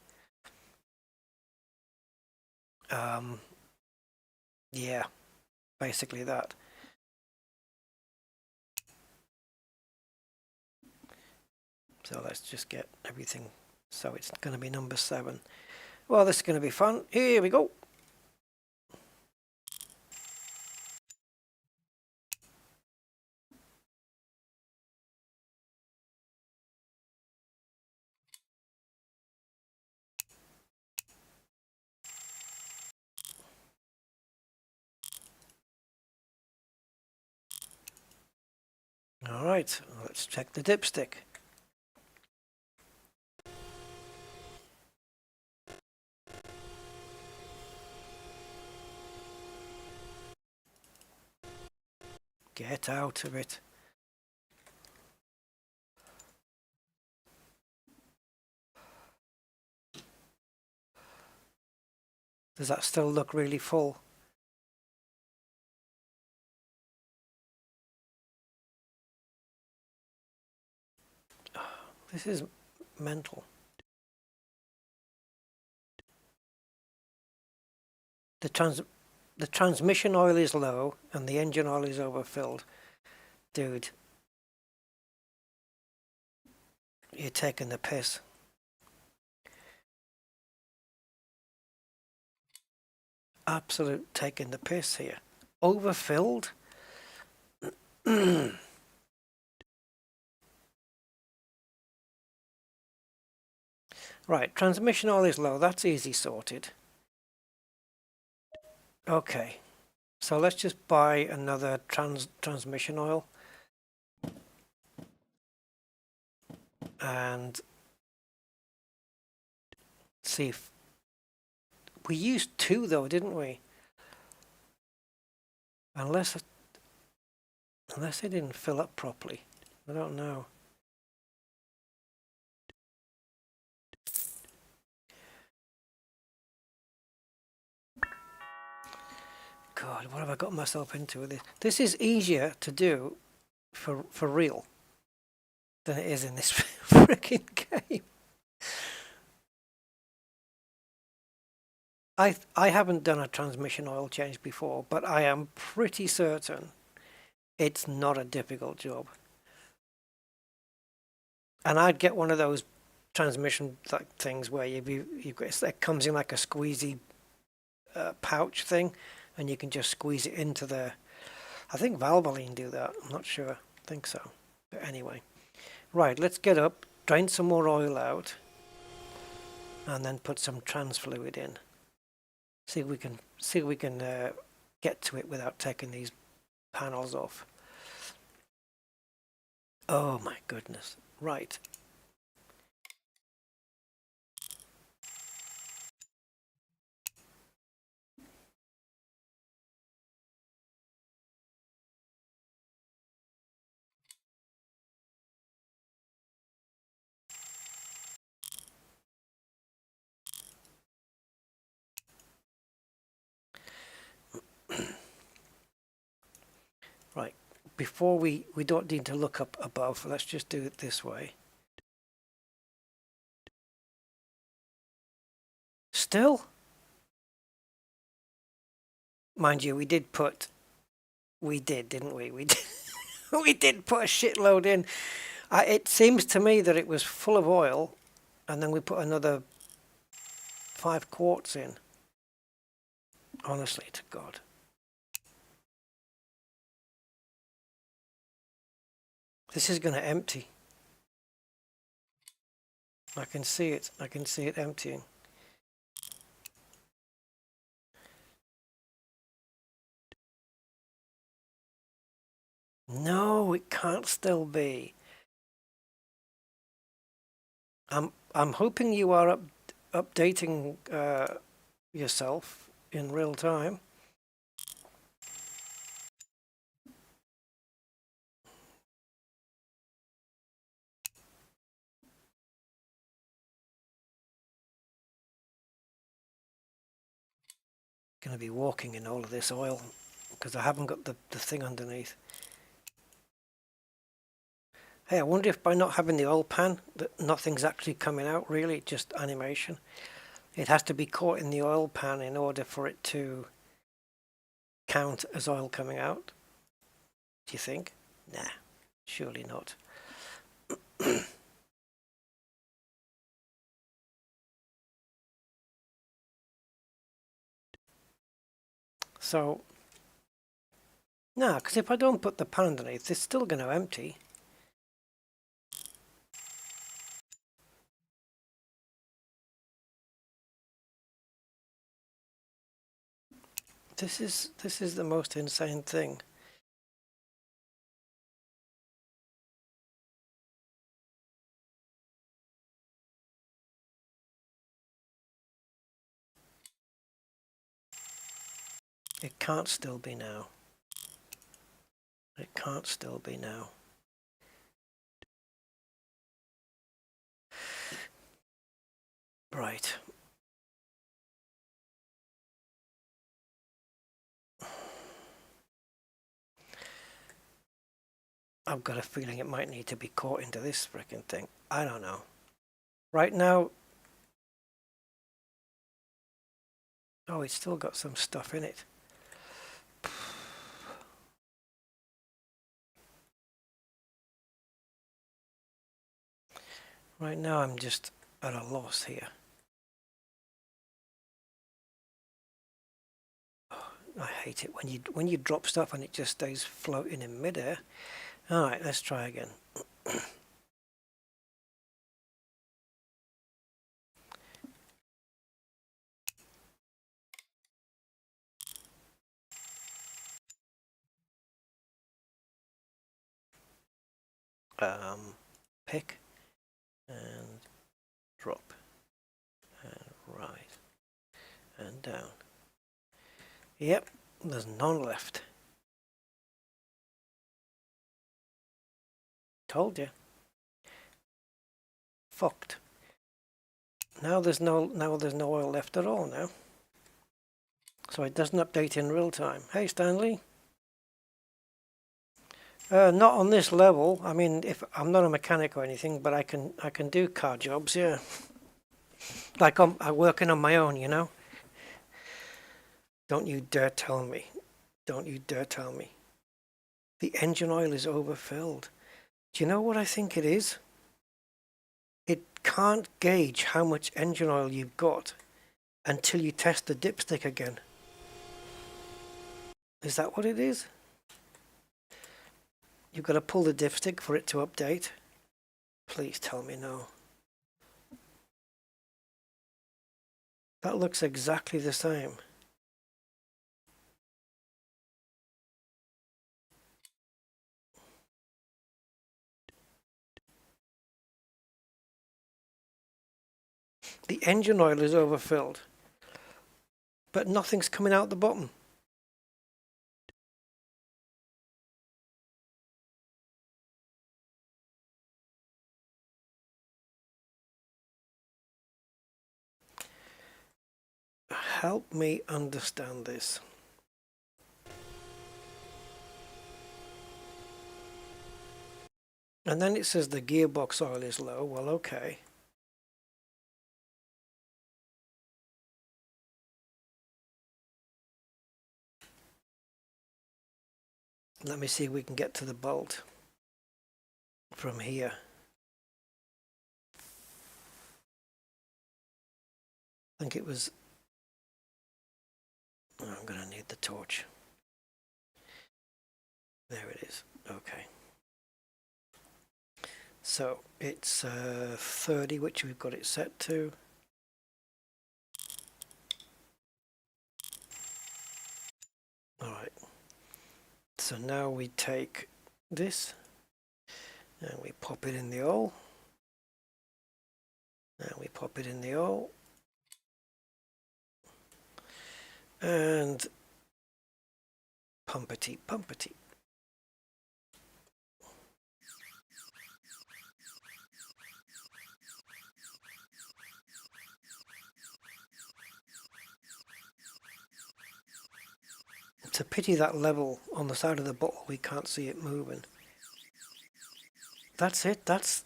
Yeah, basically that. So let's just get everything. So it's going to be number 7. Well, this is going to be fun. Here we go. All right, let's check the dipstick. Get out of it. Does that still look really full? This is mental. The transmission oil is low and the engine oil is overfilled. Dude, you're taking the piss. Absolute taking the piss here. Overfilled? Right, transmission oil is low. That's easy sorted. Okay, so let's just buy another transmission oil. And see if we used 2 though, didn't we? Unless it didn't fill up properly. I don't know. God, what have I got myself into with this? This is easier to do for real than it is in this freaking game. I haven't done a transmission oil change before, but I am pretty certain it's not a difficult job. And I'd get one of those transmission things where it comes in like a squeezy pouch thing, and you can just squeeze it into the. I think Valvoline do that. I'm not sure. I think so. But anyway, right. Let's get up, drain some more oil out, and then put some trans fluid in. See if we can get to it without taking these panels off. Oh my goodness. Right. Right. Before we don't need to look up above. Let's just do it this way. Still? Mind you, we did, didn't we? We did, we did put a shitload in. It seems to me that it was full of oil, and then we put another 5 quarts in. Honestly to God. This is going to empty. I can see it. I can see it emptying. No, it can't still be. I'm hoping you are updating yourself in real time. Going to be walking in all of this oil because I haven't got the thing underneath. Hey, I wonder if by not having the oil pan that nothing's actually coming out really, just animation. It has to be caught in the oil pan in order for it to count as oil coming out. Do you think? Nah, surely not. So, nah, because if I don't put the pan underneath, it's still going to empty. This is the most insane thing. It can't still be now. It can't still be now. Right. I've got a feeling it might need to be caught into this frickin' thing. I don't know. Right now... Oh, it's still got some stuff in it. Right now I'm just at a loss here. Oh, I hate it when you drop stuff and it just stays floating in midair. Alright, let's try again. Pick and drop and right and down. Yep, there's none left. Told you. Fucked. Now there's no oil left at all now. So it doesn't update in real time. Hey Stanley. Not on this level. I mean, if I'm not a mechanic or anything, but I can do car jobs, yeah. Like I'm working on my own, you know. Don't you dare tell me. Don't you dare tell me. The engine oil is overfilled. Do you know what I think it is? It can't gauge how much engine oil you've got until you test the dipstick again. Is that what it is? You've got to pull the dipstick for it to update. Please tell me no. That looks exactly the same. The engine oil is overfilled, but nothing's coming out the bottom. Help me understand this. And then it says the gearbox oil is low. Well, okay. Let me see if we can get to the bolt from here. I think it was... Oh, I'm going to need the torch. There it is. Okay. So it's 30, which we've got it set to. Alright. So now we take this and we pop it in the oil. And we pop it in the oil. And pumpity, pumpity. It's a pity that level on the side of the bottle, we can't see it moving. That's it. That's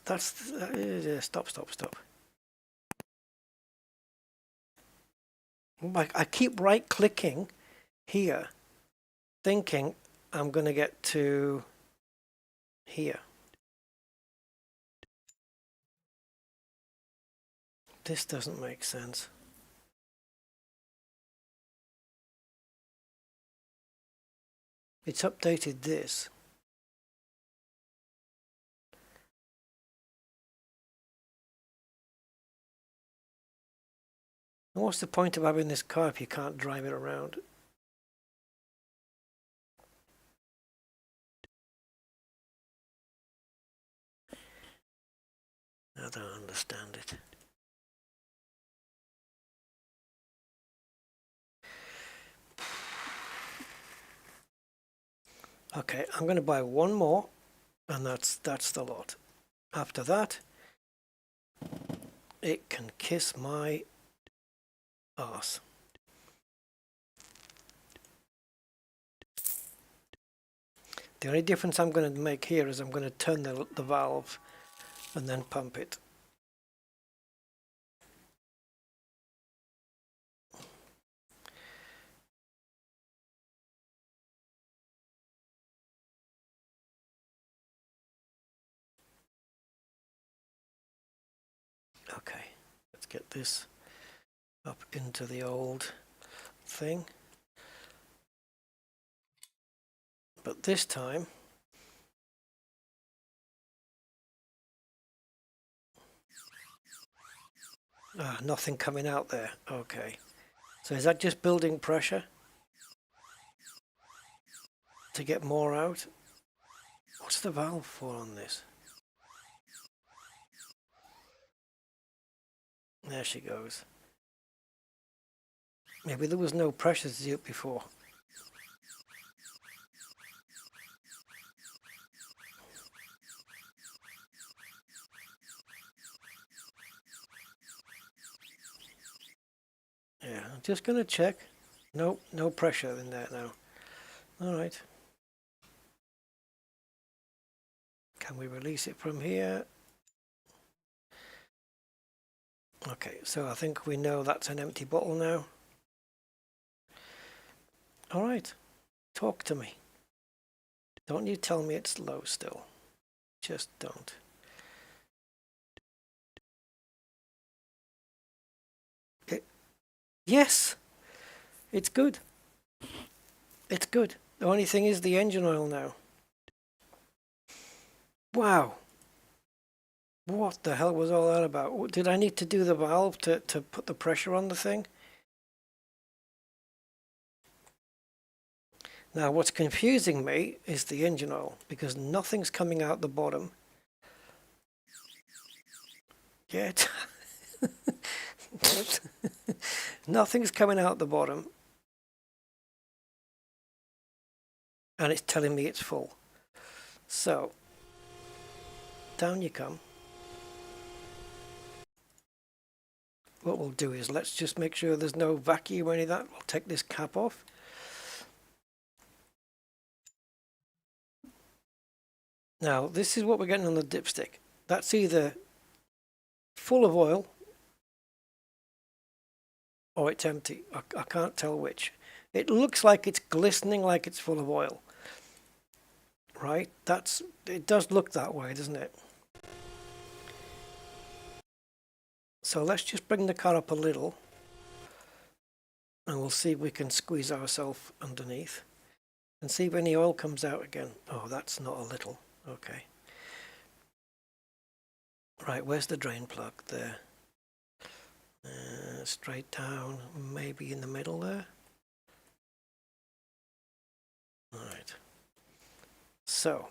stop. I keep right clicking here, thinking I'm going to get to here. This doesn't make sense. It's updated this. And what's the point of having this car if you can't drive it around? I don't understand it. Okay, I'm going to buy one more, and that's the lot. After that, it can kiss my arse. The only difference I'm going to make here is I'm going to turn the valve and then pump it. Okay, let's get this up into the old thing. But this time, nothing coming out there. Okay, so is that just building pressure to get more out? What's the valve for on this? There she goes. Maybe there was no pressure to do it before. Yeah, I'm just going to check. Nope, no pressure in there now. All right. Can we release it from here? Okay, so I think we know that's an empty bottle now. All right, talk to me. Don't you tell me it's low still. Just don't. Yes, it's good. It's good. The only thing is the engine oil now. Wow. What the hell was all that about? Did I need to do the valve to put the pressure on the thing? Now what's confusing me is the engine oil, because nothing's coming out the bottom yet. Nothing's coming out the bottom, and it's telling me it's full. So down you come. What we'll do is let's just make sure there's no vacuum or any of that. We'll take this cap off. Now this is what we're getting on the dipstick. That's either full of oil or it's empty. I can't tell which. It looks like it's glistening, like it's full of oil. Right? It does look that way, doesn't it? So let's just bring the car up a little, and we'll see if we can squeeze ourselves underneath and see if any oil comes out again. Oh, that's not a little. Okay. Right, where's the drain plug? There. Straight down, maybe in the middle there. All right. So.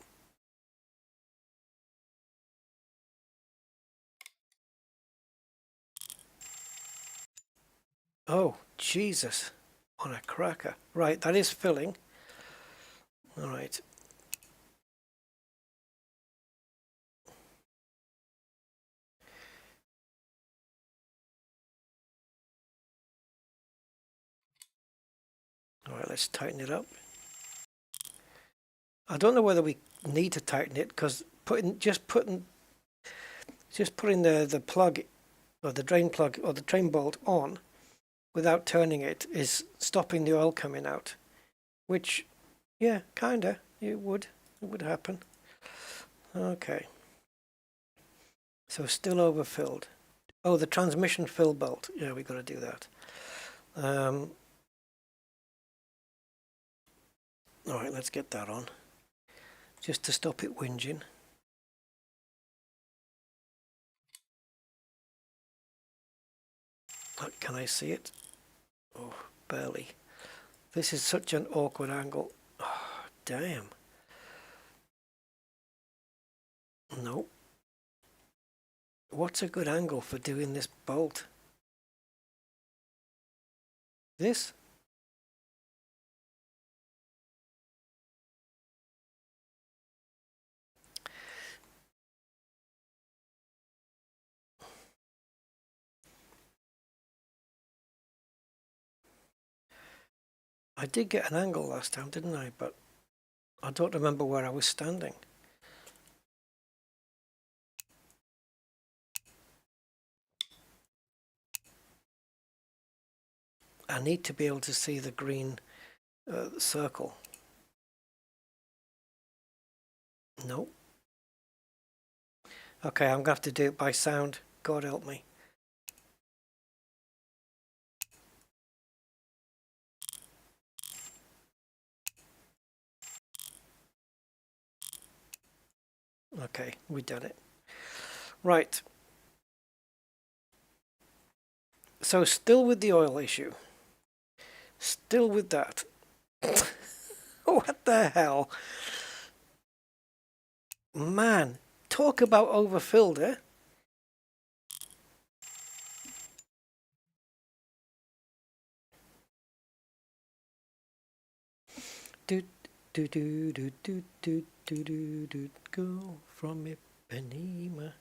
Oh, Jesus. On a cracker. Right, that is filling. All right. All right, let's tighten it up. I don't know whether we need to tighten it, because just putting the plug or the drain plug or the drain bolt on without turning it is stopping the oil coming out, which, yeah, kinda, it would happen. Okay, so still overfilled. Oh, the transmission fill belt, yeah, we got to do that. All right, let's get that on just to stop it whinging. Can I see it? Oh, barely. This is such an awkward angle. Oh, damn. No. What's a good angle for doing this bolt? This? I did get an angle last time, didn't I? But I don't remember where I was standing. I need to be able to see the green circle. No. Okay, I'm going to have to do it by sound. God help me. Okay, we done it. Right. So still with the oil issue. Still with that. What the hell? Man, talk about overfilled, eh? Do do do do do do do do do go from Ipanema.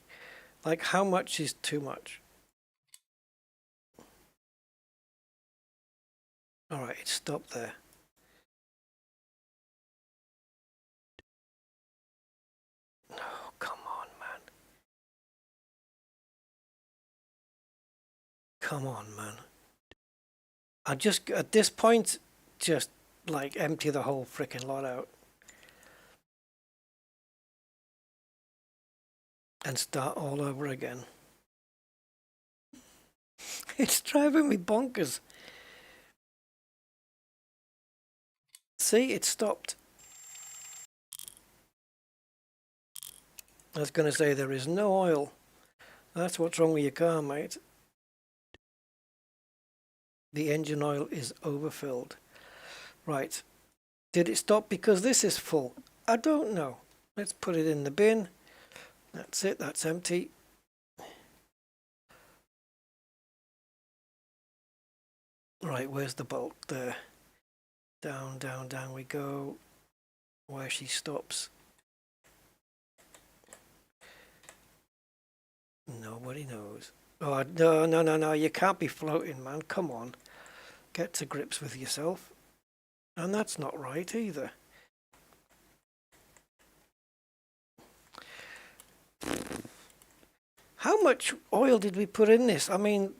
Like, how much is too much? All right, it stopped there. Oh, come on, man. Come on, man. I just, at this point, just like empty the whole freaking lot out and start all over again. It's driving me bonkers. See, it stopped. I was going to say there is no oil. That's what's wrong with your car, mate. The engine oil is overfilled. Right. Did it stop because this is full? I don't know. Let's put it in the bin. That's it. That's empty. Right, where's the bolt? There. Down, down, down we go. Where she stops. Nobody knows. Oh, no, no, no, no. You can't be floating, man. Come on. Get to grips with yourself. And that's not right either. How much oil did we put in this? I mean,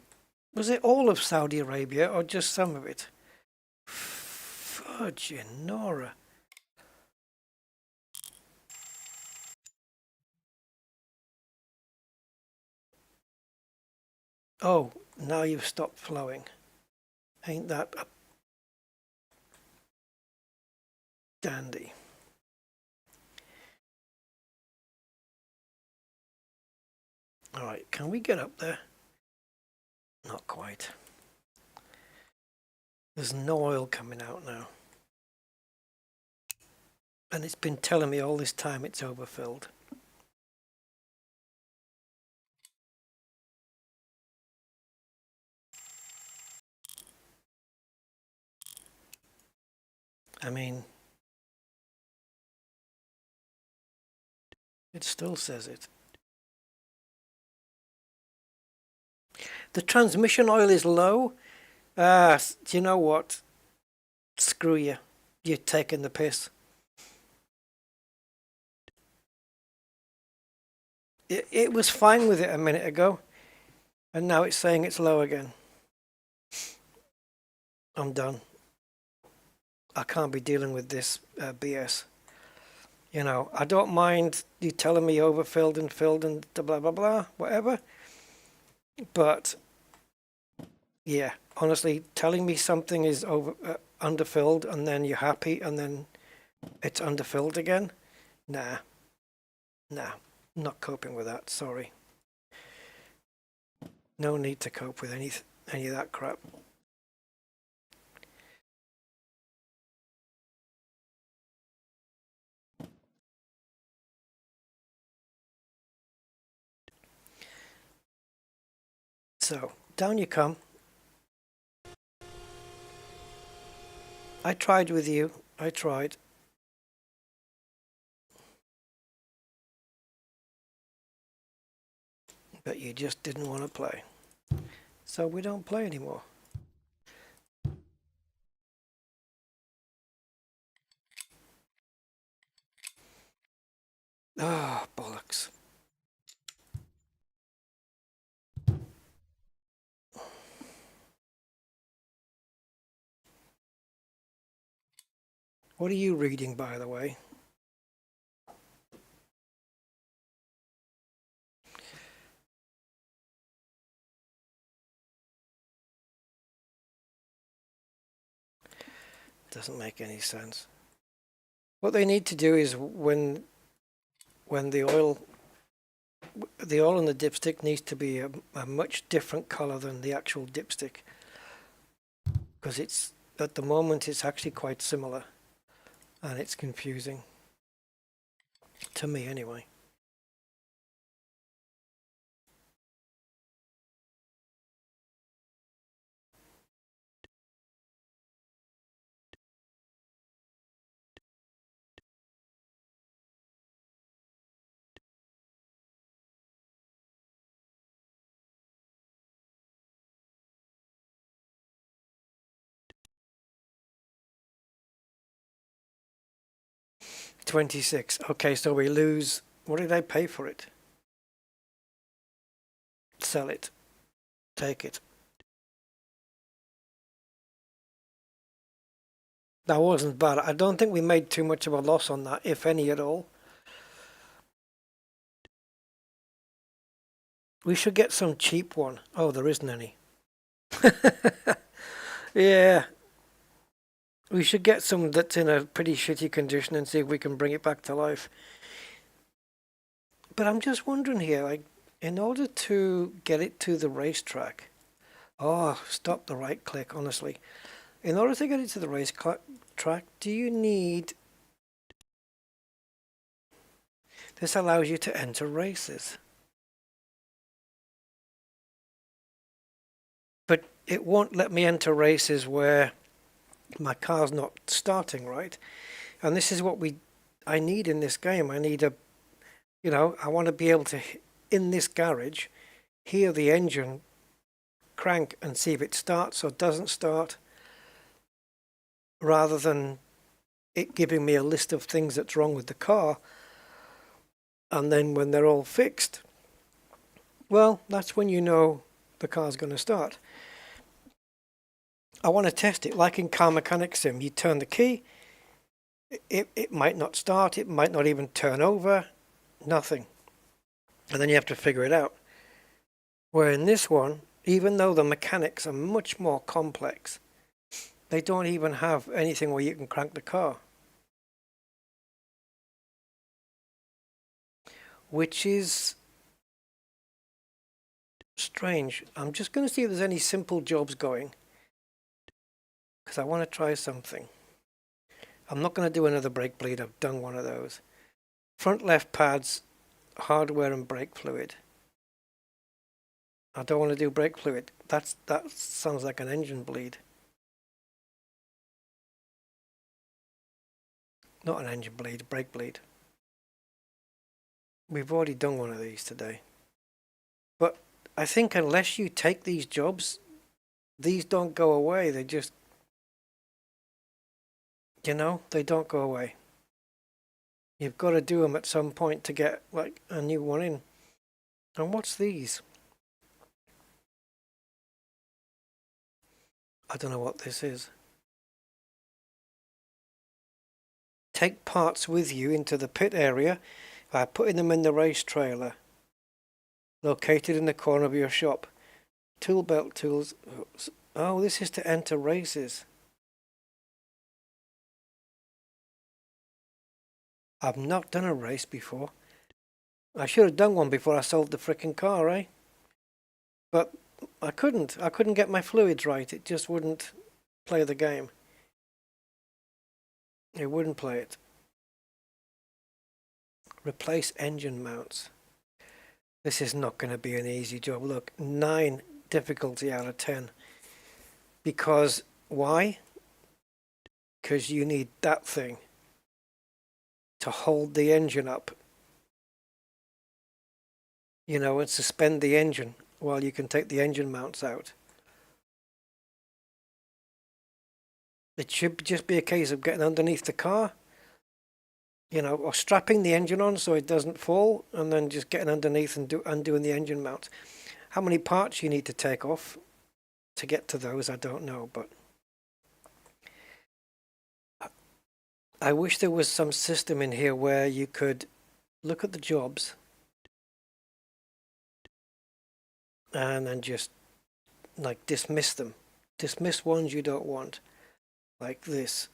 was it all of Saudi Arabia or just some of it? Virgin Nora. Oh, now you've stopped flowing. Ain't that a dandy? All right, can we get up there? Not quite. There's no oil coming out now. And it's been telling me all this time it's overfilled. I mean, it still says it. The transmission oil is low. Do you know what? Screw you. You're taking the piss. It was fine with it a minute ago, and now it's saying it's low again. I'm done. I can't be dealing with this BS. You know, I don't mind you telling me overfilled and filled and blah blah blah, whatever. But yeah, honestly, telling me something is underfilled and then you're happy and then it's underfilled again, nah, not coping with that. Sorry, no need to cope with any of that crap. So down you come. I tried with you. I tried. But you just didn't want to play. So we don't play anymore. Ah, oh, bollocks. What are you reading, by the way? Doesn't make any sense. What they need to do is when the oil in the dipstick needs to be a much different color than the actual dipstick, because it's at the moment it's actually quite similar and it's confusing to me anyway. $26. Okay, so we lose. What did I pay for it? Sell it. Take it. That wasn't bad. I don't think we made too much of a loss on that, if any at all. We should get some cheap one. Oh, there isn't any. Yeah. We should get some that's in a pretty shitty condition and see if we can bring it back to life. But I'm just wondering here, like, in order to get it to the racetrack, oh, stop the right click, honestly. In order to get it to the racetrack, do you need... This allows you to enter races. But it won't let me enter races where my car's not starting right. And this is what I need in this game. I need I want to be able to, in this garage, hear the engine crank and see if it starts or doesn't start, rather than it giving me a list of things that's wrong with the car. And then when they're all fixed, well, that's when you know the car's going to start. I want to test it like in Car Mechanic Sim. You turn the key, it might not start, it might not even turn over, nothing. And then you have to figure it out. Where in this one, even though the mechanics are much more complex, they don't even have anything where you can crank the car. Which is strange. I'm just going to see if there's any simple jobs going, because I want to try something. I'm not going to do another brake bleed. I've done one of those. Front left pads, hardware and brake fluid. I don't want to do brake fluid. That sounds like an engine bleed. Not an engine bleed, brake bleed. We've already done one of these today. But I think unless you take these jobs, these don't go away. They just, they don't go away. You've got to do them at some point to get like a new one in. And what's these? I don't know what this is. Take parts with you into the pit area by putting them in the race trailer located in the corner of your shop. Tool belt tools. Oh, this is to enter races. I've not done a race before. I should have done one before I sold the frickin' car, eh? But I couldn't. I couldn't get my fluids right. It just wouldn't play the game. It wouldn't play it. Replace engine mounts. This is not going to be an easy job. Look, 9 difficulty out of 10. Because, why? Because you need that thing to hold the engine up. You know, and suspend the engine while you can take the engine mounts out. It should just be a case of getting underneath the car, you know, or strapping the engine on so it doesn't fall, and then just getting underneath and undoing the engine mount. How many parts you need to take off to get to those, I don't know, but I wish there was some system in here where you could look at the jobs and then just like dismiss them. Dismiss ones you don't want. Like this.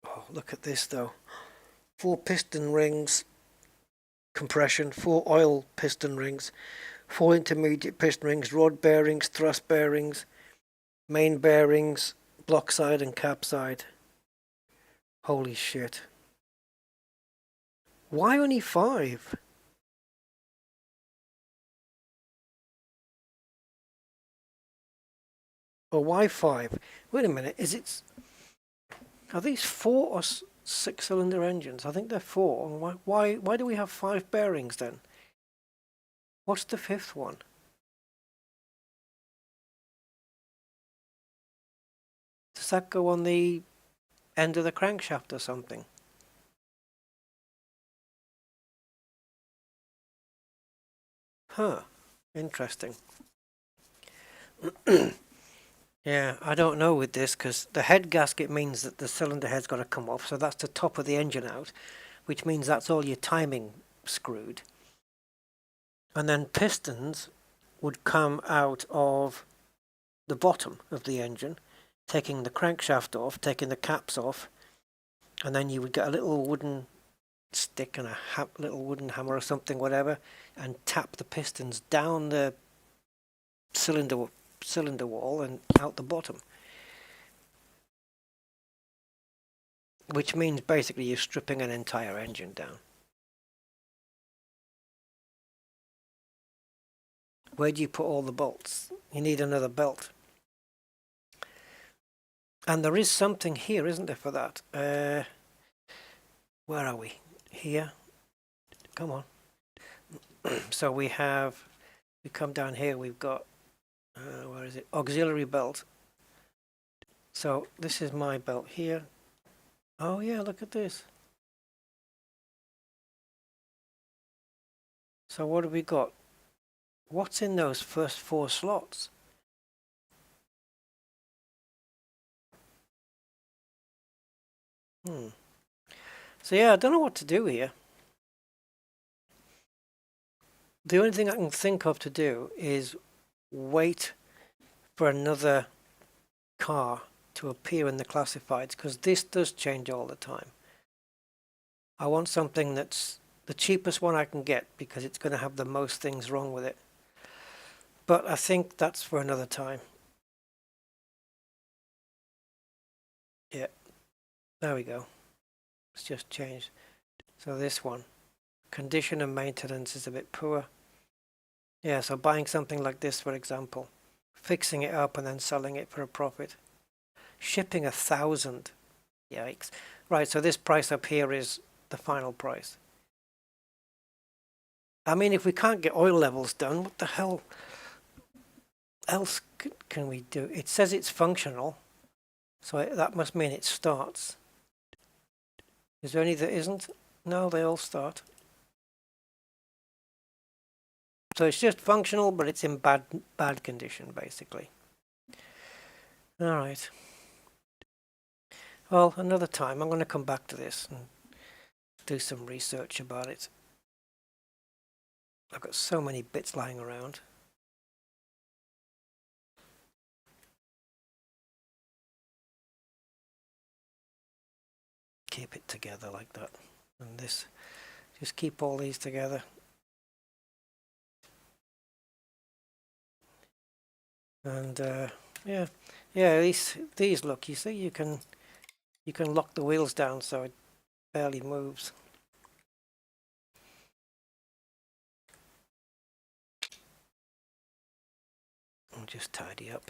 Oh, look at this though. 4 piston rings, compression, 4 oil piston rings, 4 intermediate piston rings, rod bearings, thrust bearings, main bearings, block side and cap side. Holy shit. Why only 5? Or why 5? Wait a minute, are these 4 or 6-cylinder engines? I think they're 4. Why do we have 5 bearings then? What's the 5th one? Does that go on the end of the crankshaft or something? Huh, interesting. Yeah, I don't know with this, because the head gasket means that the cylinder head's got to come off, so that's the top of the engine out, which means that's all your timing screwed. And then pistons would come out of the bottom of the engine, taking the crankshaft off, taking the caps off, and then you would get a little wooden stick and a little wooden hammer or something, whatever, and tap the pistons down the cylinder wall and out the bottom, which means basically you're stripping an entire engine down. Where do you put all the bolts? You need another belt. And there is something here, isn't there, for that? Where are we? Here. Come on. So we come down here, we've got where is it? Auxiliary belt. So this is my belt here. Oh yeah, look at this. So what have we got? What's in those first 4 slots? So yeah, I don't know what to do here. The only thing I can think of to do is wait for another car to appear in the classifieds, because this does change all the time. I want something that's the cheapest one I can get, because it's going to have the most things wrong with it. But I think that's for another time. Yeah, there we go. It's just changed. So this one, condition and maintenance is a bit poor. Yeah, so buying something like this, for example, fixing it up and then selling it for a profit. Shipping 1,000. Yikes. Right, so this price up here is the final price. I mean, if we can't get oil levels done, what the hell else can we do? It says it's functional, so that must mean it starts. Is there any that isn't? No, they all start. So it's just functional, but it's in bad condition, basically. All right. Well, another time I'm going to come back to this and do some research about it. I've got so many bits lying around. Keep it together like that. And this, just keep all these together. And yeah, these look. You see, you can lock the wheels down so it barely moves. And just tidy up.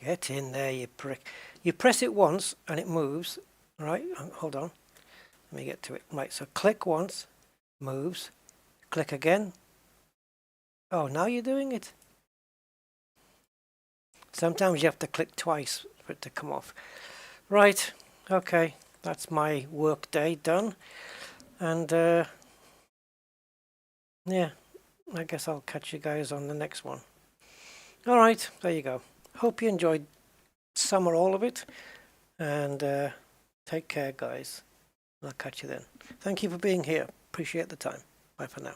Get in there, you prick. You press it once and it moves. Right? Hold on. Let me get to it. Right. So click once, moves. Click again. Oh, now you're doing it. Sometimes you have to click twice for it to come off. Right, okay, that's my work day done. And yeah, I guess I'll catch you guys on the next one. All right, there you go. Hope you enjoyed some or all of it. And take care, guys. I'll catch you then. Thank you for being here. Appreciate the time. Bye for now.